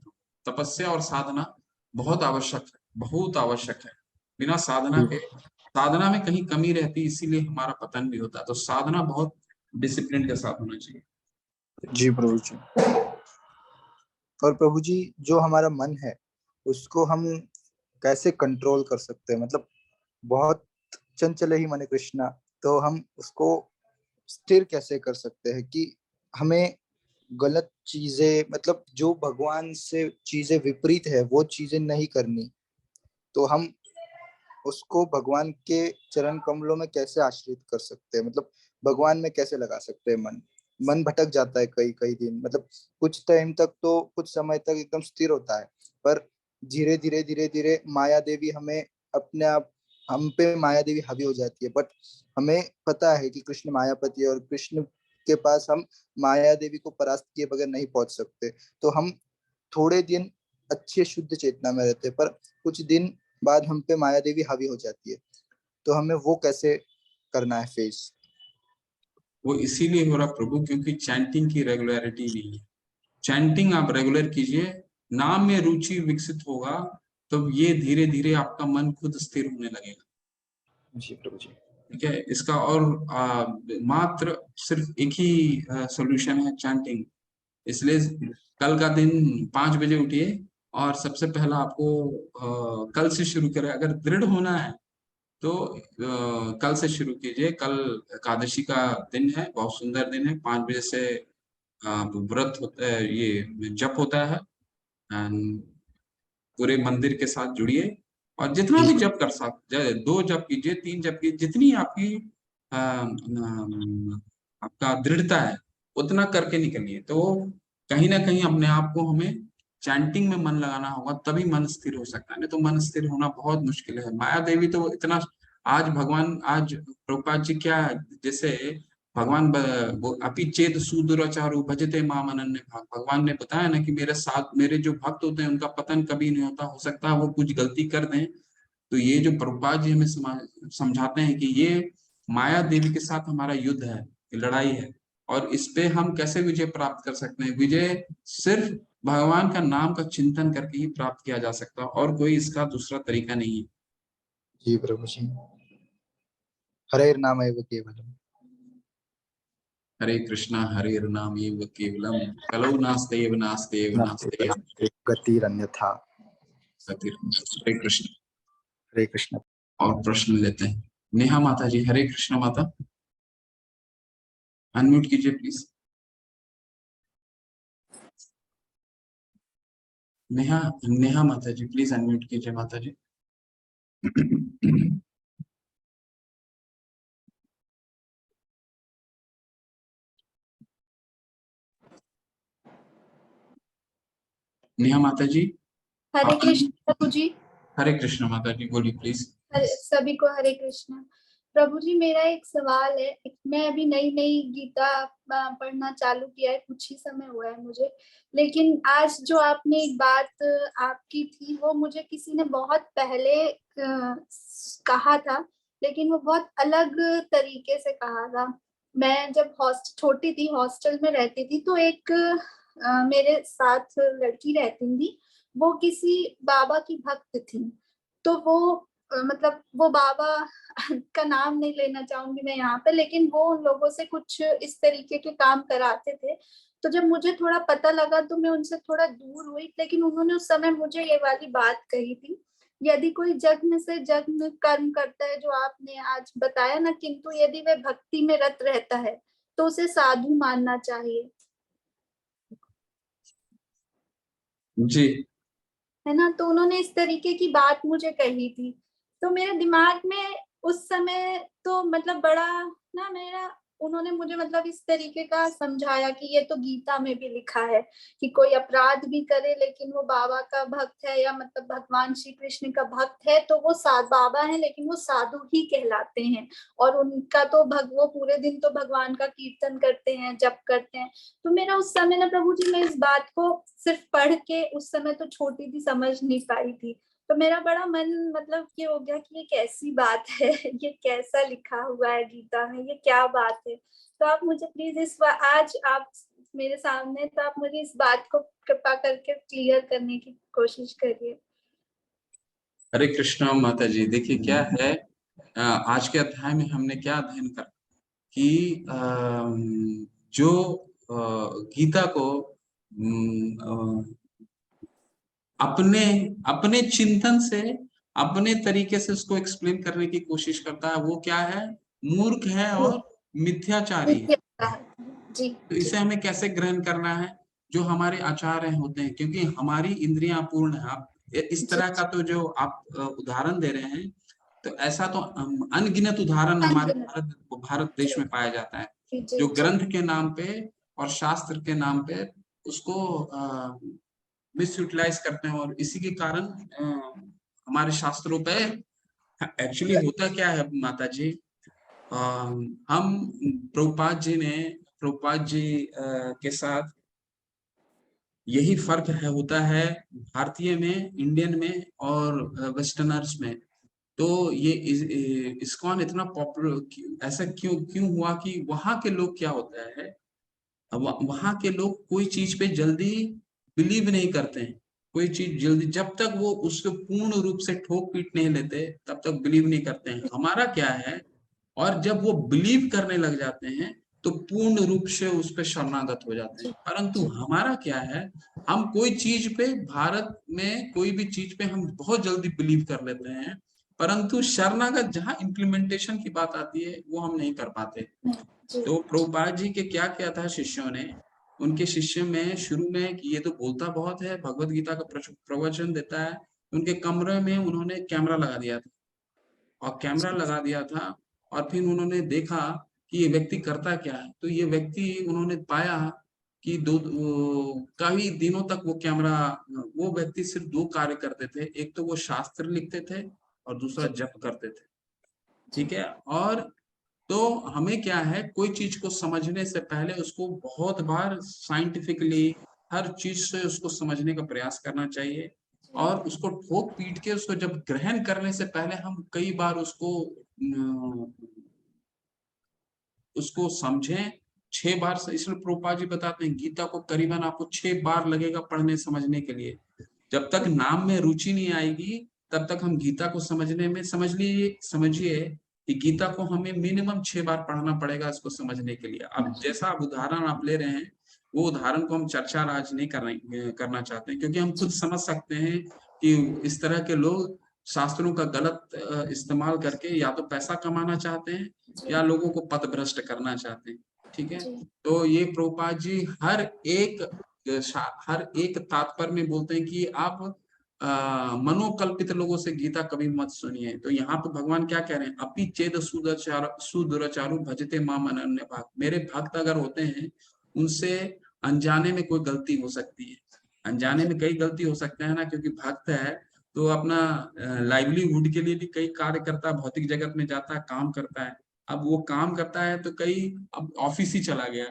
Speaker 1: तपस्या और साधना बहुत आवश्यक है, बहुत आवश्यक है। बिना साधना के, साधना में कहीं कमी रहती, इसीलिए हमारा पतन भी होता है। तो साधना बहुत डिसिप्लिन के साथ होना चाहिए।
Speaker 3: जी प्रभु जी। और प्रभु जी, जो हमारा मन है उसको हम कैसे कंट्रोल कर सकते हैं? मतलब बहुत चंचल ही मन कृष्णा, तो हम उसको स्थिर कैसे कर सकते हैं कि हमें गलत चीजें, मतलब जो भगवान से चीजें विपरीत है वो चीजें नहीं करनी, तो हम उसको भगवान के चरण कमलों में कैसे आश्रित कर सकते हैं? मतलब भगवान में कैसे लगा सकते हैं? मन मन भटक जाता है कई कई दिन, मतलब कुछ टाइम तक तो, कुछ समय तक एकदम स्थिर होता है, पर धीरे धीरे माया देवी हमें अपने आप, हम पे माया देवी हावी हो जाती है। बट हमें पता है कि कृष्ण मायापति है और कृष्ण के पास हम माया देवी को परास्त किए बगैर नहीं पहुंच सकते। तो हम थोड़े दिन अच्छे शुद्ध चेतना में रहते हैं, पर कुछ दिन बाद हम पे माया देवी हावी हो जाती है, तो हमें वो कैसे करना है फेस?
Speaker 1: वो इसीलिए हो रहा प्रभु, क्योंकि चैंटिंग की रेगुलरिटी नहीं है। चैंटिंग आप रेगुलर कीजिए, नाम में रुचि विकसित होगा, तो ये धीरे धीरे आपका मन खुद स्थिर होने लगेगा।
Speaker 3: जी प्रभु जी।
Speaker 1: ठीक है, इसका और मात्र सिर्फ एक ही सॉल्यूशन है, चैंटिंग। इसलिए कल का दिन 5 बजे उठिए और सबसे पहला आपको कल से शुरू करें। अगर दृढ़ होना है तो कल से शुरू कीजिए। कल एकादशी का दिन है, बहुत सुंदर दिन है। 5 बजे से व्रत होता है, ये जप होता है। एंड पूरे मंदिर के साथ जुड़िए और जितना भी जप कर सकते, 2 जप कीजिए, 3 जप कीजिए, जितनी आपकी आपका दृढ़ता है उतना करके निकलिए। तो कहीं ना कहीं अपने आप को हमें चैंटिंग में मन लगाना होगा, तभी मन स्थिर हो सकता है, नहीं तो मन स्थिर होना बहुत मुश्किल है। माया देवी तो इतना, आज भगवान, आज प्रभुपाद जी क्या, जैसे भगवान वो अपि चेत सुदुराचारु भजते माम अनन्य भाग, भगवान ने बताया ना कि मेरे साथ मेरे जो भक्त होते हैं उनका पतन कभी नहीं होता। हो सकता है वो कुछ गलती कर दें, तो ये जो प्रभुपाद जी हमें समझाते हैं कि ये माया देवी के साथ हमारा युद्ध है, लड़ाई है, और इस पे हम कैसे विजय प्राप्त कर सकते हैं। विजय सिर्फ भगवान का नाम का चिंतन करके ही प्राप्त किया जा सकता है, और कोई इसका दूसरा तरीका नहीं है।
Speaker 3: जी प्रभु जी। हरे नाम एव केवलम।
Speaker 1: हरे कृष्णा हरे नाम एव केवलम, कलौ नास्तेव नास्तेव
Speaker 3: नास्ते
Speaker 1: नास्तेव
Speaker 3: गतिरन्यथा।
Speaker 1: गतिर्। हरे कृष्ण।
Speaker 3: हरे कृष्ण।
Speaker 1: और प्रश्न लेते हैं। नेहा माता जी, हरे कृष्ण माता, अनम्यूट कीजिए प्लीज। नेहा, नेहा माता जी प्लीज अनम्यूट कीजिए माता जी। नेहा माता जी,
Speaker 5: हरे
Speaker 1: आप
Speaker 5: कृष्ण प्रभु जी।
Speaker 1: हरे कृष्ण माता जी, बोलिए प्लीज।
Speaker 5: सभी को हरे कृष्ण। प्रभु जी, मेरा एक सवाल है। मैं अभी नई नई गीता पढ़ना चालू किया है, कुछ ही समय हुआ है मुझे, लेकिन आज जो आपने एक बात आपकी थी वो मुझे किसी ने बहुत पहले कहा था, लेकिन वो बहुत अलग तरीके से कहा था। मैं जब छोटी थी, हॉस्टल में रहती थी, तो एक मेरे साथ लड़की रहती थी, वो किसी बाबा की भक्त थी। तो वो मतलब वो बाबा का नाम नहीं लेना चाहूंगी मैं यहाँ पे, लेकिन वो उन लोगों से कुछ इस तरीके के काम कराते थे। तो जब मुझे थोड़ा पता लगा तो मैं उनसे थोड़ा दूर हुई, लेकिन उन्होंने उस समय मुझे ये वाली बात कही थी, यदि कोई जन्म से जन्म कर्म करता है, जो आपने आज बताया ना, किंतु यदि वह भक्ति में रत रहता है तो उसे साधु मानना चाहिए,
Speaker 1: जी।
Speaker 5: है ना। तो उन्होंने इस तरीके की बात मुझे कही थी, तो मेरे दिमाग में उस समय तो मतलब बड़ा ना मेरा, उन्होंने मुझे मतलब इस तरीके का समझाया कि ये तो गीता में भी लिखा है कि कोई अपराध भी करे लेकिन वो बाबा का भक्त है, या मतलब भगवान श्री कृष्ण का भक्त है, तो वो बाबा है लेकिन वो साधु ही कहलाते हैं, और उनका तो वो पूरे दिन तो भगवान का कीर्तन करते हैं, जप करते हैं। तो मेरा उस समय ना प्रभु जी, मैं इस बात को सिर्फ पढ़ के, उस समय तो छोटी थी, समझ नहीं पाई थी, तो मेरा बड़ा मन मतलब ये हो गया कि ये कैसी बात है, ये कैसा लिखा हुआ है गीता में, ये क्या बात है। तो आप मुझे प्लीज आज आप मेरे सामने, तो आप मुझे इस बात को कृपा करके क्लियर करने की कोशिश करिए।
Speaker 1: हरे कृष्णा माता जी। देखिए क्या है, आज के अध्याय में हमने क्या अध्ययन करा कि जो गीता को अपने अपने चिंतन से, अपने तरीके से उसको एक्सप्लेन करने की कोशिश करता है, वो क्या है, मूर्ख है और मिथ्याचारी है।
Speaker 5: जी
Speaker 1: तो इसे हमें कैसे ग्रहण करना है, जो हमारे आचार्य होते हैं, क्योंकि हमारी इंद्रियां पूर्ण है। आप इस तरह का तो जो आप उदाहरण दे रहे हैं, तो ऐसा तो अनगिनत उदाहरण हमारे भारत देश में पाया जाता है, जो ग्रंथ के नाम पे और शास्त्र के नाम पे उसको मिसयूटिलाइज करते हैं, और इसी के कारण हमारे शास्त्रों पे एक्चुअली होता क्या है माता जी, हम प्रभुपाद जी के साथ यही फर्क है, होता है भारतीय में, इंडियन में और वेस्टर्नर्स में। तो ये इस्कॉन इतना पॉपुलर ऐसा क्यों क्यों हुआ कि वहां के लोग क्या होता है, वहां के लोग कोई चीज पे जल्दी बिलीव नहीं करते हैं, कोई चीज जल्दी, जब तक वो उसको पूर्ण रूप से ठोक पीट नहीं लेते तब तक बिलीव नहीं करते हैं। हमारा क्या है, और जब वो बिलीव करने लग जाते हैं तो पूर्ण रूप से उस पर शरणागत हो जाते हैं। परंतु हमारा क्या है, हम कोई चीज पे, भारत में कोई भी चीज पे हम बहुत जल्दी बिलीव कर लेते हैं, परंतु शरणागत जहां इम्प्लीमेंटेशन की बात आती है वो हम नहीं कर पाते। तो प्रभुपाद जी के क्या किया था शिष्यों ने, उनके शिष्य में शुरू में कि ये तो बोलता बहुत है, भगवत गीता का प्रवचन देता है, उनके कमरे में उन्होंने कैमरा लगा दिया था, और कैमरा लगा दिया था, और फिर उन्होंने देखा कि ये व्यक्ति करता क्या है। तो ये व्यक्ति, उन्होंने पाया कि कई दिनों तक वो व्यक्ति सिर्फ दो कार्य करते थे, एक तो वो शास्त्र लिखते थे और दूसरा जप करते थे, ठीक है। और तो हमें क्या है, कोई चीज को समझने से पहले उसको बहुत बार साइंटिफिकली हर चीज से उसको समझने का प्रयास करना चाहिए, और उसको ठोक पीट के उसको जब ग्रहण करने से पहले हम कई बार उसको समझें 6 बार से। इसलिए प्रभुपाद जी बताते हैं गीता को करीबन आपको 6 बार लगेगा पढ़ने समझने के लिए। जब तक नाम में रुचि नहीं आएगी तब तक हम गीता को समझने में, समझिए कि गीता को हमें मिनिमम 6 बार पढ़ना पड़ेगा इसको समझने के लिए। अब जैसा आप उदाहरण आप ले रहे हैं, वो उदाहरण को हम चर्चा आज नहीं करना चाहते हैं, क्योंकि हम खुद समझ सकते हैं कि इस तरह के लोग शास्त्रों का गलत इस्तेमाल करके या तो पैसा कमाना चाहते हैं या लोगों को पथभ्रष्ट करना चाहते हैं, ठीक है। तो ये प्रभुपाद जी हर एक तात्पर्य में बोलते हैं कि आप मनोकल्पित लोगों से गीता कभी मत सुनिए। तो यहाँ पे भगवान क्या कह रहे हैं, अपि चेद सुदुराचारु भजते माम अनन्य भाग। मेरे भक्त अगर होते हैं, उनसे अनजाने में कोई गलती हो सकती है, अनजाने में कई गलती हो सकता है ना, क्योंकि भक्त है तो अपना लाइवलीहुड के लिए भी कई कार्य करता है, भौतिक जगत में जाता है, काम करता है। अब वो काम करता है तो अब ऑफिस ही चला गया,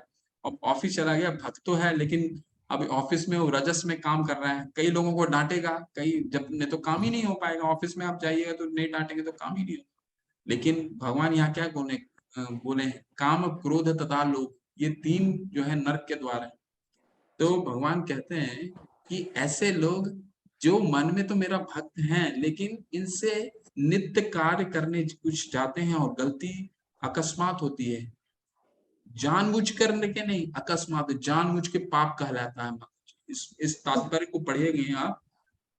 Speaker 1: अब ऑफिस चला गया, भक्त तो है लेकिन अब ऑफिस में वो रजस में काम कर रहा है, कई लोगों को डांटेगा, कई जब नहीं तो काम ही नहीं हो पाएगा, ऑफिस में आप जाइएगा तो नहीं डांटेंगे तो काम ही नहीं होगा। लेकिन भगवान यहाँ क्या बोले हैं, काम क्रोध तथा लोभ, ये 3 जो है नरक के द्वार है। तो भगवान कहते हैं कि ऐसे लोग जो मन में तो मेरा भक्त हैं, लेकिन इनसे नित्य कार्य करने कुछ जाते हैं और गलती अकस्मात होती है, जानबूझ करने के नहीं, अकस्मात जानबूझ के पाप कहलाता है। इस तात्पर्य को पढ़ेंगे आप,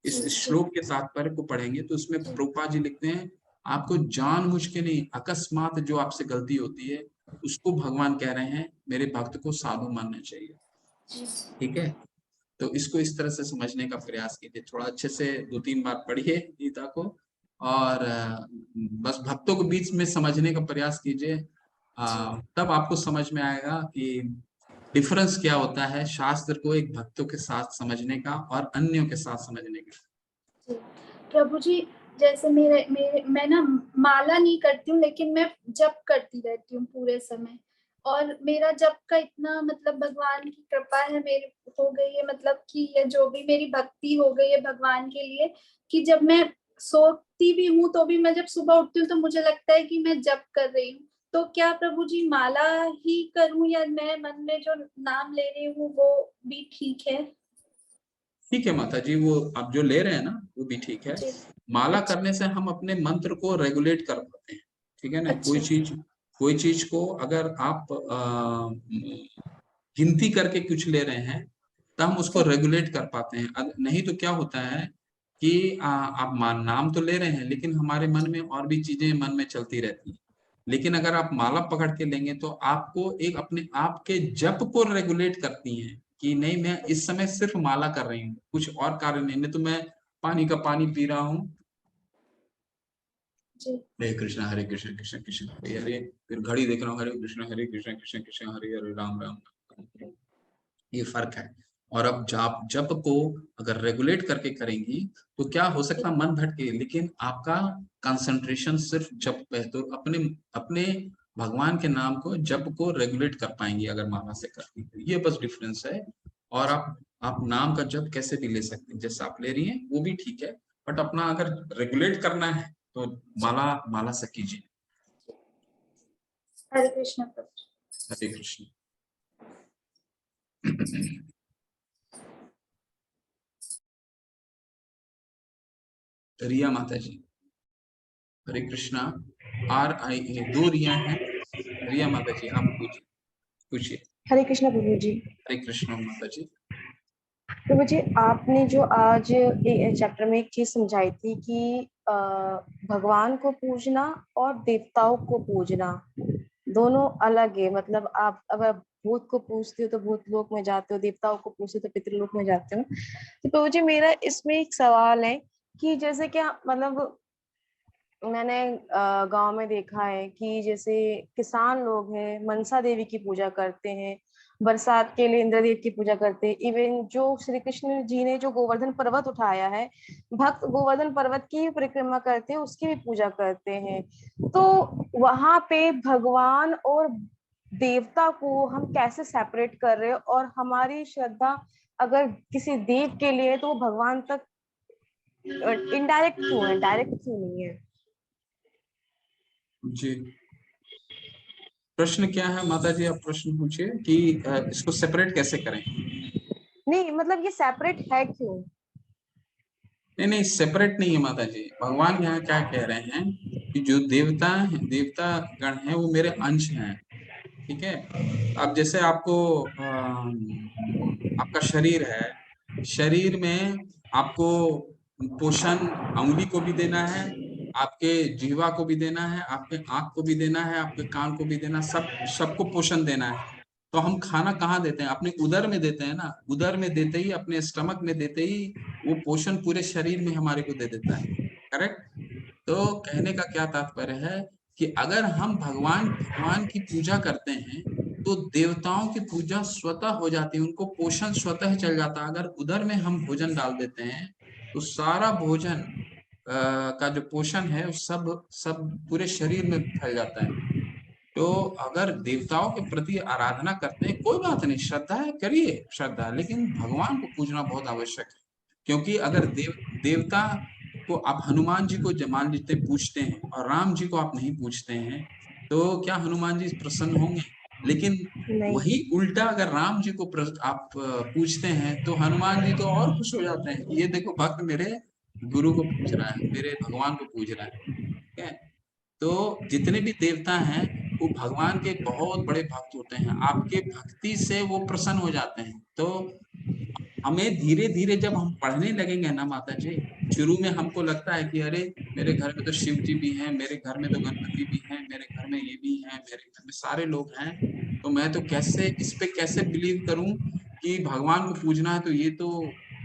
Speaker 1: इस श्लोक के तात्पर्य को पढ़ेंगे तो उसमें प्रभुपाद जी लिखते हैं आपको जानबूझ के नहीं, अकस्मात जो आपसे गलती होती है उसको भगवान कह रहे हैं मेरे भक्त को साधु मानना चाहिए। ठीक है, तो इसको इस तरह से समझने का प्रयास कीजिए, थोड़ा अच्छे से 2-3 बार पढ़िए गीता को और बस भक्तों के बीच में समझने का प्रयास कीजिए, तब आपको समझ में आएगा कि डिफरेंस क्या होता है शास्त्र को एक भक्तों के साथ समझने का और अन्यों के साथ समझने का।
Speaker 5: प्रभु जी, जैसे मैं ना माला नहीं करती हूँ, लेकिन मैं जप करती रहती हूँ पूरे समय, और मेरा जप का इतना मतलब भगवान की कृपा है मेरे हो गई है, मतलब कि ये जो भी मेरी भक्ति हो गई है भगवान के लिए, कि जब मैं सोती भी हूँ तो भी मैं जब सुबह उठती हूँ तो मुझे लगता है कि मैं जप कर रही हूँ। तो क्या प्रभु जी माला ही करूँ या मैं मन में जो नाम ले रही हूँ वो भी ठीक है?
Speaker 1: ठीक है माता जी, वो आप जो ले रहे हैं ना वो भी ठीक है। माला करने से हम अपने मंत्र को रेगुलेट कर पाते हैं, ठीक है ना। कोई चीज को अगर आप गिनती करके कुछ ले रहे हैं तो हम उसको रेगुलेट कर पाते हैं, नहीं तो क्या होता है कि आप नाम तो ले रहे हैं लेकिन हमारे मन में और भी चीजें मन में चलती रहती हैं। लेकिन अगर आप माला पकड़ के लेंगे तो आपको एक अपने आप के जप को रेगुलेट करती हैं कि नहीं मैं इस समय सिर्फ माला कर रही हूँ, कुछ और कार्य नहीं तो मैं पानी का पानी पी रहा हूँ। हरे कृष्ण कृष्ण कृष्ण हरे हरे, फिर घड़ी देख रहा हूँ हरे कृष्ण कृष्ण कृष्ण हरे हरे राम राम। ये फर्क है। और अब जप को अगर रेगुलेट करके करेंगी तो क्या हो सकता है मन भटके, लेकिन आपका कंसंट्रेशन सिर्फ जप पे, तो अपने भगवान के नाम को जप को रेगुलेट कर पाएंगी अगर माला से करती है। ये बस डिफरेंस है। और आप नाम का जप कैसे भी ले सकते हैं, जैसे आप ले रही हैं वो भी ठीक है, बट अपना अगर रेगुलेट करना है तो माला से कीजिए।
Speaker 5: हरे कृष्ण प्रभु।
Speaker 1: हरे कृष्ण। रिया माता जी, हरे कृष्णा। दो रिया हैं। रिया माता जी आप पूछिए।
Speaker 4: हरे कृष्णा प्रभु जी।
Speaker 1: हरे कृष्णा माता जी।
Speaker 4: प्रभु जी, आपने जो आज चैप्टर में एक चीज समझाई थी कि भगवान को पूजना और देवताओं को पूजना दोनों अलग है। मतलब आप अगर भूत को पूजते हो तो भूत लोक में जाते हो, देवताओं को पूजते हो तो पितृलोक में जाते हो। तो प्रभु जी मेरा इसमें एक सवाल है कि जैसे क्या मतलब मैंने गांव में देखा है कि जैसे किसान लोग हैं मनसा देवी की पूजा करते हैं, बरसात के लिए इंद्रदेव की पूजा करते हैं। इवन जो श्री कृष्ण जी ने जो गोवर्धन पर्वत उठाया है, भक्त गोवर्धन पर्वत की परिक्रमा करते हैं, उसकी भी पूजा करते हैं। तो वहां पे भगवान और देवता को हम कैसे सेपरेट कर रहे हैं, और हमारी श्रद्धा अगर किसी देव के लिए तो वो भगवान तक इनडायरेक्ट क्यों है, डायरेक्ट क्यों नहीं है?
Speaker 1: जी, प्रश्न क्या है माता जी, आप प्रश्न पूछिए कि इसको सेपरेट कैसे करें।
Speaker 4: नहीं मतलब ये सेपरेट है क्यों?
Speaker 1: नहीं सेपरेट नहीं है माता जी। भगवान यहाँ क्या कह रहे हैं कि जो देवता गण हैं वो मेरे अंश हैं, ठीक है। अब जैसे आपको आपका शरीर है, शरीर में आपको पोषण अंगुली को भी देना है, आपके जीवा को भी देना है, आपके आंख को भी देना है, आपके कान को भी देना, सबको पोषण देना है। तो हम खाना कहाँ देते हैं, अपने उदर में देते हैं ना। उदर में देते ही, अपने स्टमक में देते ही वो पोषण पूरे शरीर में हमारे को दे देता है, करेक्ट। तो कहने का क्या तात्पर्य है कि अगर हम भगवान की पूजा करते हैं तो देवताओं की पूजा स्वतः हो जाती है, उनको पोषण स्वतः चल जाता है। अगर उधर में हम भोजन डाल देते हैं तो सारा भोजन का जो पोषण है सब पूरे शरीर में फैल जाता है। तो अगर देवताओं के प्रति आराधना करते हैं कोई बात नहीं, श्रद्धा है करिए श्रद्धा, लेकिन भगवान को पूजना बहुत आवश्यक है। क्योंकि अगर देवता को आप हनुमान जी को मान लीजिए पूछते हैं और राम जी को आप नहीं पूछते हैं तो क्या हनुमान जी प्रसन्न होंगे? लेकिन वही उल्टा अगर राम जी को आप पूछते हैं तो हनुमान जी तो और खुश हो जाते हैं, ये देखो भक्त मेरे गुरु को पूछ रहा है, मेरे भगवान को पूछ रहा है, ठीक है। तो जितने भी देवता हैं वो भगवान के बहुत बड़े भक्त होते हैं, आपके भक्ति से वो प्रसन्न हो जाते हैं। तो हमें धीरे धीरे जब हम पढ़ने लगेंगे ना माता जी, शुरू में हमको लगता है कि अरे मेरे घर में तो शिव जी भी हैं, मेरे घर में तो गणपति भी हैं, मेरे घर में ये भी हैं, मेरे घर में सारे लोग हैं, तो मैं तो कैसे इस पे कैसे बिलीव करूं कि भगवान को पूजना है, तो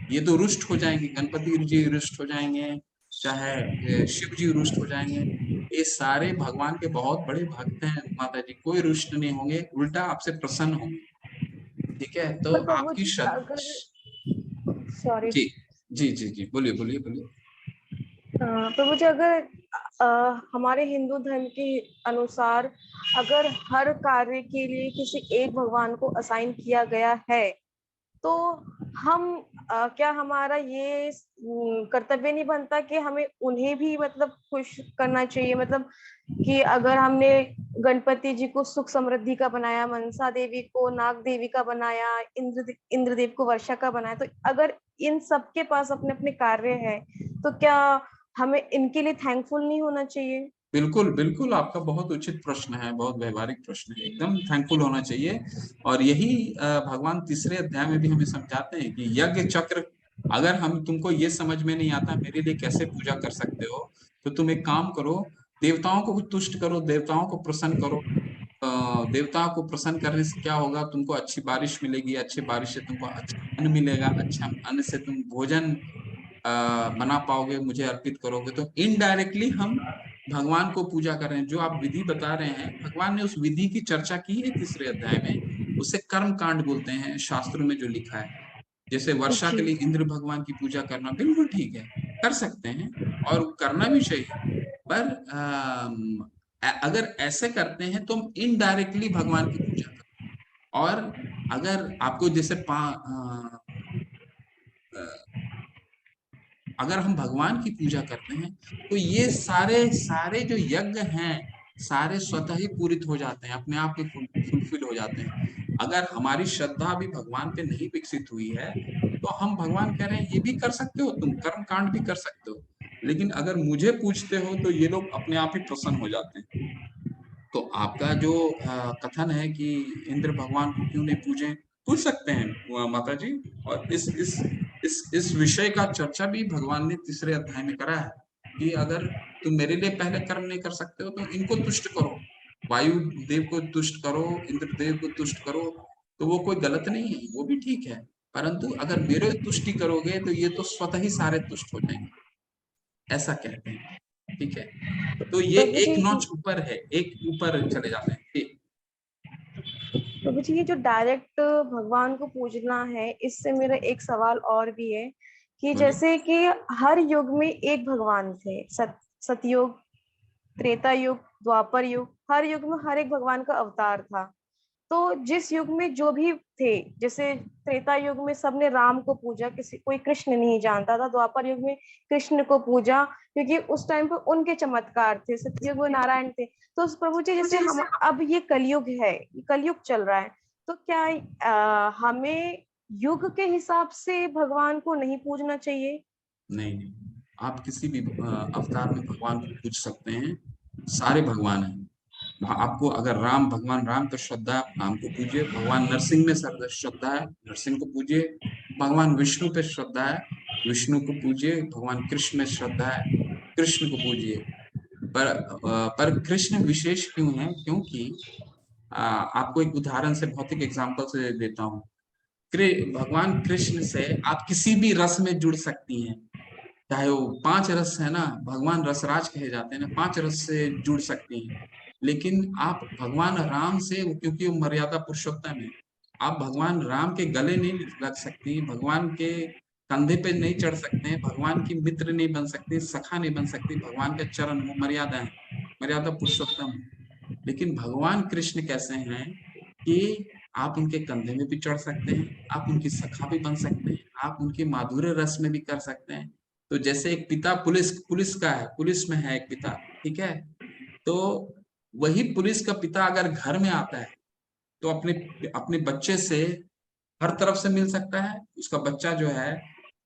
Speaker 1: ये तो रुष्ट हो जाएंगे, गणपति जी रुष्ट हो जाएंगे, चाहे शिव जी रुष्ट हो जाएंगे। ये सारे भगवान के बहुत बड़े भक्त हैं माता जी, कोई रुष्ट नहीं होंगे, उल्टा आपसे प्रसन्न होंगे। ठीक है, तो
Speaker 4: पर प्रभु
Speaker 1: आपकी
Speaker 4: जी अगर, सॉरी,
Speaker 1: जी जी जी जी, बोलिए बोलिए बोलिए।
Speaker 4: प्रभु जी अगर हमारे हिंदू धर्म के अनुसार अगर हर कार्य के लिए किसी एक भगवान को असाइन किया गया है, तो हम क्या हमारा ये कर्तव्य नहीं बनता कि हमें उन्हें भी मतलब खुश करना चाहिए? मतलब कि अगर हमने गणपति जी को सुख समृद्धि का बनाया, मनसा देवी को नाग देवी का बनाया, इंद्रदेव को वर्षा का बनाया, तो अगर इन सबके पास अपने अपने कार्य है, तो क्या हमें इनके लिए थैंकफुल नहीं होना चाहिए?
Speaker 1: बिल्कुल बिल्कुल, आपका बहुत उचित प्रश्न है, बहुत व्यवहारिक प्रश्न है, एकदम थैंकफुल होना चाहिए। और यही भगवान तीसरे अध्याय में भी हमें समझाते हैं कि यज्ञ चक्र, अगर हम तुमको ये समझ में नहीं आता मेरे लिए कैसे पूजा कर सकते हो, तो तुम एक काम करो, देवताओं को तुष्ट करो, देवताओं को प्रसन्न करो। देवताओं को प्रसन्न करने से क्या होगा, तुमको अच्छी बारिश मिलेगी, अच्छी बारिश से तुमको अच्छा अन्न मिलेगा, अच्छा अन्न से तुम भोजन बना पाओगे, मुझे अर्पित करोगे। तो इनडायरेक्टली हम भगवान को पूजा कर रहे हैं। जो आप विधि बता रहे हैं, भगवान ने उस विधि की चर्चा की है तीसरे अध्याय में, उसे कर्म कांड बोलते हैं शास्त्रों में जो लिखा है। जैसे वर्षा के
Speaker 4: जी।
Speaker 1: लिए इंद्र भगवान की पूजा करना बिल्कुल ठीक है, कर सकते हैं और करना भी चाहिए, पर अगर ऐसे करते हैं तो हम इनडायरेक्टली भगवान की पूजा करते हैं। और अगर आपको जैसे अगर हम भगवान की पूजा करते हैं, तो ये सारे सारे जो यज्ञ हैं, सारे स्वतः ही पूरित हो जाते हैं, अपने आप ही फुलफिल हो जाते हैं। अगर हमारी श्रद्धा भी भगवान पे नहीं विकसित हुई है, तो हम भगवान कह रहे हैं ये भी कर सकते हो, तुम कर्म कांड भी कर सकते हो, लेकिन अगर मुझे पूछते हो तो ये लोग अपने आप ही प्रसन्न हो जाते हैं। तो आपका जो कथन है कि इंद्र भगवान को क्यों नहीं पूजें, पूछ सकते हैं माता जी। और इस विषय का चर्चा भी भगवान ने तीसरे अध्याय में करा है कि अगर तुम मेरे लिए पहले कर्म नहीं कर सकते हो तो इनको तुष्ट करो, वायु देव को तुष्ट करो, इंद्र देव को तुष्ट करो, तो वो कोई गलत नहीं है, वो भी ठीक है। परंतु अगर मेरे तुष्टि करोगे तो ये तो स्वतः ही सारे तुष्ट हो जाएंगे, ऐसा कहते हैं। ठीक है, तो ये
Speaker 4: प्रभु
Speaker 1: एक
Speaker 4: जी,
Speaker 1: नॉच ऊपर है, एक ऊपर चले जाते हैं।
Speaker 4: प्रभु जी ये जो डायरेक्ट भगवान को पूजना है, इससे मेरा एक सवाल और भी है कि
Speaker 1: बोलिए।
Speaker 4: जैसे कि हर युग में एक भगवान थे, सतयुग, त्रेता युग, द्वापर युग, हर युग में हर एक भगवान का अवतार था। तो जिस युग में जो भी थे, जैसे त्रेता युग में सबने राम को पूजा, किसी कोई कृष्ण नहीं जानता था, द्वापर युग में कृष्ण को पूजा क्योंकि उस टाइम पे उनके चमत्कार थे, सतयुग में नारायण थे। तो प्रभु जी जैसे हम अब ये कलयुग है, कलयुग चल रहा है, तो क्या हमें युग के हिसाब से भगवान को नहीं पूजना चाहिए?
Speaker 1: नहीं नहीं, आप किसी भी अवतार में भगवान को पूज सकते हैं, सारे भगवान हैं। आपको अगर राम, भगवान राम पर श्रद्धा है, आप राम को पूजिए। भगवान नरसिंह में श्रद्धा है, नरसिंह को पूजिए। भगवान विष्णु पे श्रद्धा है, विष्णु को पूजिए। भगवान कृष्ण में श्रद्धा है, कृष्ण को पूजिए। पर कृष्ण विशेष क्यों है, क्योंकि आपको एक उदाहरण से, भौतिक एग्जाम्पल से देता हूँ। भगवान कृष्ण से आप किसी भी रस में जुड़ सकती हैं, चाहे वो 5 रस है ना, भगवान रसराज कहे जाते हैं ना, 5 रस से जुड़ सकती हैं। लेकिन आप भगवान राम से, क्योंकि वो मर्यादा पुरुषोत्तम है, आप भगवान राम के गले नहीं लग सकती, भगवान के कंधे पे नहीं चढ़ सकते हैं, भगवान की मित्र नहीं बन सकती, सखा नहीं बन सकती। भगवान के चरण, वो मर्यादा है, मर्यादा पुरुषोत्तम है। लेकिन भगवान कृष्ण कैसे हैं कि आप उनके कंधे में भी चढ़ सकते हैं, आप उनकी सखा भी बन सकते हैं, आप उनके माधुर्य रस में भी कर सकते हैं। तो जैसे एक पिता पुलिस का है, पुलिस में है एक पिता, ठीक है, तो वही पुलिस का पिता अगर घर में आता है तो अपने अपने बच्चे से हर तरफ से मिल सकता है। उसका बच्चा जो है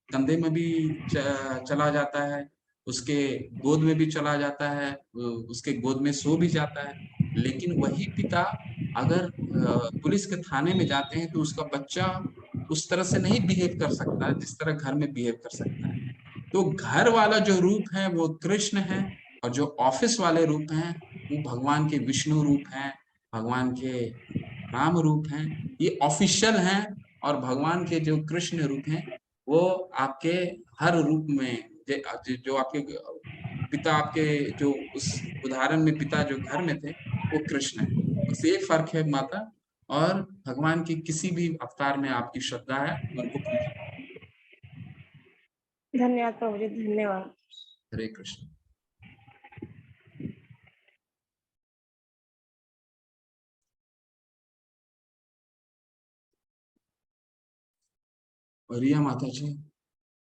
Speaker 1: कंधे में भी चला जाता है, उसके गोद में भी चला जाता है, उसके गोद में सो भी जाता है। लेकिन वही पिता अगर पुलिस के थाने में जाते हैं तो उसका बच्चा उस तरह से नहीं बिहेव कर सकता जिस तरह घर में बिहेव कर सकता है। तो घर वाला जो रूप है वो कृष्ण है, और जो ऑफिस वाले रूप हैं वो भगवान के विष्णु रूप हैं, भगवान के राम रूप हैं, ये ऑफिशियल हैं। और भगवान के जो कृष्ण रूप हैं वो आपके हर रूप में जो आपके पिता, आपके जो उस उदाहरण में पिता जो घर में थे वो कृष्ण है। बस ये फर्क है माता, और भगवान की किसी भी अवतार में आपकी श्रद्धा है उनको पूजिए।
Speaker 4: धन्यवाद प्रभु जी, धन्यवाद।
Speaker 1: हरे कृष्ण। और रिया माता जी,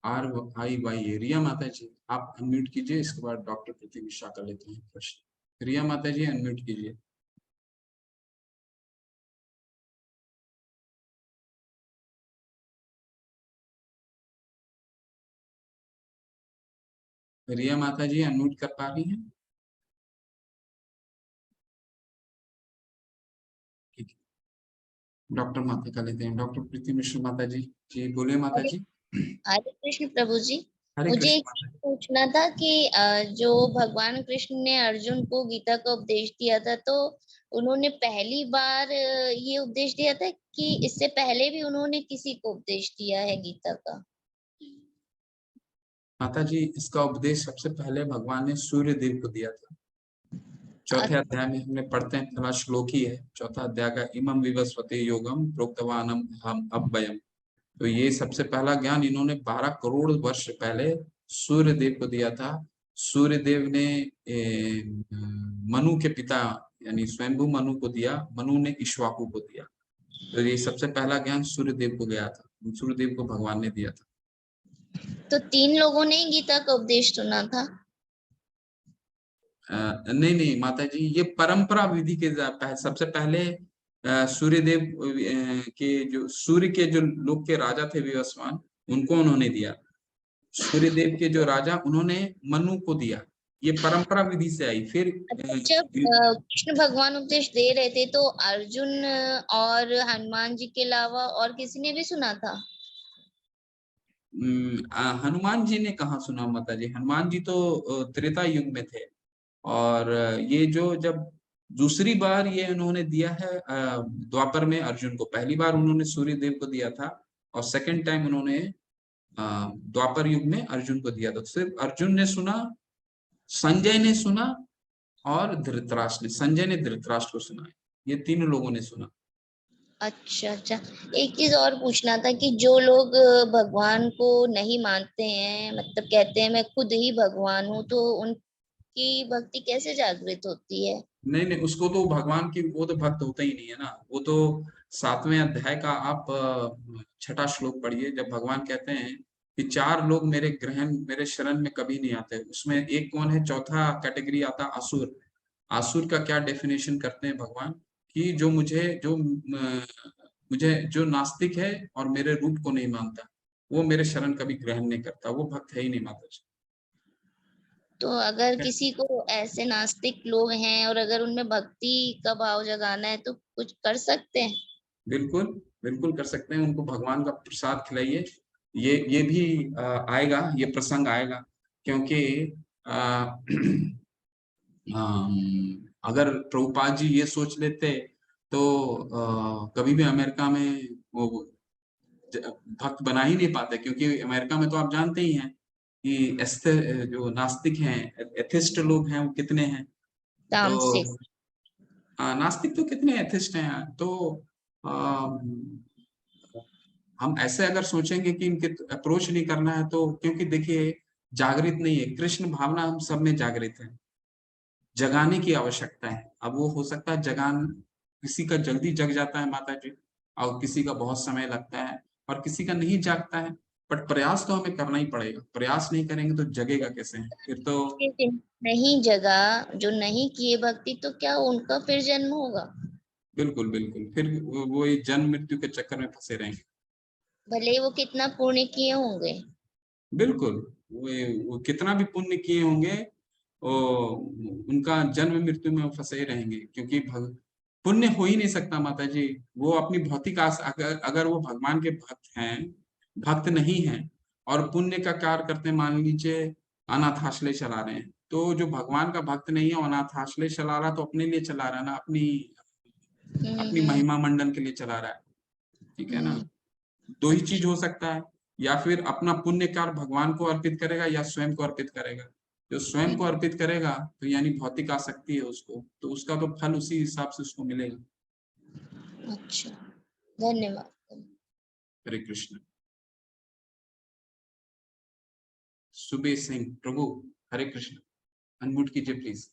Speaker 1: RIY रिया माता जी आप अनम्यूट कीजिए, इसके बाद डॉक्टर प्रीति मिश्रा कर लेते हैं प्रश्न। रिया माता जी अनम्यूट कीजिए। रिया माता जी अनम्यूट कर पा रही हैं? ठीक है, डॉक्टर माता का लेते हैं, डॉक्टर प्रीति मिश्रा माता जी। जी बोलिए माता जी।
Speaker 2: हरे कृष्ण प्रभु जी।
Speaker 1: हरे
Speaker 2: मुझे
Speaker 1: कृष्ण
Speaker 2: एक
Speaker 1: माता
Speaker 2: चीज
Speaker 1: जी।
Speaker 2: पूछना था कि जो भगवान कृष्ण ने अर्जुन को गीता का उपदेश दिया था, तो उन्होंने पहली बार ये उपदेश दिया था कि इससे पहले भी उन्होंने किसी को उपदेश दिया है गीता का?
Speaker 1: माता जी इसका उपदेश सबसे पहले भगवान ने सूर्य देव को दिया था। चौथे अध्याय में हमने पढ़ते हैं, पहला श्लोक ही है चौथा अध्याय का, इमं विवस्वते योगम प्रोक्तवानम हम अव्ययम। तो ये सबसे पहला ज्ञान इन्होंने 12 करोड़ वर्ष पहले सूर्य देव को दिया था। सूर्य देव ने मनु के पिता यानी स्वयंभू मनु को दिया, मनु ने इक्ष्वाकु को दिया। तो ये सबसे पहला ज्ञान सूर्य देव को गया था, सूर्य देव को भगवान ने दिया था।
Speaker 2: तो 3 लोगों ने ही गीता का उपदेश सुना था?
Speaker 1: नहीं नहीं माता जी, ये परंपरा विधि के सबसे पहले सूर्य देव के जो सूर्य के जो लोग के राजा थे विवस्वान, उनको उन्होंने दिया। सूर्य देव के जो राजा उन्होंने मनु को दिया। ये परंपरा विधि से आई। फिर
Speaker 2: जब कृष्ण भगवान उपदेश दे रहे थे तो अर्जुन और हनुमान जी के अलावा और किसी ने भी सुना था?
Speaker 1: हनुमान जी ने कहाँ सुना माता जी, हनुमान जी तो त्रेता युग में थे। और ये जो जब दूसरी बार ये उन्होंने दिया है द्वापर में अर्जुन को, पहली बार उन्होंने सूर्य देव को दिया था और सेकंड टाइम उन्होंने द्वापर युग में अर्जुन को दिया था। सिर्फ अर्जुन ने सुना, संजय ने सुना और धृतराष्ट्र ने, संजय ने धृतराष्ट्र को सुना। ये तीनों लोगों ने सुना।
Speaker 2: अच्छा अच्छा। एक चीज और पूछना था कि जो लोग भगवान को नहीं मानते हैं, मतलब कहते हैं मैं खुद ही भगवान हूँ, तो उनकी भक्ति कैसे जागृत होती है?
Speaker 1: नहीं नहीं, उसको तो भगवान की, वो तो भक्त होता ही नहीं है ना। वो तो 7वें अध्याय का आप 6ठा श्लोक पढ़िए, जब भगवान कहते हैं कि 4 लोग मेरे शरण में कभी नहीं आते। उसमें एक कौन है, चौथा कैटेगरी आता असुर। असुर का क्या डेफिनेशन करते हैं भगवान, कि मुझे जो नास्तिक है और मेरे रूप को नहीं मानता, वो मेरे शरण कभी ग्रहण नहीं करता, वो भक्त है ही नहीं माता जी।
Speaker 2: तो अगर किसी को ऐसे नास्तिक लोग हैं और अगर उनमें भक्ति का भाव जगाना है तो कुछ कर सकते हैं?
Speaker 1: बिल्कुल बिल्कुल कर सकते हैं। उनको भगवान का प्रसाद खिलाइए। ये भी आएगा, ये प्रसंग आएगा। क्योंकि अगर प्रभुपाद जी ये सोच लेते तो कभी भी अमेरिका में वो भक्त बना ही नहीं पाते। क्योंकि अमेरिका में तो आप जानते ही हैं कि जो नास्तिक हैं, एथिस्ट लोग हैं, वो कितने हैं।
Speaker 2: तामसिक।
Speaker 1: तो नास्तिक तो कितने एथिस्ट हैं। तो हम ऐसे अगर सोचेंगे कि इनके अप्रोच नहीं करना है, तो क्योंकि देखिए जागृत नहीं है, कृष्ण भावना हम सब में जागृत है, जगाने की आवश्यकता है। अब वो हो सकता है जगान किसी का जल्दी जग जाता है माता जी, और किसी का बहुत समय लगता है, और किसी का नहीं जागता है। बट प्रयास तो हमें करना ही पड़ेगा। प्रयास नहीं करेंगे तो जगेगा कैसे? फिर तो
Speaker 2: नहीं जगा, जो नहीं किए भक्ति, तो क्या उनका फिर जन्म होगा?
Speaker 1: बिल्कुल बिल्कुल, फिर वो जन्म मृत्यु के चक्कर में फंसे रहेंगे।
Speaker 2: भले वो कितना पुण्य किए होंगे।
Speaker 1: बिल्कुल, वो कितना भी पुण्य किए होंगे, उनका जन्म मृत्यु में फंसे रहेंगे, क्योंकि पुण्य हो ही नहीं सकता माता जी। वो अपनी भौतिक आशा, अगर वो भगवान के भक्त हैं, भक्त नहीं हैं और पुण्य का कार्य करते हैं, मान लीजिए अनाथाश्रय चला रहे हैं, तो जो भगवान का भक्त नहीं है अनाथाश्रय चला रहा, तो अपने लिए चला रहा है ना, अपनी महिमा मंडन के लिए चला रहा है, ठीक है ना। दो ही चीज हो सकता है, या फिर अपना पुण्य कार्य भगवान को अर्पित करेगा या स्वयं को अर्पित करेगा। जो स्वयं को अर्पित करेगा तो यानी भौतिक आसक्ति है उसको, तो उसका तो फल उसी हिसाब से उसको मिलेगा।
Speaker 2: अच्छा, धन्यवाद।
Speaker 1: हरे कृष्ण। सुबेश सिंह प्रभु, हरे कृष्ण, अनम्यूट कीजिए प्लीज।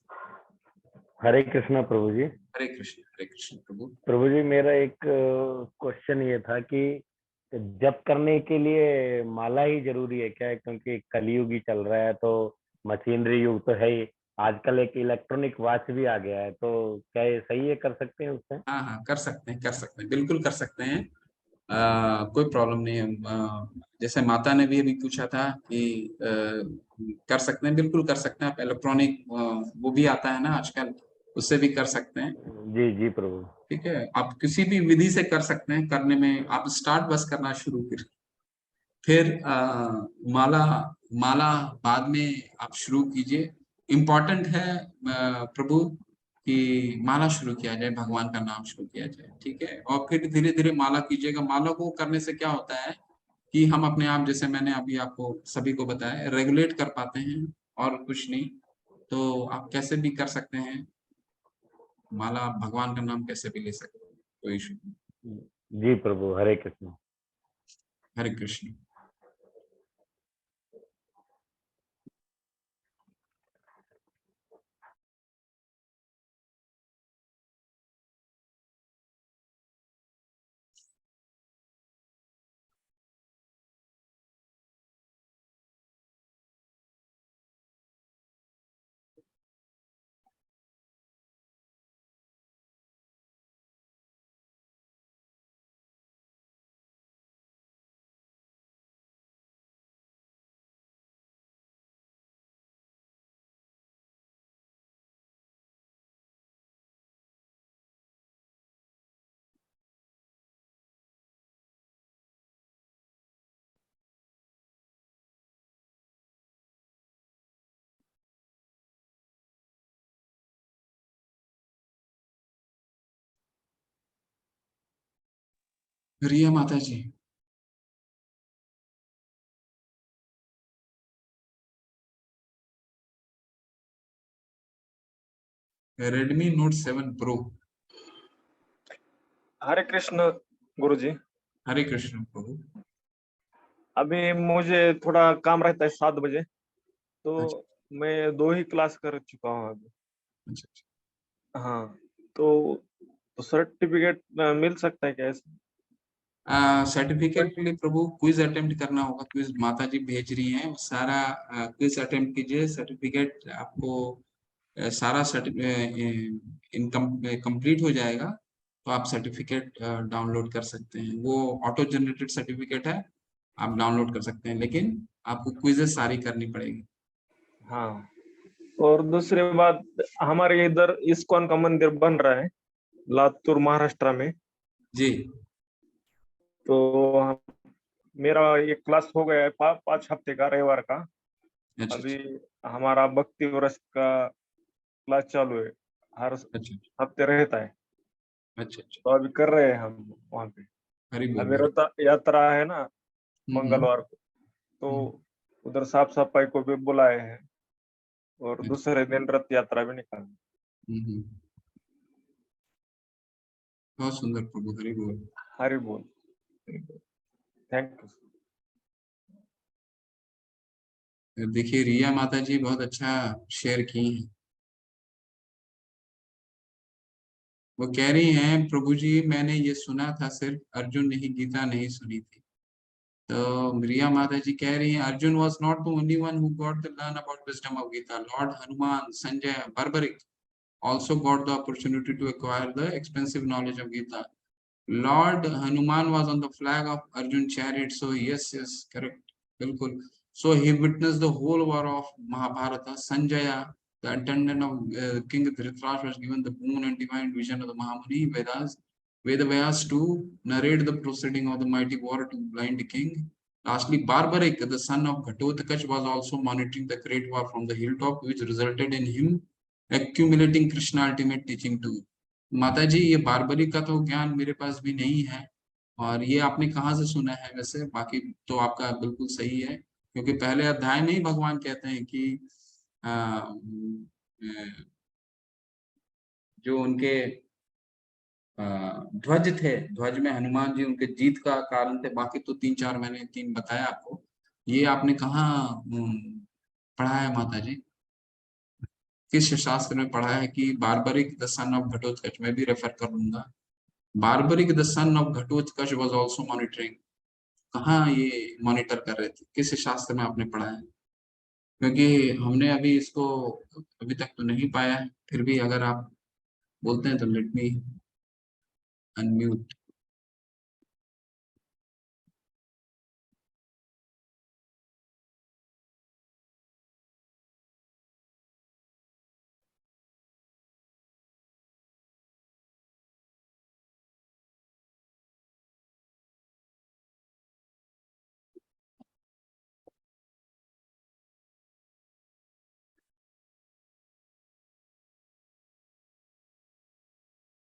Speaker 6: हरे कृष्णा प्रभु जी।
Speaker 1: हरे कृष्ण प्रभु।
Speaker 6: प्रभु जी, मेरा एक क्वेश्चन ये था कि जप करने के लिए माला ही जरूरी है क्या? क्योंकि कलयुग ही चल रहा है, तो मशीनरी युग तो है ही, आजकल एक इलेक्ट्रॉनिक वॉच भी आ गया है, तो क्या ये सही है, कर सकते हैं उससे?
Speaker 1: हाँ, कर सकते हैं, बिल्कुल कर सकते हैं। कोई प्रॉब्लम नहीं है। जैसे माता ने भी अभी पूछा था कि कर सकते हैं, बिल्कुल कर सकते हैं आप। इलेक्ट्रॉनिक वो भी आता है ना आजकल, उससे भी कर सकते हैं।
Speaker 6: जी जी प्रभु।
Speaker 1: ठीक है, आप किसी भी विधि से कर सकते हैं। करने में आप स्टार्ट बस करना शुरू कर, फिर माला बाद में आप शुरू कीजिए। इम्पोर्टेंट है प्रभु कि माला शुरू किया जाए, भगवान का नाम शुरू किया जाए, ठीक है। और फिर धीरे धीरे माला कीजिएगा। माला को करने से क्या होता है कि हम अपने आप, जैसे मैंने अभी आपको सभी को बताया, रेगुलेट कर पाते हैं और कुछ नहीं। तो आप कैसे भी कर सकते हैं माला, भगवान का नाम कैसे भी ले सकते हैं, कोई इशू नहीं।
Speaker 6: जी प्रभु, हरे कृष्ण।
Speaker 1: हरे कृष्ण। रिया माता जी। Redmi Note 7 Pro।
Speaker 7: हरे कृष्ण गुरुजी।
Speaker 1: हरे कृष्ण प्रभु।
Speaker 7: अभी मुझे थोड़ा काम रहता है 7 बजे, तो मैं 2 ही क्लास कर चुका हूँ अभी।
Speaker 1: अच्छा।
Speaker 7: हाँ, तो सर्टिफिकेट मिल सकता है क्या ऐसे?
Speaker 1: सर्टिफिकेट के लिए प्रभु क्विज अटेम्प्ट करना होगा। क्विज माता जी भेज रही हैं, सारा क्विज अटेम्प्ट कीजिए। सर्टिफिकेट आपको सारा कंप्लीट हो जाएगा, तो आप सर्टिफिकेट डाउनलोड कर सकते हैं। वो ऑटो जनरेटेड सर्टिफिकेट है, आप डाउनलोड कर सकते हैं, लेकिन आपको क्विजेस सारी करनी पड़ेगी।
Speaker 7: हाँ, और दूसरी बात, हमारे इधर इस्कॉन का मंदिर बन रहा है लातूर महाराष्ट्र में।
Speaker 1: जी।
Speaker 7: तो मेरा एक क्लास हो गया है 5 हफ्ते का, रविवार का।
Speaker 1: अच्छा
Speaker 7: अभी हमारा भक्ति वर्ष का क्लास चालू है, हर
Speaker 1: अच्छा
Speaker 7: हफ्ते रहता है।
Speaker 1: अच्छा।
Speaker 7: तो अभी कर रहे हैं हम वहाँ पे।
Speaker 1: हरि बोल।
Speaker 7: अभी रथ यात्रा है ना
Speaker 1: हम्म,
Speaker 7: मंगलवार को, तो उधर साफ सफाई को भी बुलाए हैं, और
Speaker 1: अच्छा।
Speaker 7: दूसरे दिन रथ यात्रा भी निकालनी।
Speaker 1: हम्म। बहुत सुंदर प्रभु, हरि बोल।
Speaker 7: हरि बोल। Thank you.
Speaker 1: देखिए रिया माता जी बहुत अच्छा शेयर की हैं। वो कह रही हैं, प्रभु जी मैंने ये सुना था, सिर्फ अर्जुन ने ही गीता नहीं सुनी थी। तो रिया माता जी कह रही हैं, Arjun was not the only one who got to learn about wisdom of Gita. Lord Hanuman, Sanjay, Barbaric also got the opportunity to acquire the expensive knowledge of Gita. Lord Hanuman was on the flag of Arjun chariot, so yes, correct, बिल्कुल. So he witnessed the whole war of Mahabharata. Sanjaya the attendant of King Dhritarashtra, was given the boon and divine vision of the Mahamuni Vedas to narrate the proceeding of the mighty war to blind king. Lastly, Barbaric, the son of Ghatotkacha, was also monitoring the great war from the hilltop, which resulted in him accumulating Krishna ultimate teaching too. माताजी, ये barbaric का तो ज्ञान मेरे पास भी नहीं है, और ये आपने कहाँ से सुना है? वैसे बाकी तो आपका बिल्कुल सही है, क्योंकि पहले अध्याय में ही भगवान कहते हैं कि जो उनके ध्वज थे, ध्वज में हनुमान जी उनके जीत का कारण थे। बाकी तो 3-4 मैंने 3 बताया आपको। ये आपने कहाँ पढ़ा है माता जी? किस शास्त्र में पढ़ा है कि Barbarik the son of Ghatotkach? मैं भी रेफर कर लूंगा। Barbarik the son of Ghatotkach was also monitoring. कहाँ ये मॉनिटर कर रहे थे? किस शास्त्र में आपने पढ़ा है? क्योंकि हमने अभी इसको अभी तक तो नहीं पाया है, फिर भी अगर आप बोलते हैं तो लेट मी अनम्यूट।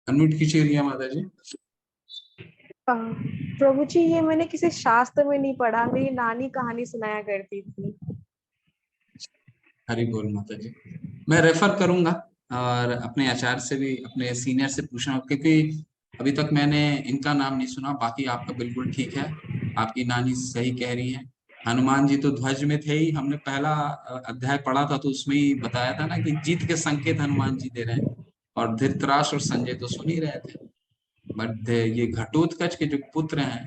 Speaker 1: अनम्यूट कीजिए रिया माता जी।
Speaker 4: प्रभु जी, ये मैंने किसी शास्त्र में नहीं पढ़ा, मेरी नानी कहानी सुनाया करती थी।
Speaker 1: हरि बोल माता जी। मैं रेफर करूंगा और अपने आचार्य से भी, अपने सीनियर से पूछना, क्योंकि अभी तक मैंने इनका नाम नहीं सुना। बाकी आपका बिल्कुल ठीक है, आपकी नानी सही कह रही है। हनुमान जी तो ध्वज में थे ही। हमने पहला अध्याय पढ़ा था तो उसमें ही बताया था ना कि जीत के संकेत हनुमान जी दे रहे हैं, और धृतराष्ट्र और संजय तो सुन ही रहे थे। बट ये घटोत्कच के जो पुत्र हैं,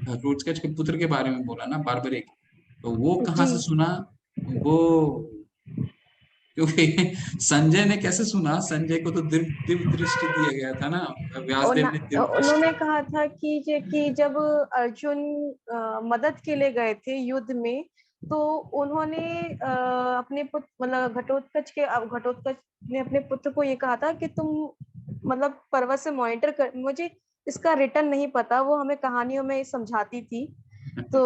Speaker 1: घटोत्कच के पुत्र के बारे में बोला ना बारबरिक, तो वो कहाँ से सुना? वो क्योंकि संजय ने कैसे सुना? संजय को तो दिव्य दृष्टि दिया गया था ना, व्यासदेव ने दिव्य दृष्टि।
Speaker 4: उन्होंने कहा था कि जब अर्जुन मदद के लिए गए थे युद्ध में, तो उन्होंने अपने पुत्र मतलब घटोत्कच ने अपने पुत्र को ये कहा था कि तुम मतलब पर्वत से मॉनिटर कर। मुझे इसका रिटर्न नहीं पता, वो हमें कहानियों में समझाती थी। तो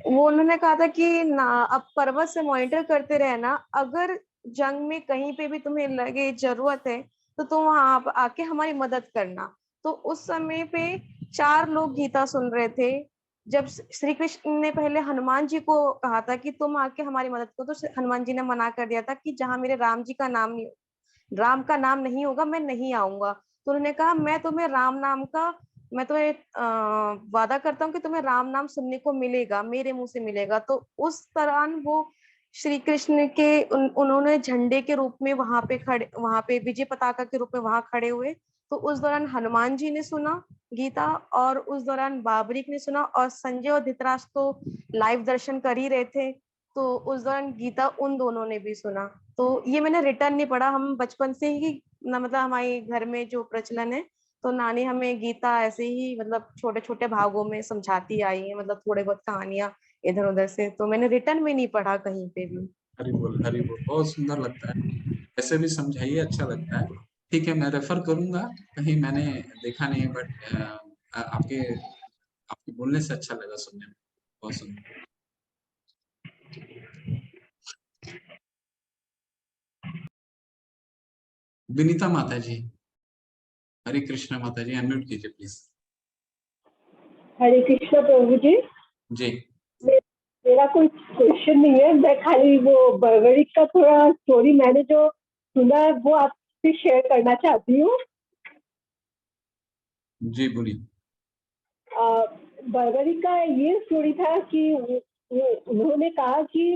Speaker 4: वो उन्होंने कहा था कि ना, अब पर्वत से मॉनिटर करते रहना, अगर जंग में कहीं पे भी तुम्हें लगे जरूरत है तो तुम वहां आके हमारी मदद करना। तो उस समय पे 4 लोग गीता सुन रहे थे। जब श्री कृष्ण ने पहले हनुमान जी को कहा था कि तुम आके हमारी मदद करो, तो हनुमान जी ने मना कर दिया था कि जहां मेरे राम का नाम नहीं होगा मैं नहीं आऊंगा। तो उन्होंने कहा मैं तुम्हें वादा करता हूँ कि तुम्हें राम नाम सुनने को मिलेगा, मेरे मुंह से मिलेगा। तो उस दौरान वो श्री कृष्ण के उन्होंने झंडे के रूप में वहां पे विजय पताका के रूप में वहां खड़े हुए। तो उस दौरान हनुमान जी ने सुना गीता, और उस दौरान बाबरिक ने सुना, और संजय और धृतराष्ट्र तो लाइव दर्शन कर ही रहे थे, तो उस दौरान गीता उन दोनों ने भी सुना। तो ये मैंने रिटर्न नहीं पढ़ा, हम बचपन से ही मतलब हमारे घर में जो प्रचलन है, तो नानी हमें गीता ऐसे ही मतलब छोटे छोटे भागों में समझाती आई है, मतलब थोड़े बहुत कहानियां इधर उधर से। तो मैंने रिटर्न में नहीं पढ़ा कहीं पे भी।
Speaker 1: हरि बोल, हरि बोल। बहुत सुंदर लगता है, ऐसे भी समझाइए, अच्छा लगता है। ठीक है, मैं रेफर करूंगा, कहीं मैंने देखा नहीं, बट आपके बोलने से अच्छा लगा सुनने में। बहुत सुंदर। विनीता माता जी, हरे कृष्णा माता जी, अनम्यूट कीजिए प्लीज।
Speaker 8: हरे कृष्णा प्रभु जी।
Speaker 1: जी,
Speaker 8: मेरा कोई क्वेश्चन नहीं है, मैं खाली वो बर्बरिक का थोड़ा स्टोरी मैंने जो सुना है वो आपसे शेयर करना चाहती हूँ।
Speaker 1: जी बोलिए।
Speaker 8: बर्बरिक का ये स्टोरी था कि उन्होंने कहा कि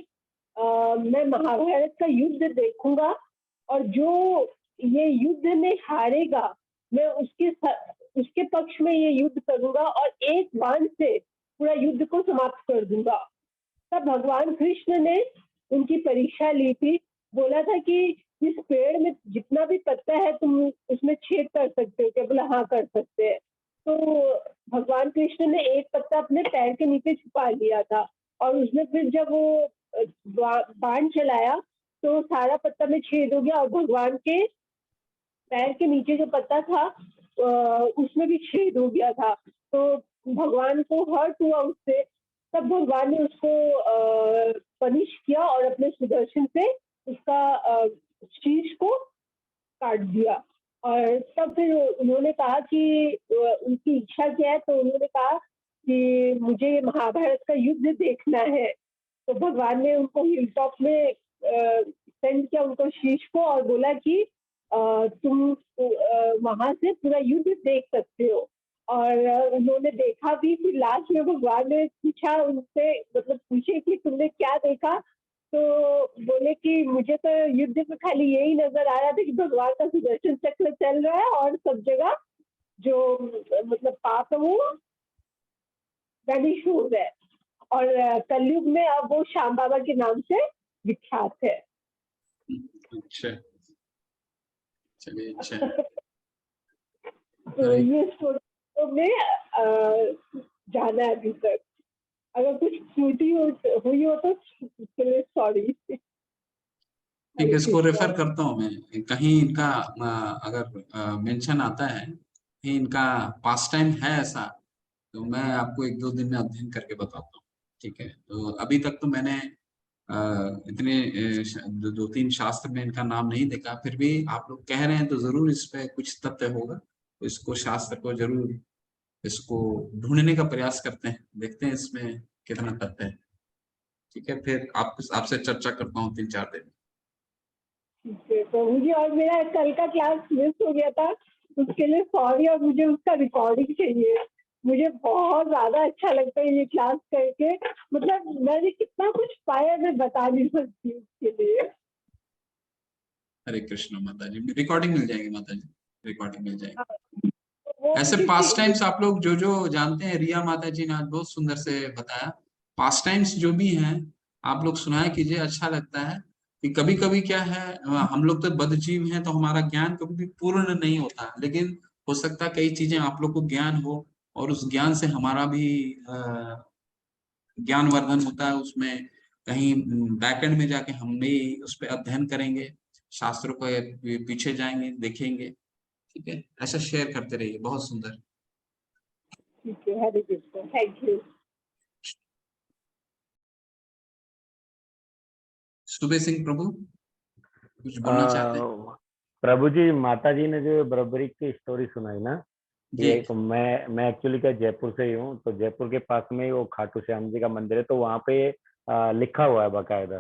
Speaker 8: मैं महाभारत का युद्ध देखूंगा, और जो ये युद्ध में हारेगा मैं उसके पक्ष में ये युद्ध करूंगा, और एक बाण से पूरा युद्ध को समाप्त कर दूंगा। तब भगवान कृष्ण ने उनकी परीक्षा ली थी, बोला था कि इस पेड़ में जितना भी पत्ता है तुम उसमें छेद कर सकते हो क्या? बोला हाँ कर सकते हैं। तो भगवान कृष्ण ने एक पत्ता अपने पैर के नीचे छुपा लिया था, और उसमें फिर जब वो बाण चलाया तो सारा पत्ता में छेद हो गया और भगवान के पैर के नीचे जो पत्ता था उसमें भी छेद हो गया था। तो भगवान को हर्ट हुआ उससे, तब भगवान ने उसको पनिश किया और अपने सुदर्शन से उसका शीश को काट दिया। और तब फिर उन्होंने कहा कि उनकी इच्छा क्या है, तो उन्होंने कहा कि मुझे महाभारत का युद्ध देखना है। तो भगवान ने उनको हिल टॉप में सेंड किया उनको शीश को और बोला कि तुम वहां से पूरा युद्ध देख सकते हो। और उन्होंने देखा भी। फिर लास्ट में भगवान ने पूछा उनसे, मतलब पूछे कि तुमने क्या देखा, तो बोले कि मुझे तो युद्ध में खाली यही नजर आ रहा था कि भगवान का सुदर्शन चक्र चल रहा है और सब जगह जो मतलब पाप है वो वैनिश हो रहा है। और कलयुग में अब वो श्याम बाबा के नाम से विख्यात है।
Speaker 1: अच्छा, चलिए अच्छा।
Speaker 8: तो ये स्टोरी में जाना है अभी तक। अगर कुछ त्रुटि हुई हो तो उसके लिए सॉरी।
Speaker 1: ठीक है, इसको रेफर करता हूँ मैं। कहीं इनका अगर मेंशन आता है कि इनका पास टाइम है ऐसा, तो मैं आपको 1-2 दिन में अध्ययन करके बताता हूँ। ठीक है, तो अभी तक तो मैंने इतने 2-3 शास्त्र में इनका नाम नहीं देखा, फिर भी आप लोग कह रहे हैं तो जरूर इस पे कुछ तथ्य होगा। तो इसको शास्त्र को जरूर इसको ढूंढने का प्रयास करते हैं, देखते हैं इसमें कितना तथ्य है। ठीक है, फिर आपसे चर्चा करता हूँ 3-4 दिन।
Speaker 8: ठीक है, तो मुझे और मेरा कल का क्लास मिस हो गया था, उसके लिए सॉरी। और मुझे उसका रिकॉर्डिंग चाहिए। मुझे बहुत ज्यादा अच्छा लगता है ये क्लास करके। मतलब मैंने कितना कुछ पाया, मैं बता नहीं सकती उसके लिए।
Speaker 1: हरे कृष्ण माता जी, रिकॉर्डिंग मिल जाएगी माता जी, रिकॉर्डिंग मिल जाएगी।
Speaker 8: वो
Speaker 1: ऐसे
Speaker 8: मुझे
Speaker 1: पास
Speaker 8: चाहिए।
Speaker 1: टाइम्स आप लोग जो जानते हैं, रिया माता जी ने आज बहुत सुंदर से बताया। पास टाइम्स जो भी हैं आप लोग सुनाया कीजिए, अच्छा लगता है। कि कभी कभी क्या है, हम लोग तो बद्धजीव हैं, तो हमारा ज्ञान कभी भी पूर्ण नहीं होता, लेकिन हो सकता है कई चीजें आप लोग को ज्ञान हो और उस ज्ञान से हमारा भी ज्ञान वर्धन होता है। उसमें कहीं बैकएंड में जाके हम भी उस पर अध्ययन करेंगे, शास्त्रों को पीछे जाएंगे, देखेंगे। ठीक है, ऐसा शेयर करते रहिए, बहुत सुंदर।
Speaker 8: ठीक है, हरे कृष्ण, थैंक यू।
Speaker 1: सुबह सिंह प्रभु कुछ बोलना चाहते हैं?
Speaker 6: प्रभु जी, माता जी ने जो बर्बरी की स्टोरी सुनाई ना,
Speaker 1: जी।
Speaker 6: ये मैं एक्चुअली क्या जयपुर से ही हूँ, तो जयपुर के पास में ही वो खाटू श्याम जी का मंदिर है, तो वहाँ पे लिखा हुआ है बाकायदा।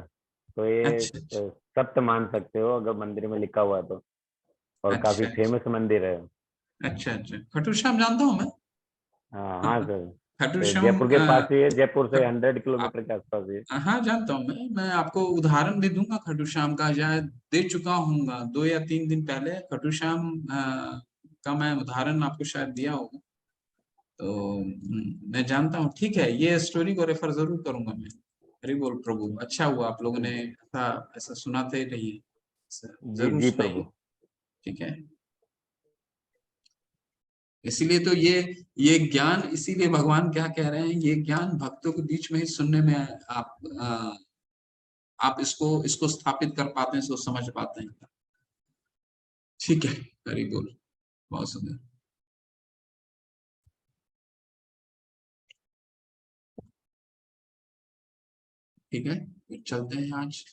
Speaker 6: तो ये
Speaker 1: अच्छा अच्छा
Speaker 6: सत्य मान सकते हो अगर मंदिर में लिखा हुआ है तो। और काफी
Speaker 1: अच्छा
Speaker 6: फेमस मंदिर है।
Speaker 1: अच्छा अच्छा, खटूर श्याम जानता हूँ मैं।
Speaker 6: हाँ हाँ सर।
Speaker 1: खटूर
Speaker 6: तो
Speaker 1: श्याम
Speaker 6: जयपुर के पास ही है, जयपुर से 100 किलोमीटर के आसपास ही है।
Speaker 1: हाँ जानता हूँ मैं आपको उदाहरण भी दूंगा खटूर श्याम का, शायद दे चुका हूँगा 2 या 3 दिन पहले। खटूर श्याम का मैं उदाहरण आपको शायद दिया होगा, तो मैं जानता हूँ। ठीक है, ये स्टोरी को रेफर जरूर करूंगा मैं। हरि बोल प्रभु, अच्छा हुआ आप लोगों ने ऐसा ऐसा सुनाते रहिए,
Speaker 6: जी
Speaker 1: जरूर
Speaker 6: जी
Speaker 1: सुनाइए।
Speaker 6: प्रभु।
Speaker 1: ठीक है, इसीलिए तो ये ज्ञान, इसीलिए भगवान क्या कह रहे हैं, ये ज्ञान भक्तों के बीच में ही सुनने में आप इसको स्थापित कर पाते हैं, इसको समझ पाते हैं। ठीक है, हरि बोल, बहुत सुंदर। ठीक है, फिर चलते हैं आज।